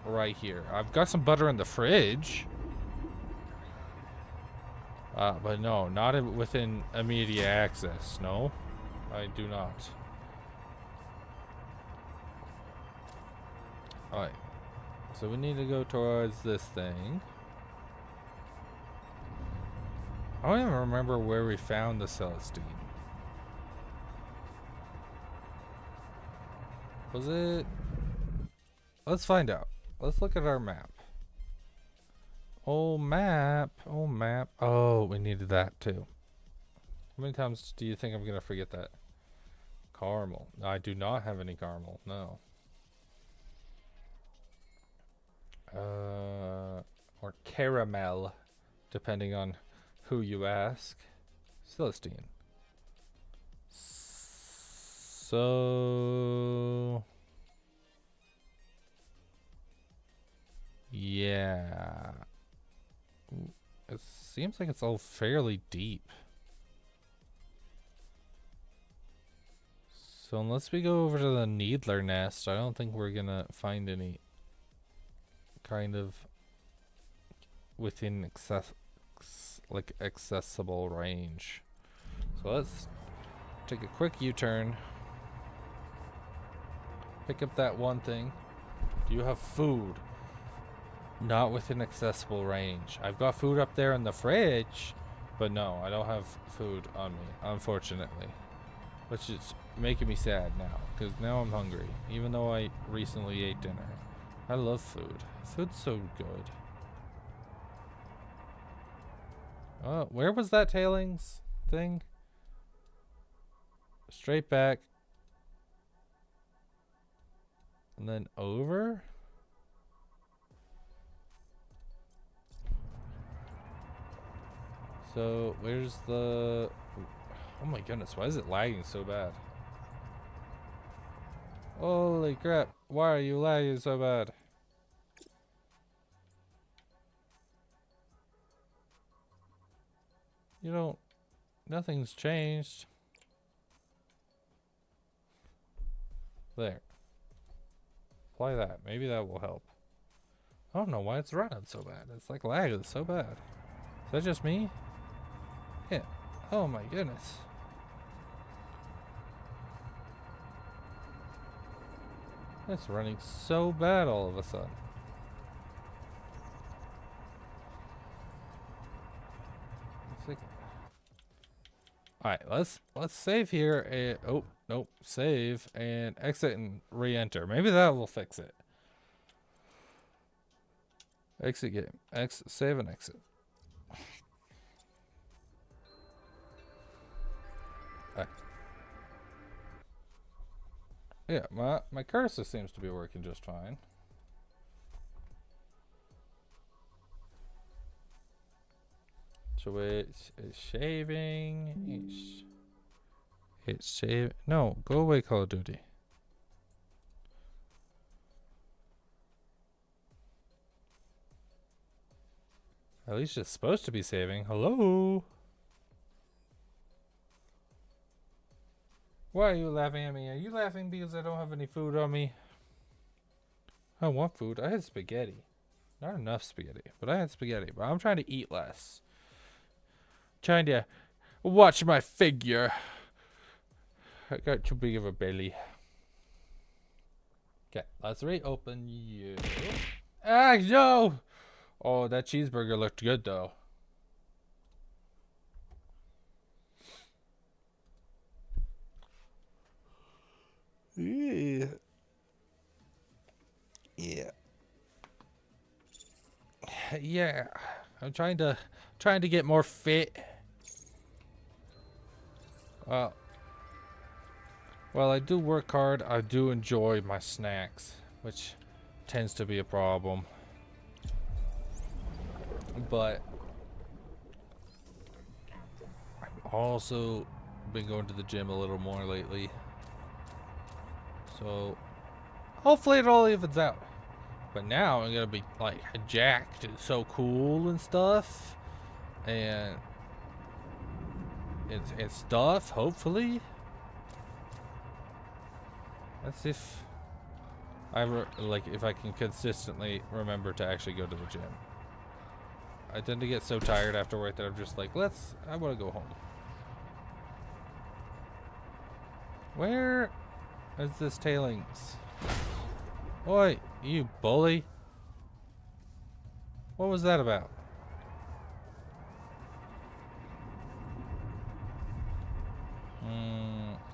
Speaker 1: right here. I've got some butter in the fridge. But no, not within immediate access. No, I do not. Alright. So we need to go towards this thing. I don't even remember where we found the Celestine. Was it? Let's find out. Let's look at our map. Oh, map. Oh, map. Oh, we needed that too. How many times do you think I'm going to forget that? Caramel. I do not have any caramel. No. Or caramel, depending on who you ask. Celestine. So... yeah. It seems like it's all fairly deep. So unless we go over to the Needler nest, I don't think we're gonna find any kind of within accessible range. So let's take a quick U-turn. Pick up that one thing. Do you have food? Not within accessible range. I've got food up there in the fridge, but no, I don't have food on me, unfortunately. Which is making me sad now, because now I'm hungry, even though I recently ate dinner. I love food. Food's so good. Oh, where was that tailings thing? Straight back. And then over? So, where's the... oh my goodness, why is it lagging so bad? Holy crap, why are you lagging so bad? You don't... nothing's changed. There. Apply that. Maybe that will help. I don't know why it's running so bad. It's like lagging so bad. Is that just me? Yeah. Oh my goodness. It's running so bad all of a sudden. It's like... alright, let's save here and... oh, nope. Save and exit and re-enter. Maybe that will fix it. Exit game. Save and exit. Yeah, my cursor seems to be working just fine. So it's shaving. It's save. No, go away, Call of Duty. At least it's supposed to be saving. Hello? Why are you laughing at me? Are you laughing because I don't have any food on me? I want food. I had spaghetti. Not enough spaghetti, but I had spaghetti. But I'm trying to eat less. Trying to watch my figure. I got too big of a belly. Okay, let's reopen you. Ah, no! Oh, that cheeseburger looked good, though. Yeah. Yeah. Yeah. I'm trying to get more fit. Well, I do work hard. I do enjoy my snacks, which tends to be a problem. But I've also been going to the gym a little more lately. So hopefully it all evens out. But now I'm gonna be like jacked and so cool and stuff. And stuff, hopefully. That's if if I can consistently remember to actually go to the gym. I tend to get so tired after work that I'm just like, I want to go home. Where is this tailings? Oi, you bully. What was that about?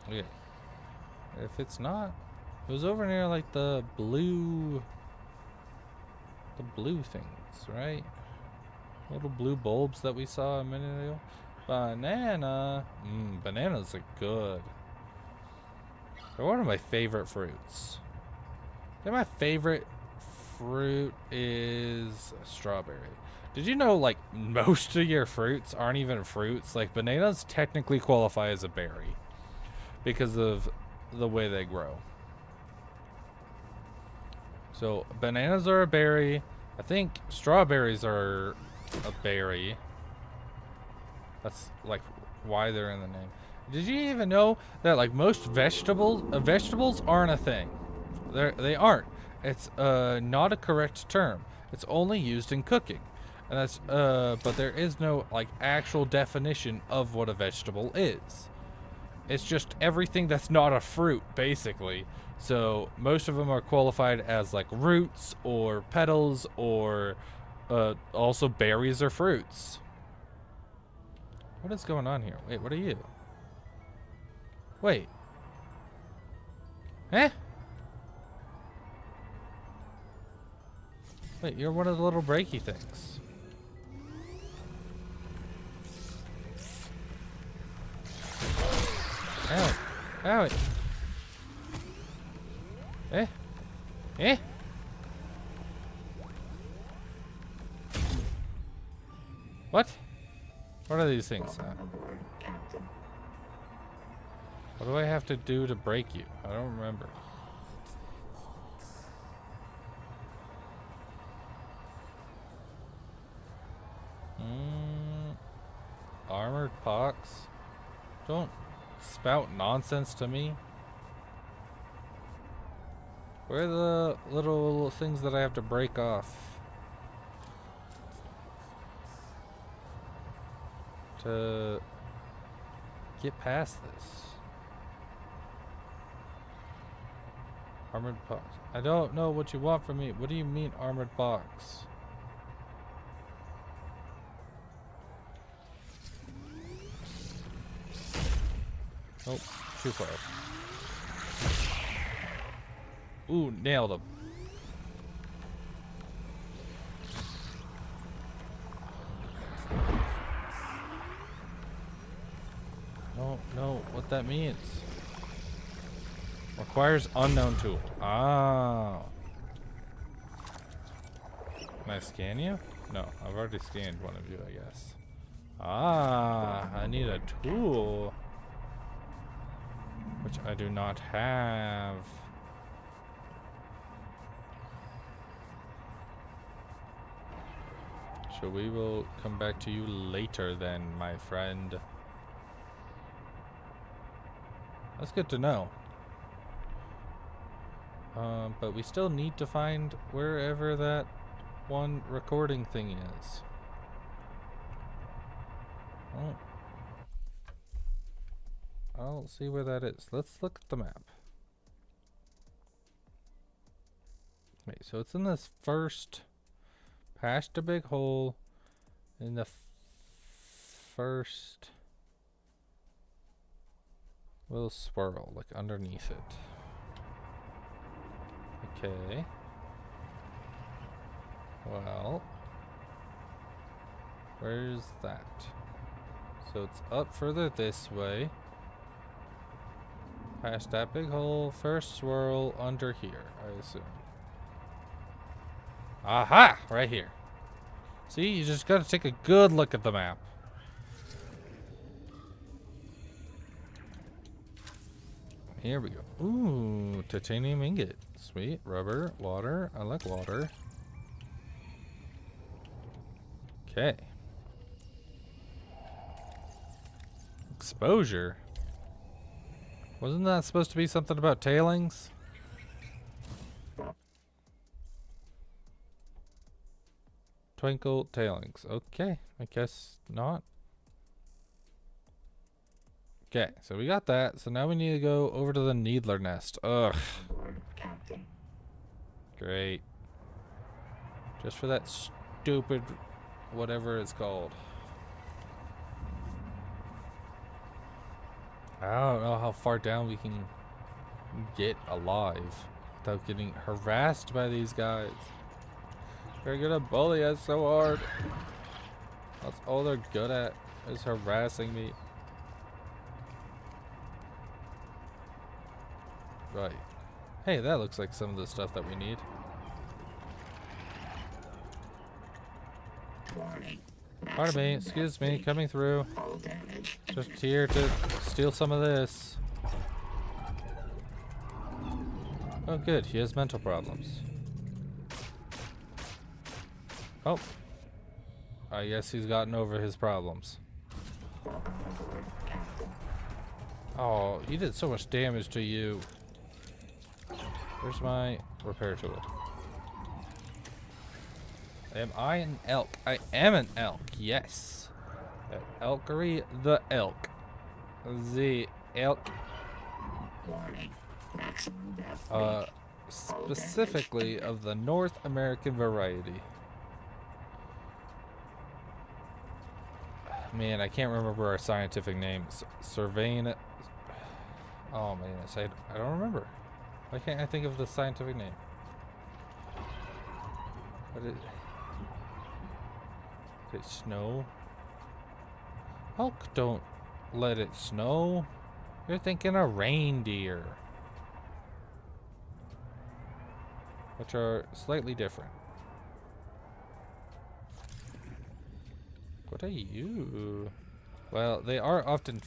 Speaker 1: Yeah. If it's not, it was over near like the blue things, right? Little blue bulbs that we saw a minute ago. Banana. Bananas are good. They're one of my favorite fruits. I think my favorite fruit is strawberry. Did you know like most of your fruits aren't even fruits? Like bananas technically qualify as a berry because of the way they grow. So bananas are a berry. I think strawberries are a berry. That's like why they're in the name. Did you even know that like most vegetables aren't a thing? They aren't. It's not a correct term. It's only used in cooking. And that's but there is no like actual definition of what a vegetable is. It's just everything that's not a fruit, basically. So most of them are qualified as like roots or petals or also berries or fruits. What is going on here? Wait, what are you? Wait. Eh? Wait, you're one of the little breaky things. Ow. Ow. Eh? Eh? What? What are these things? What do I have to do to break you? I don't remember. Armored pox? Don't spout nonsense to me. Where are the little things that I have to break off? To get past this. Armored box. I don't know what you want from me. What do you mean armored box? Oh, too far. Ooh, nailed him. Don't know what that means. Requires unknown tool. Ah. Can I scan you? No, I've already scanned one of you, I guess. Ah, I need a tool. Which I do not have. So we will come back to you later then, my friend. That's good to know. But we still need to find wherever that one recording thing is. Oh. I'll see where that is. Let's look at the map. Wait, so it's in this first, past a big hole, in the first little swirl, like underneath it. Okay. Well, where's that? So it's up further this way. Past that big hole, first swirl under here, I assume. Aha! Right here. See, you just gotta take a good look at the map. Here we go. Ooh, titanium ingot. Sweet. Rubber. Water. I like water. Okay. Exposure. Wasn't that supposed to be something about tailings? Twinkle tailings. Okay, I guess not. Okay, so we got that. So now we need to go over to the Needler nest. Ugh. Great. Just for that stupid whatever it's called. I don't know how far down we can get alive without getting harassed by these guys. They're gonna bully us so hard. That's all they're good at, is harassing me. Right. Hey, that looks like some of the stuff that we need. Pardon me, excuse me, coming through. Just here to steal some of this. Oh good, he has mental problems. Oh. I guess he's gotten over his problems. Oh, he did so much damage to you. Where's my repair tool? Am I an elk? I am an elk, yes. Elkery the elk. The elk. Specifically of the North American variety. Man, I can't remember our scientific names. Cervane. Oh man, I don't remember. Why can't I think of the scientific name? What is it? Snow? Elk don't let it snow. You're thinking a reindeer. Which are slightly different. What are you? Well, they are often...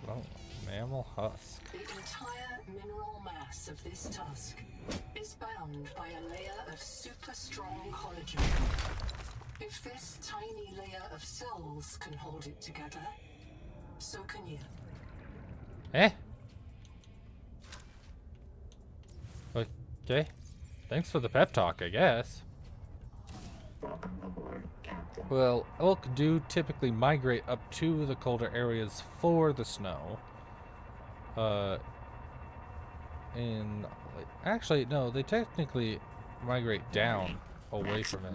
Speaker 1: Oh, mammal husk.
Speaker 2: The entire mineral mass of this tusk is bound by a layer of super strong collagen. If this tiny layer of cells can hold it together, so can you.
Speaker 1: Eh? Okay. Thanks for the pep talk, I guess. Well, elk do typically migrate up to the colder areas for the snow. And like, actually, no, they technically migrate down away from it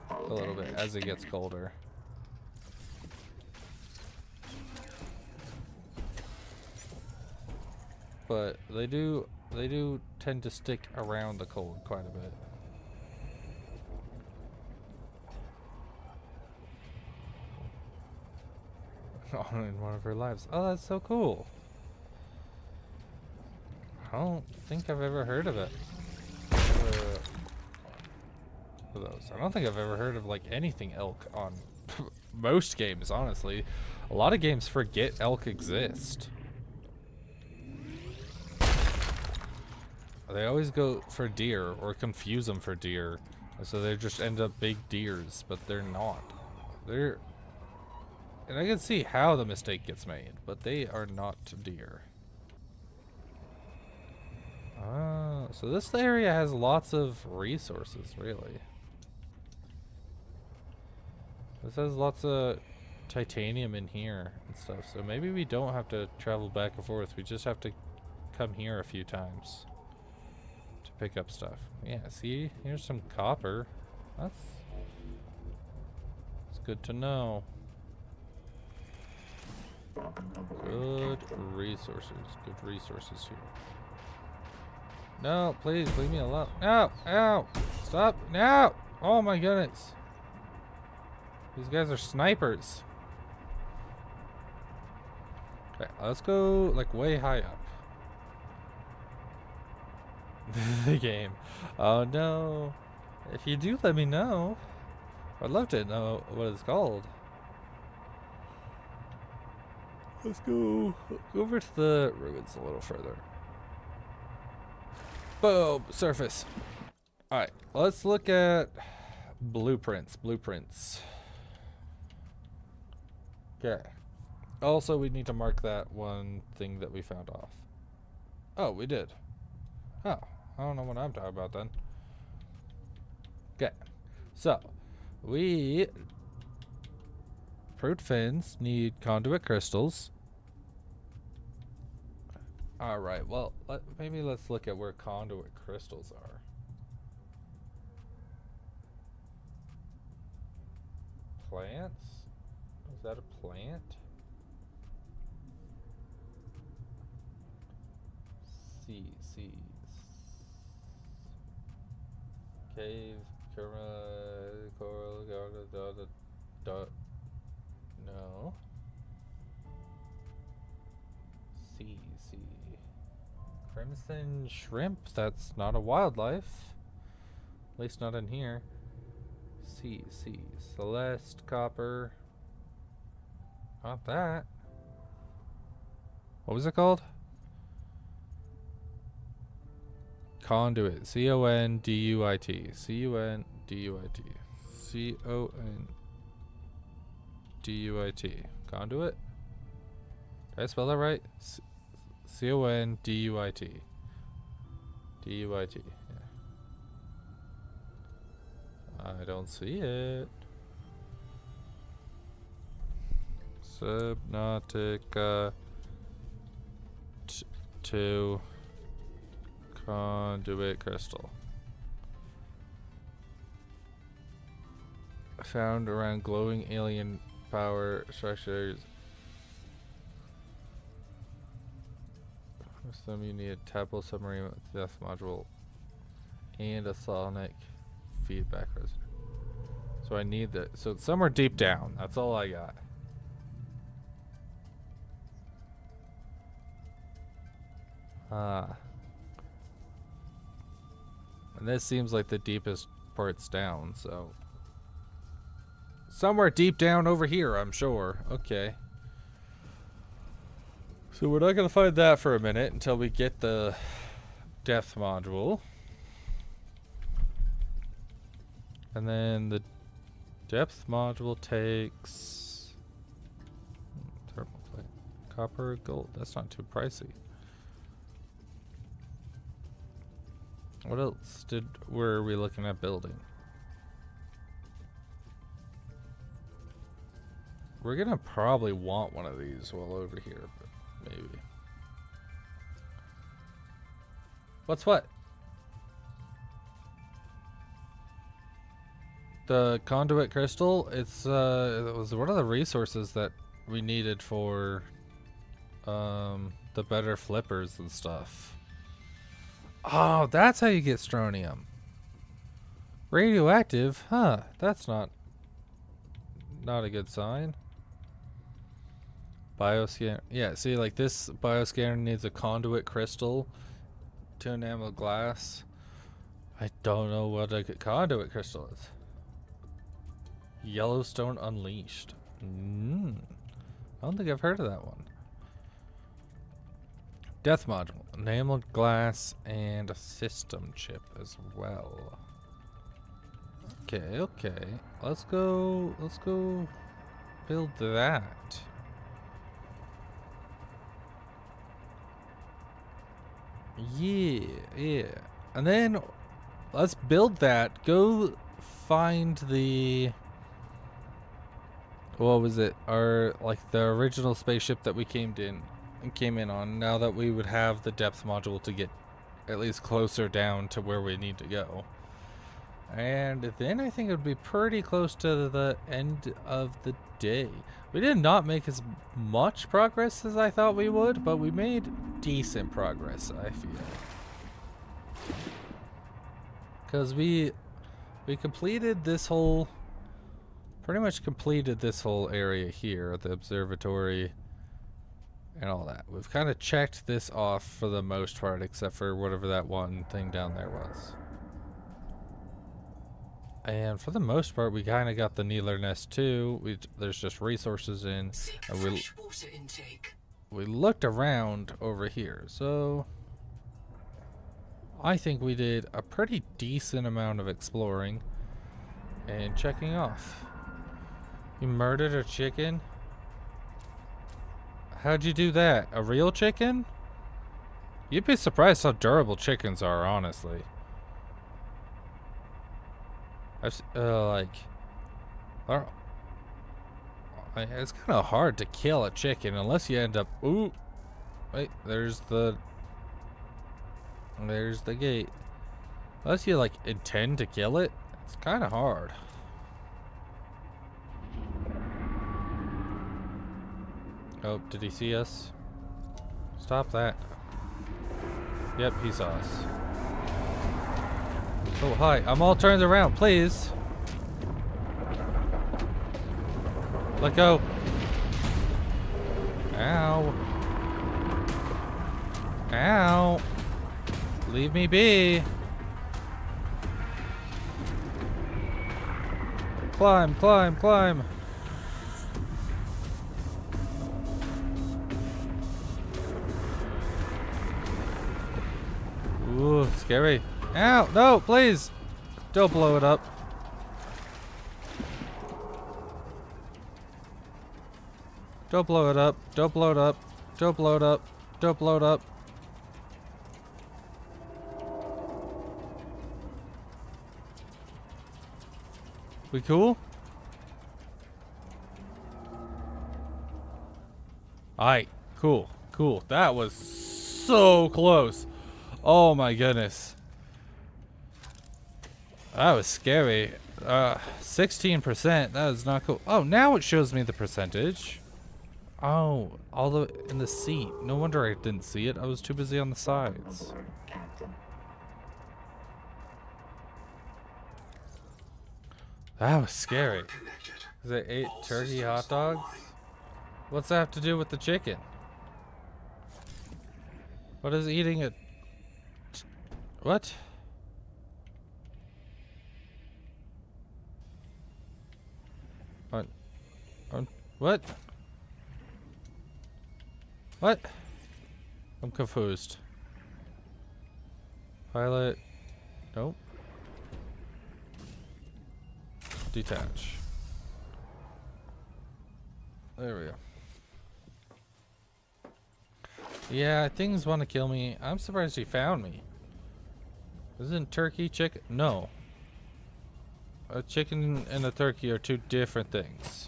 Speaker 1: a little bit as it gets colder. But they do tend to stick around the cold quite a bit. Oh, in one of her lives. Oh, that's so cool. I don't think I've ever heard of it. I don't think I've ever heard of like anything elk on most games, honestly. A lot of games forget elk exist. They always go for deer or confuse them for deer. So they just end up big deers, but they're not. They're... And I can see how the mistake gets made, but they are not deer. So this area has lots of resources, really. This has lots of titanium in here and stuff, so maybe we don't have to travel back and forth. We just have to come here a few times to pick up stuff. Yeah, see? Here's some copper. That's good to know. Good resources. Good resources here. No, please leave me alone. No! Ow! Stop! No! Oh my goodness. These guys are snipers. Okay, let's go like way high up. the game. Oh no. If you do, let me know. I'd love to know what it's called. Let's go over to the ruins a little further. Boom! Surface. Alright, let's look at blueprints. Okay. Also, we need to mark that one thing that we found off. Oh, we did. Oh, I don't know what I'm talking about then. Okay. So, we... Fruit fins need conduit crystals. Alright, well, maybe let's look at where conduit crystals are. Plants? Is that a plant? Seeds. Cave, coral, no. C. Crimson shrimp, that's not a wildlife. At least not in here. C. Celeste, copper. Not that. What was it called? Conduit. C-O-N-D-U-I-T. C-U-N-D-U-I-T. C-O-N-D-U-I-T. Conduit? Did I spell that right? C-O-N-D-U-I-T. D-U-I-T. Yeah. I don't see it. Subnautica 2 conduit crystal. Found around glowing alien power structures. For some you need a Tadpole submarine with death module and a sonic feedback resonance. So I need that. So it's somewhere deep down. That's all I got. And this seems like the deepest parts down, so somewhere deep down over here, I'm sure. Okay. So we're not gonna find that for a minute until we get the depth module. And then the depth module takes thermal plate. Copper, gold. That's not too pricey. What else were we looking at building? We're gonna probably want one of these while over here, but maybe. What's what? The conduit crystal, it was one of the resources that we needed for the better flippers and stuff. Oh, that's how you get strontium. Radioactive? Huh, that's not a good sign. Bioscanner. Yeah, see, like this bioscanner needs a conduit crystal to enamel glass. I don't know what a conduit crystal is. Yellowstone Unleashed. I don't think I've heard of that one. Death module, enameled glass, and a system chip as well. Okay. Let's go build that. Yeah. And then let's build that. Go find the, what was it? The original spaceship that we came in on, now that we would have the depth module to get at least closer down to where we need to go. And then I think it would be pretty close to the end of the day. We did not make as much progress as I thought we would, but we made decent progress, I feel. Because we completed this whole, pretty much completed this whole area here, the observatory and all that. We've kind of checked this off for the most part, except for whatever that one thing down there was. And for the most part, we kind of got the Needler Nest too. There's just resources in,
Speaker 2: Seek
Speaker 1: and
Speaker 2: fresh water intake.
Speaker 1: we looked around over here. So I think we did a pretty decent amount of exploring and checking off. You murdered a chicken? How'd you do that? A real chicken? You'd be surprised how durable chickens are, honestly. It's kind of hard to kill a chicken unless you end up. Ooh, wait, there's the gate. Unless you like intend to kill it, it's kind of hard. Oh, did he see us? Stop that. Yep, he saw us. Oh, hi. I'm all turned around, please. Let go. Ow. Ow. Leave me be. Climb, climb, climb. Ooh, scary. Ow, no, please. Don't blow it up. Don't blow it up. Don't blow it up. Don't blow it up. Don't blow it up. We cool? Alright, cool, cool. That was so close. Oh my goodness. That was scary. 16%. That is not cool. Oh, now it shows me the percentage. Oh, all the in the seat. No wonder I didn't see it. I was too busy on the sides. That was scary. They ate turkey hot dogs? What's that have to do with the chicken? What is eating it? What? What? What? I'm confused. Pilot. Nope. Detach. There we go. Yeah, things want to kill me. I'm surprised he found me. Isn't turkey chicken? No. A chicken and a turkey are two different things.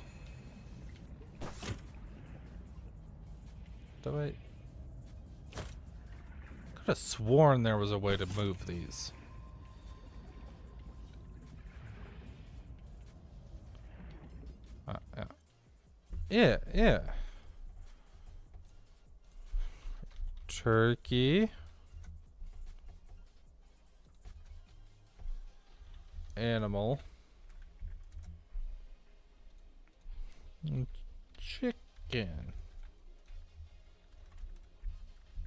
Speaker 1: I could have sworn there was a way to move these. Yeah, yeah. Turkey. Animal. Chicken.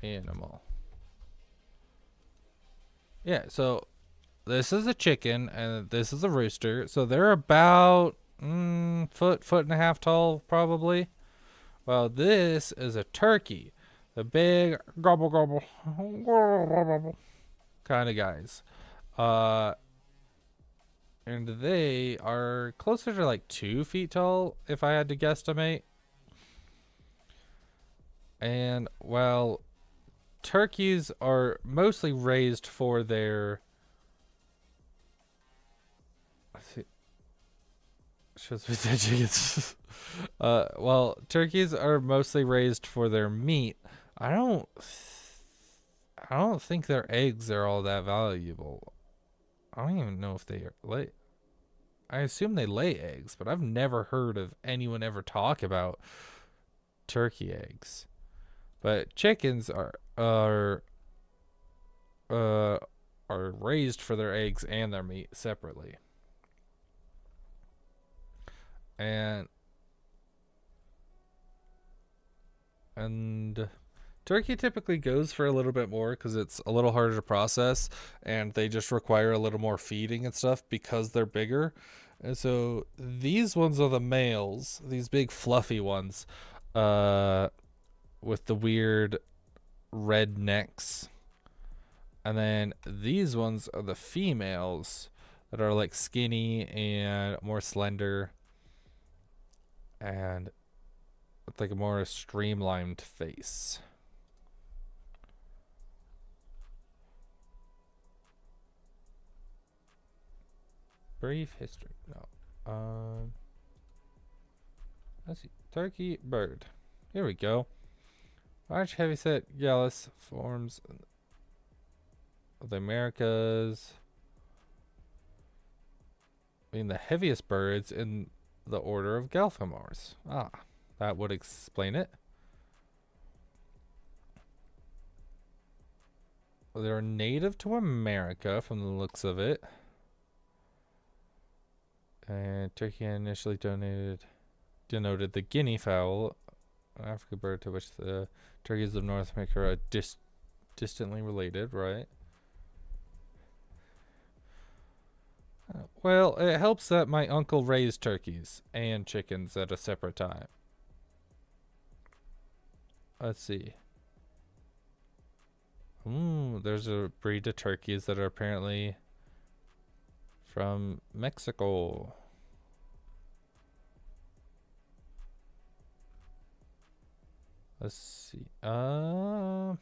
Speaker 1: Animal. Yeah, so this is a chicken and this is a rooster. So they're about foot and a half tall, probably. Well, this is a turkey. The big gobble gobble kind of guys. And they are closer to like 2 feet tall, if I had to guesstimate. And well, turkeys are mostly raised for their. Shows me the chickens. Well, turkeys are mostly raised for their meat. I don't think their eggs are all that valuable. I don't even know if they lay. I assume they lay eggs, but I've never heard of anyone ever talk about turkey eggs. But chickens are raised for their eggs and their meat separately. And And turkey typically goes for a little bit more because it's a little harder to process, and they just require a little more feeding and stuff because they're bigger. And so these ones are the males, these big fluffy ones, with the weird red necks. And then these ones are the females that are like skinny and more slender and with like a more streamlined face. Brief history. No. Let's see. Turkey bird. Here we go. Large heavyset gallus forms of the Americas. Being the heaviest birds in the order of Galfamars. Ah, that would explain it. They're native to America from the looks of it. And Turkey initially denoted the guinea fowl, an African bird to which the turkeys of North America are distantly related, right? Well, it helps that my uncle raised turkeys and chickens at a separate time. Let's see. There's a breed of turkeys that are apparently from Mexico. Let's see. I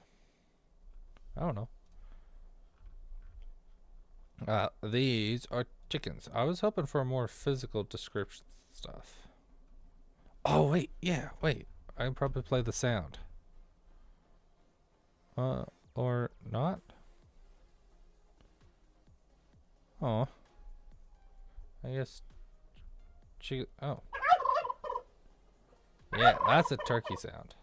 Speaker 1: don't know. These are chickens. I was hoping for a more physical description stuff. Oh, wait. Yeah, wait. I can probably play the sound. Or not? Oh. I guess... Oh. Yeah, that's a turkey sound.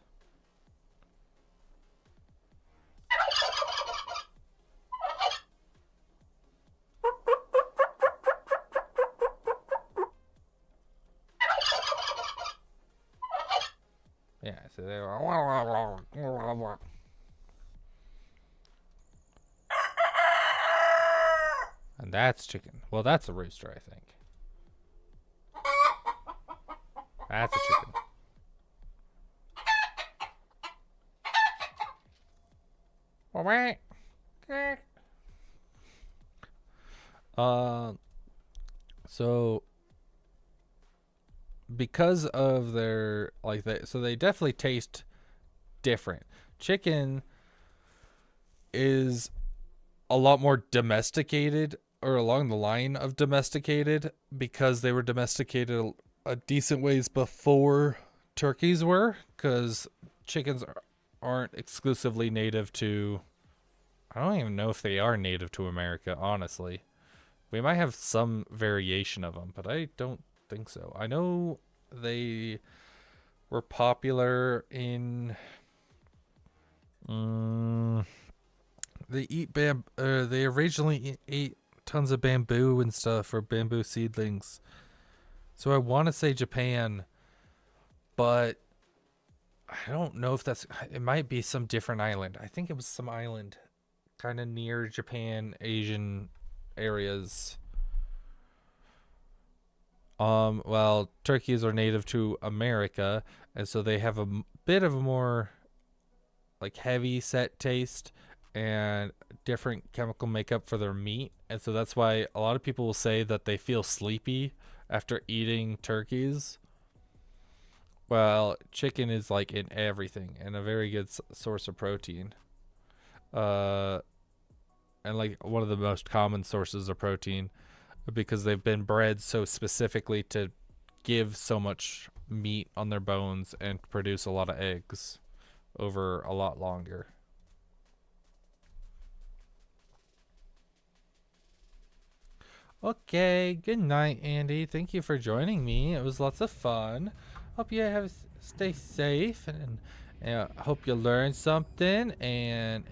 Speaker 1: Yeah, so they were... And that's chicken. Well, that's a rooster, I think. That's a chicken. So because of their so they definitely taste different. Chicken is a lot more domesticated, or along the line of domesticated, because they were domesticated a decent ways before turkeys were, because chickens aren't exclusively native to... I don't even know if they are native to America, honestly. We might have some variation of them, but I don't think so. I know they were popular in... they eat they originally ate tons of bamboo and stuff, or bamboo seedlings. So I want to say Japan, but I don't know if that's... It might be some different island. I think it was some island kind of near Japan, Asian areas. Well, turkeys are native to America, and so they have a bit of a more like heavy set taste and different chemical makeup for their meat. And so that's why a lot of people will say that they feel sleepy after eating turkeys. Well, chicken is like in everything and a very good source of protein. And like one of the most common sources of protein, because they've been bred so specifically to give so much meat on their bones and produce a lot of eggs over a lot longer. Okay, good night, Andy. Thank you for joining me. It was lots of fun. Hope you stay safe, and I hope you learn something and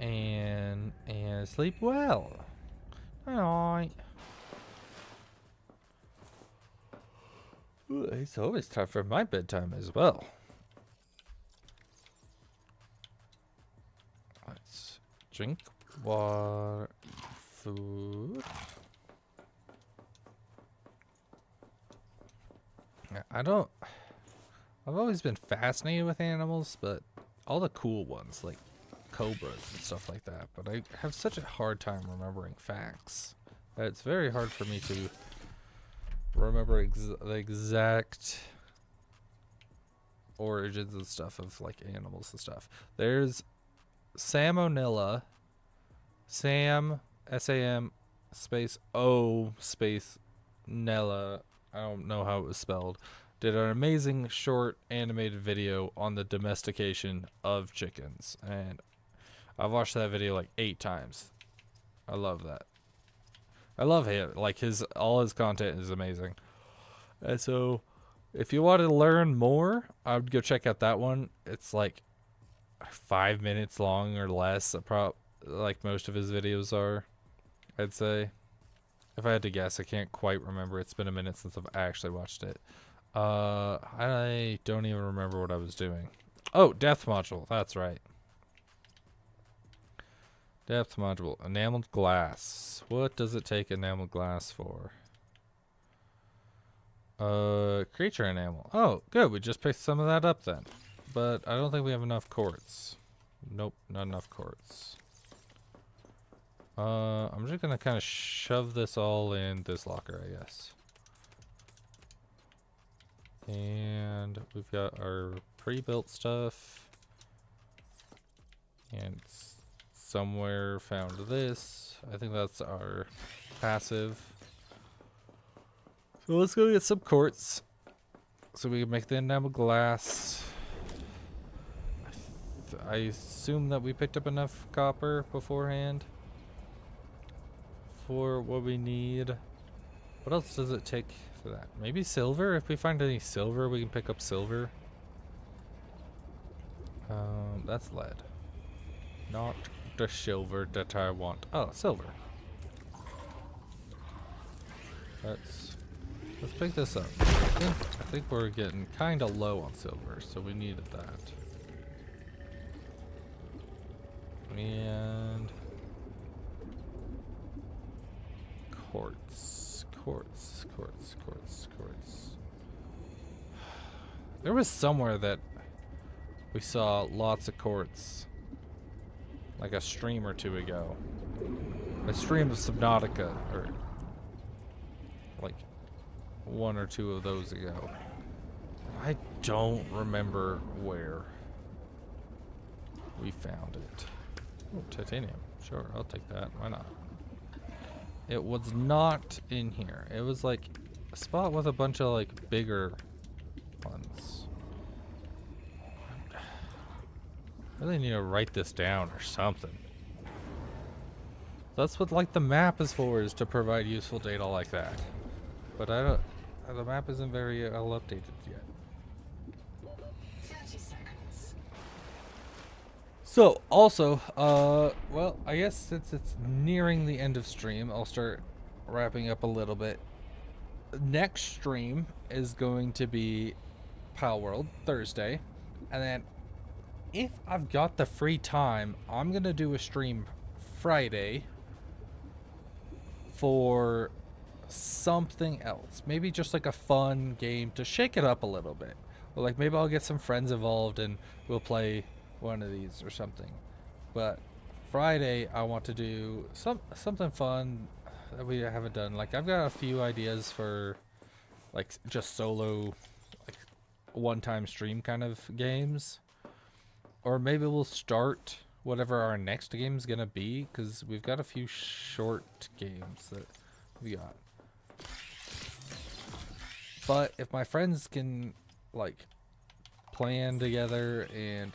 Speaker 1: sleep well. Alright. It's always time for my bedtime as well. drink, water, food. I've always been fascinated with animals, but all the cool ones, like cobras and stuff like that. But I have such a hard time remembering facts that it's very hard for me to remember the exact origins and stuff of like animals and stuff. There's Salmonella, SAM space O space Nella. I don't know how it was spelled. Did an amazing short animated video on the domestication of chickens, and I've watched that video like 8 times. I love that. I love him. Like all his content is amazing. And so if you want to learn more, I would go check out that one. It's like 5 minutes long or less, like most of his videos are, I'd say. If I had to guess, I can't quite remember. It's been a minute since I've actually watched it. I don't even remember what I was doing. Oh, depth module. That's right. Depth module. Enameled glass. What does it take enameled glass for? Creature enamel. Oh, good. We just picked some of that up then. But I don't think we have enough quartz. Nope, not enough quartz. I'm just gonna kind of shove this all in this locker, I guess. And we've got our pre-built stuff. And somewhere found this. I think that's our passive. So let's go get some quartz so we can make the enamel glass. I assume that we picked up enough copper beforehand for what we need. What else does it take for that? Maybe silver? If we find any silver, we can pick up silver. That's lead. Not the silver that I want. Oh, silver. Let's pick this up. I think we're getting kind of low on silver, so we needed that. And quartz. There was somewhere that we saw lots of quartz, like a stream or two ago. A stream of Subnautica, or like 1 or 2 of those ago. I don't remember where we found it. Oh, titanium. Sure, I'll take that. Why not? It was not in here. It was like a spot with a bunch of like bigger ones. I really need to write this down or something. That's what like the map is for, is to provide useful data like that. But I don't. The map isn't very well updated yet.
Speaker 2: 30 seconds.
Speaker 1: So, also, well, I guess since it's nearing the end of stream, I'll start wrapping up a little bit. Next stream is going to be Palworld, Thursday. And then, if I've got the free time, I'm going to do a stream Friday for something else. Maybe just like a fun game to shake it up a little bit. Or like maybe I'll get some friends involved and we'll play one of these or something. But Friday I want to do something fun that we haven't done. Like I've got a few ideas for like just solo, like one-time stream kind of games. Or maybe we'll start whatever our next game is gonna be, because we've got a few short games that we got. But if my friends can like plan together and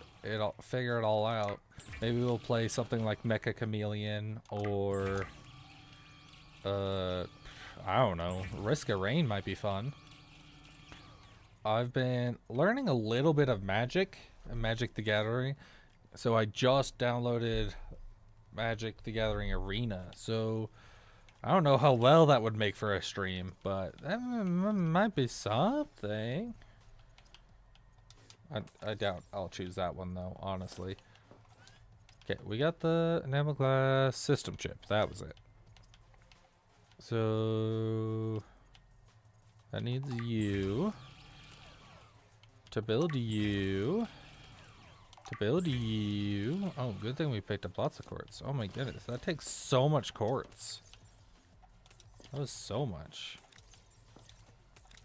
Speaker 1: figure it all out, maybe we'll play something like Mecha Chameleon, or I don't know, Risk of Rain might be fun. I've been learning a little bit of Magic the Gathering, so I just downloaded Magic the Gathering Arena, so I don't know how well that would make for a stream, but that might be something. I doubt I'll choose that one though, honestly. Okay, we got the enamel glass system chip. That was it. So that needs you to build you to build you. Oh, good thing we picked up lots of quartz. Oh my goodness, that takes so much quartz. That was so much.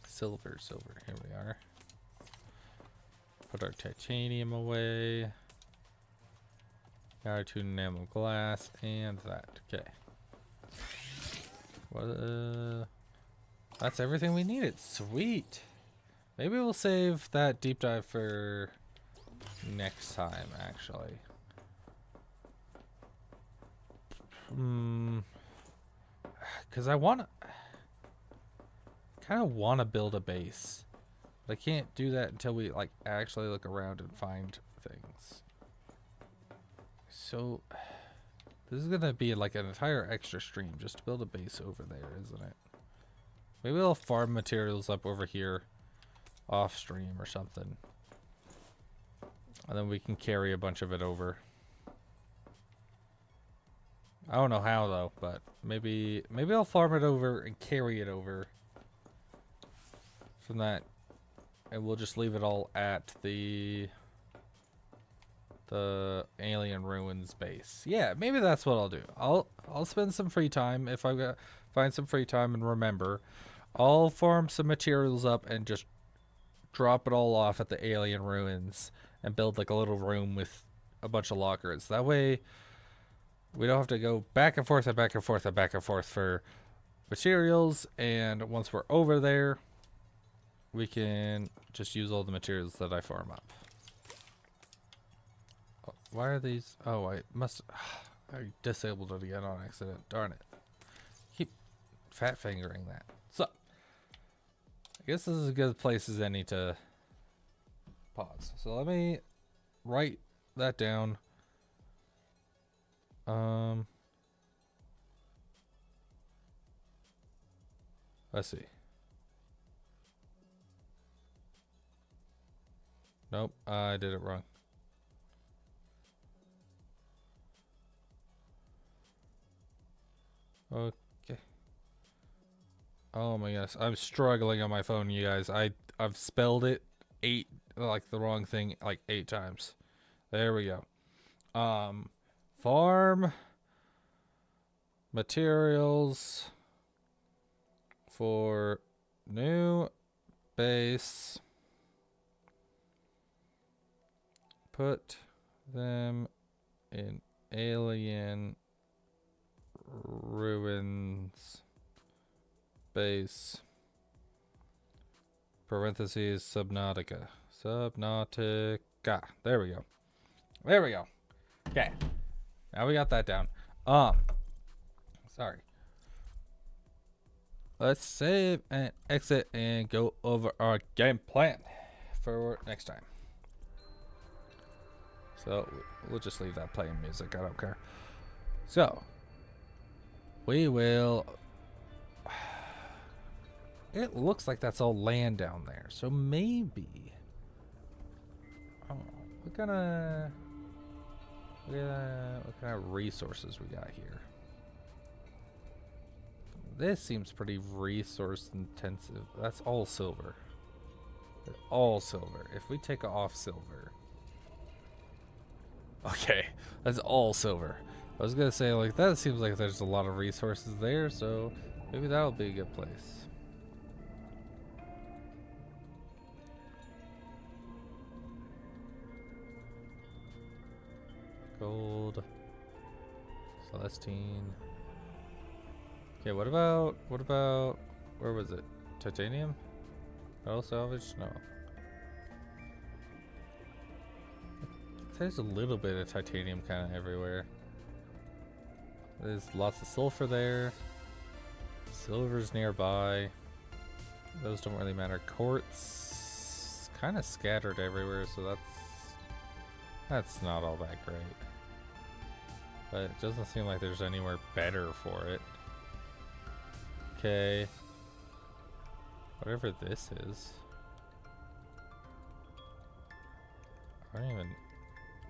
Speaker 1: Silver. Here we are. Put our titanium away. Got our 2 enamel glass and that. Okay. What? That's everything we needed. Sweet. Maybe we'll save that deep dive for next time, actually. Because I kind of want to build a base. But I can't do that until we like actually look around and find things. So this is gonna be like an entire extra stream just to build a base over there, isn't it? Maybe we'll farm materials up over here off stream or something. And then we can carry a bunch of it over. I don't know how though, but maybe I'll farm it over and carry it over from that, and we'll just leave it all at the alien ruins base. Yeah, maybe that's what I'll do. I'll spend some free time if I find some free time and remember. I'll farm some materials up and just drop it all off at the alien ruins and build like a little room with a bunch of lockers. That way we don't have to go back and forth and back and forth and back and forth for materials, and once we're over there we can just use all the materials that I farm up. Oh, why are these? Oh, I disabled it again on accident. Darn it. Keep fat fingering that. So I guess this is as good a place as any to pause. So let me write that down. Let's see. Nope, I did it wrong. Okay. Oh my gosh, I'm struggling on my phone, you guys. I've spelled it the wrong thing like 8 times. There we go. Farm materials for new base. Put them in alien ruins base. Parentheses Subnautica. Subnautica. There we go. There we go. Okay. Now we got that down. Sorry. Let's save and exit and go over our game plan for next time. So we'll just leave that playing music. I don't care. So we will. It looks like that's all land down there. So maybe. Oh, what kind of resources we got here? This seems pretty resource intensive. That's all silver. All silver. If we take off silver. Okay, that's all silver. I was gonna say, like, that seems like there's a lot of resources there, so maybe that'll be a good place. Gold. Celestine. Okay, what about, where was it? Titanium? Metal salvage? No. There's a little bit of titanium kind of everywhere. There's lots of sulfur there. Silver's nearby. Those don't really matter. Quartz kind of scattered everywhere, so that's not all that great. But it doesn't seem like there's anywhere better for it. Okay. Whatever this is. I don't even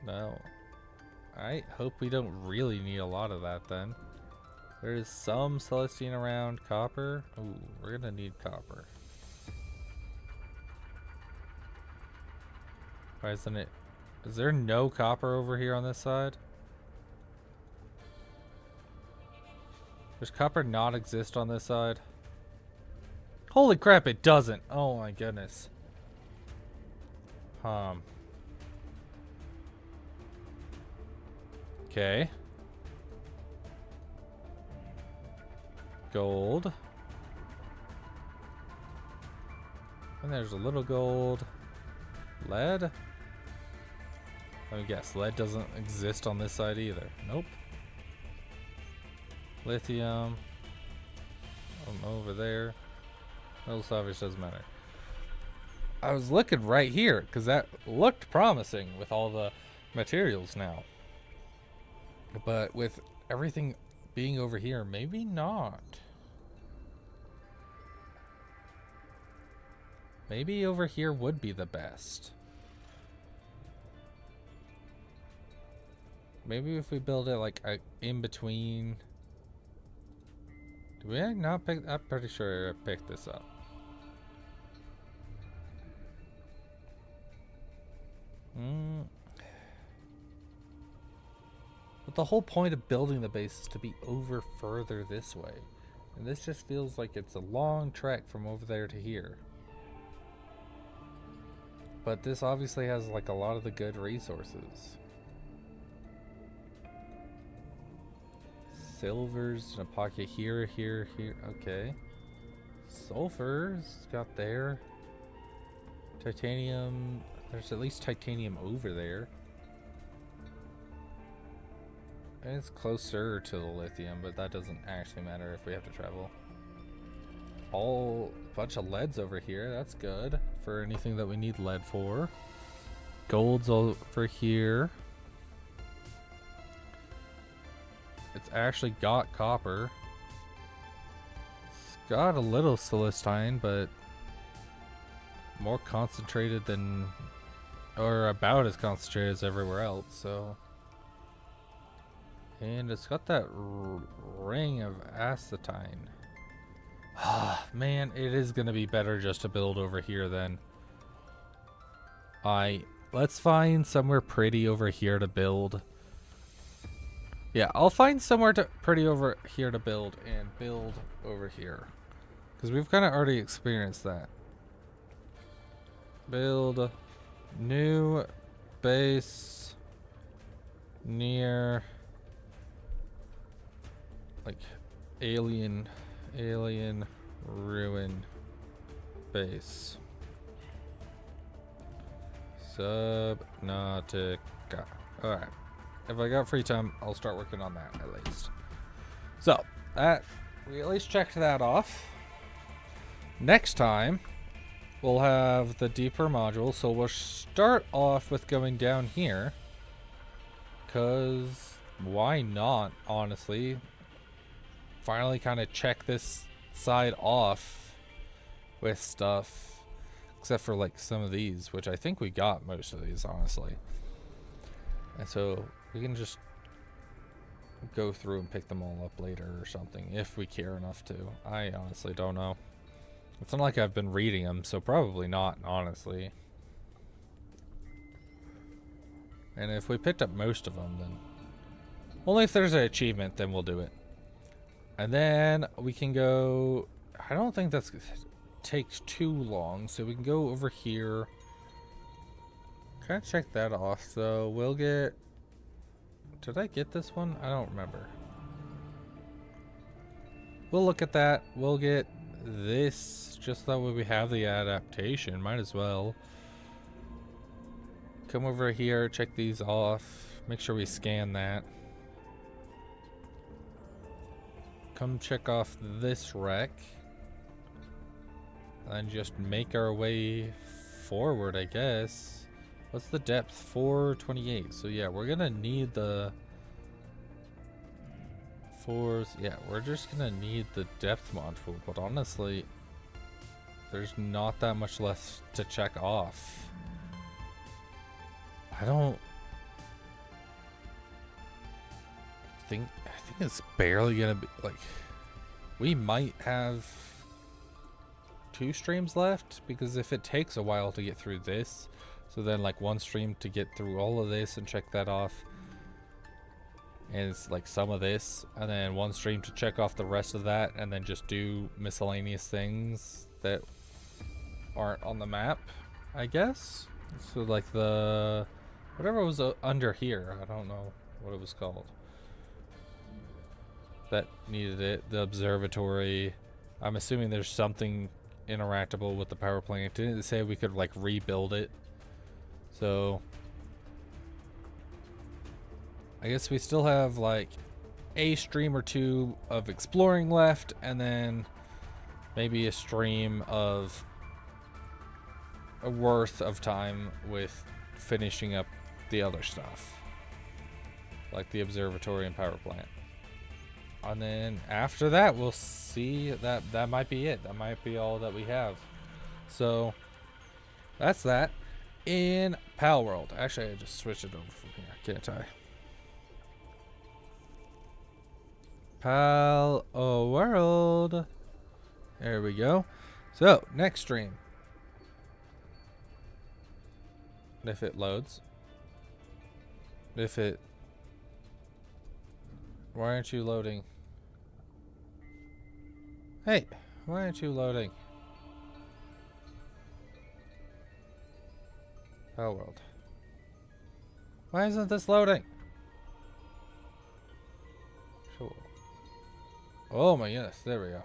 Speaker 1: know. I hope we don't really need a lot of that then. There's some Celestine around. Copper. Ooh, we're gonna need copper. Why isn't it? Is there no copper over here on this side? Does copper not exist on this side? Holy crap, it doesn't. Oh my goodness. Okay. Gold. And there's a little gold. Lead? Let me guess, lead doesn't exist on this side either. Nope. Lithium. Over there. Metal salvage doesn't matter. I was looking right here because that looked promising with all the materials now. But with everything being over here, maybe not. Maybe over here would be the best. Maybe if we build it like in between. Did we not pick? I'm pretty sure I picked this up. But the whole point of building the base is to be over further this way. And this just feels like it's a long trek from over there to here. But this obviously has like a lot of the good resources. Silvers in a pocket here, here, here. Okay. Sulfur's got there. Titanium. There's at least titanium over there. And it's closer to the lithium, but that doesn't actually matter if we have to travel. All bunch of leads over here. That's good for anything that we need lead for. Gold's over here. It's actually got copper. It's got a little Celestine, but more concentrated than, or about as concentrated as everywhere else, so. And it's got that ring of acetine. Ah, man, it is gonna be better just to build over here then. Let's find somewhere pretty over here to build. Yeah, I'll find somewhere pretty over here to build and build over here. Because we've kind of already experienced that. Build new base near like alien ruin base. Subnautica. Alright. If I got free time, I'll start working on that at least. So, we at least checked that off. Next time, we'll have the deeper module. So we'll start off with going down here. Because why not, honestly? Finally kind of check this side off with stuff. Except for like some of these, which I think we got most of these, honestly. And so we can just go through and pick them all up later or something, if we care enough to. I honestly don't know. It's not like I've been reading them, so probably not, honestly. And if we picked up most of them, then only if there's an achievement, then we'll do it. And then we can go, I don't think that takes too long, so we can go over here. Kind of check that off, so we'll get, did I get this one? I don't remember. We'll look at that. We'll get this, just that way we have the adaptation, might as well. Come over here, check these off, make sure we scan that. Come check off this wreck. And just make our way forward, I guess. What's the depth? 428. So yeah, we're gonna need the yeah, we're just gonna need the depth module, but honestly, there's not that much left to check off. think it's barely gonna be like, we might have 2 streams left, because if it takes a while to get through this, so then like 1 stream to get through all of this and check that off, and it's like some of this, and then 1 stream to check off the rest of that, and then just do miscellaneous things that aren't on the map, I guess. So like the whatever was under here, I don't know what it was called, that needed it, the observatory. I'm assuming there's something interactable with the power plant. Didn't it say we could like rebuild it? So I guess we still have like a stream or 2 of exploring left, and then maybe a stream of a worth of time with finishing up the other stuff, like the observatory and power plant. And then after that, we'll see. That might be it. That might be all that we have. So that's that in Palworld. Actually, I just switched it over from here, can't I? Palworld. There we go. So next stream, if it loads. If it... Why aren't you loading? Hey, why aren't you loading? Palworld. Why isn't this loading? Cool. Oh my goodness, there we go.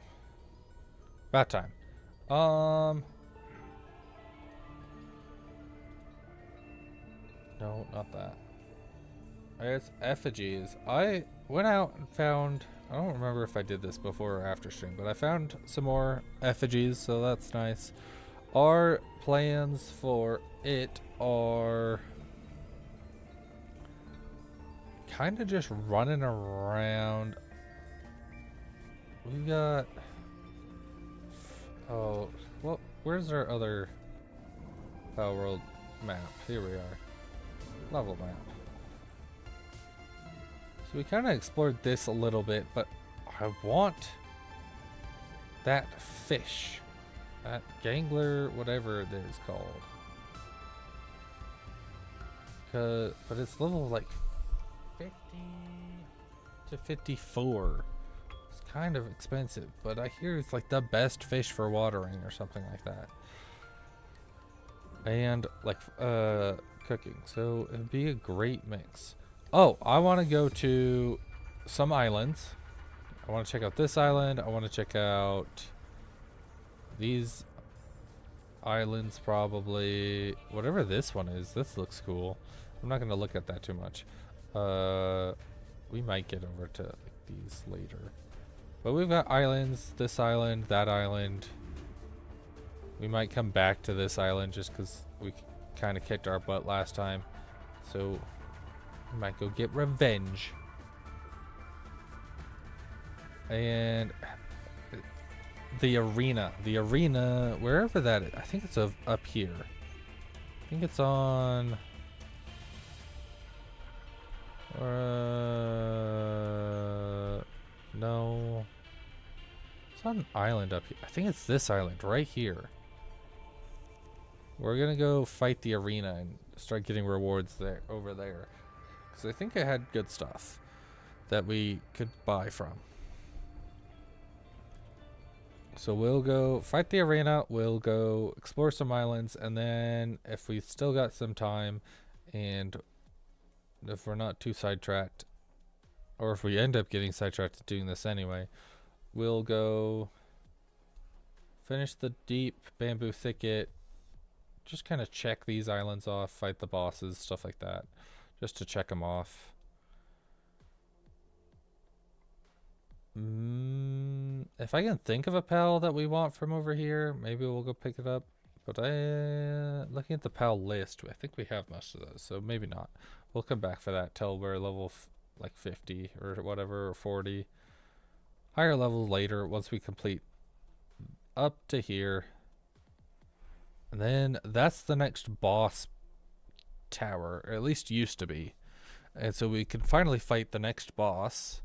Speaker 1: About time. No, not that. It's effigies. I went out and found, I don't remember if I did this before or after stream, but I found some more effigies, so that's nice. Our plans for it are kind of just running around. We got, oh, well, where's our other Palworld map? Here we are. Level map. So we kind of explored this a little bit, but I want that fish, that gangler, whatever it is called. But it's level like 50 to 54. It's kind of expensive, but I hear it's like the best fish for watering or something like that. And like cooking, so it'd be a great mix. Oh, I want to go to some islands. I want to check out this island. I want to check out these islands, probably. Whatever this one is, this looks cool. I'm not going to look at that too much. We might get over to like, these later. But we've got islands, this island, that island. We might come back to this island just because we kind of kicked our butt last time. So we might go get revenge. And the arena, wherever that is, I think it's up here. I think it's on no, it's on an island up here. I think it's this island right here. We're gonna go fight the arena and start getting rewards there, over there, because I think I had good stuff that we could buy from. So we'll go fight the arena, we'll go explore some islands, and then if we still got some time, and if we're not too sidetracked, or if we end up getting sidetracked doing this anyway, we'll go finish the deep bamboo thicket, just kind of check these islands off, fight the bosses, stuff like that, just to check them off. If I can think of a pal that we want from over here, maybe we'll go pick it up. But looking at the pal list, I think we have most of those, so maybe not. We'll come back for that till we're level like 50 or whatever, or 40. Higher level later once we complete up to here. And then that's the next boss tower, or at least used to be. And so we can finally fight the next boss.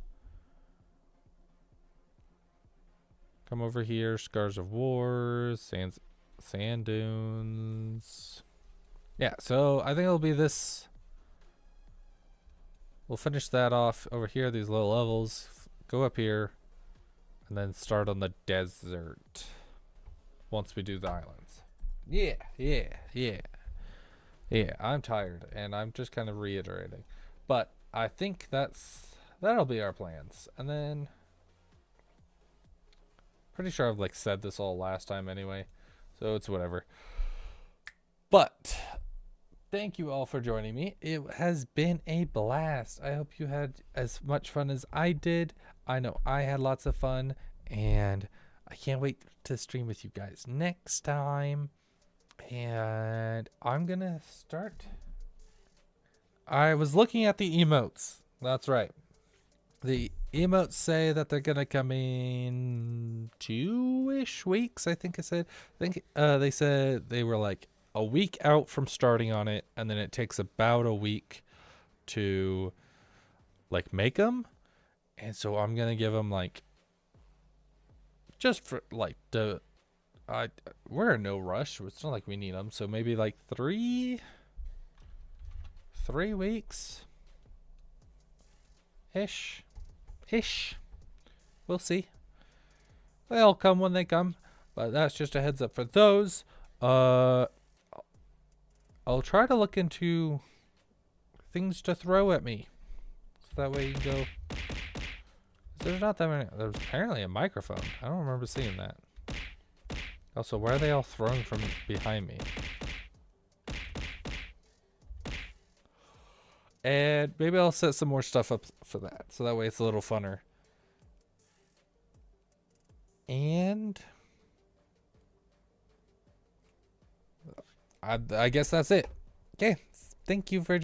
Speaker 1: Come over here. Scars of War. Sand dunes. Yeah, so I think it'll be this. We'll finish that off over here, these low levels. Go up here. And then start on the desert. Once we do the islands. Yeah. Yeah, I'm tired. And I'm just kind of reiterating. But I think that'll be our plans. And then pretty sure I've like said this all last time anyway. So it's whatever. But thank you all for joining me. It has been a blast. I hope you had as much fun as I did. I know I had lots of fun, and I can't wait to stream with you guys next time. And I'm gonna start. I was looking at the emotes. That's right. The emotes say that they're gonna come in 2-ish weeks. I think they said they were like a week out from starting on it, and then it takes about a week to like make them. And so I'm gonna give them like, just for like we're in no rush. It's not like we need them, so maybe like 3 weeks ish. We'll see. They'll come when they come, but that's just a heads up for those. I'll try to look into things to throw at me, so that way you can go. There's not that many. There's apparently a microphone. I don't remember seeing that. Also, why are they all thrown from behind me? And maybe I'll set some more stuff up for that, so that way it's a little funner. And I guess that's it. Okay, thank you for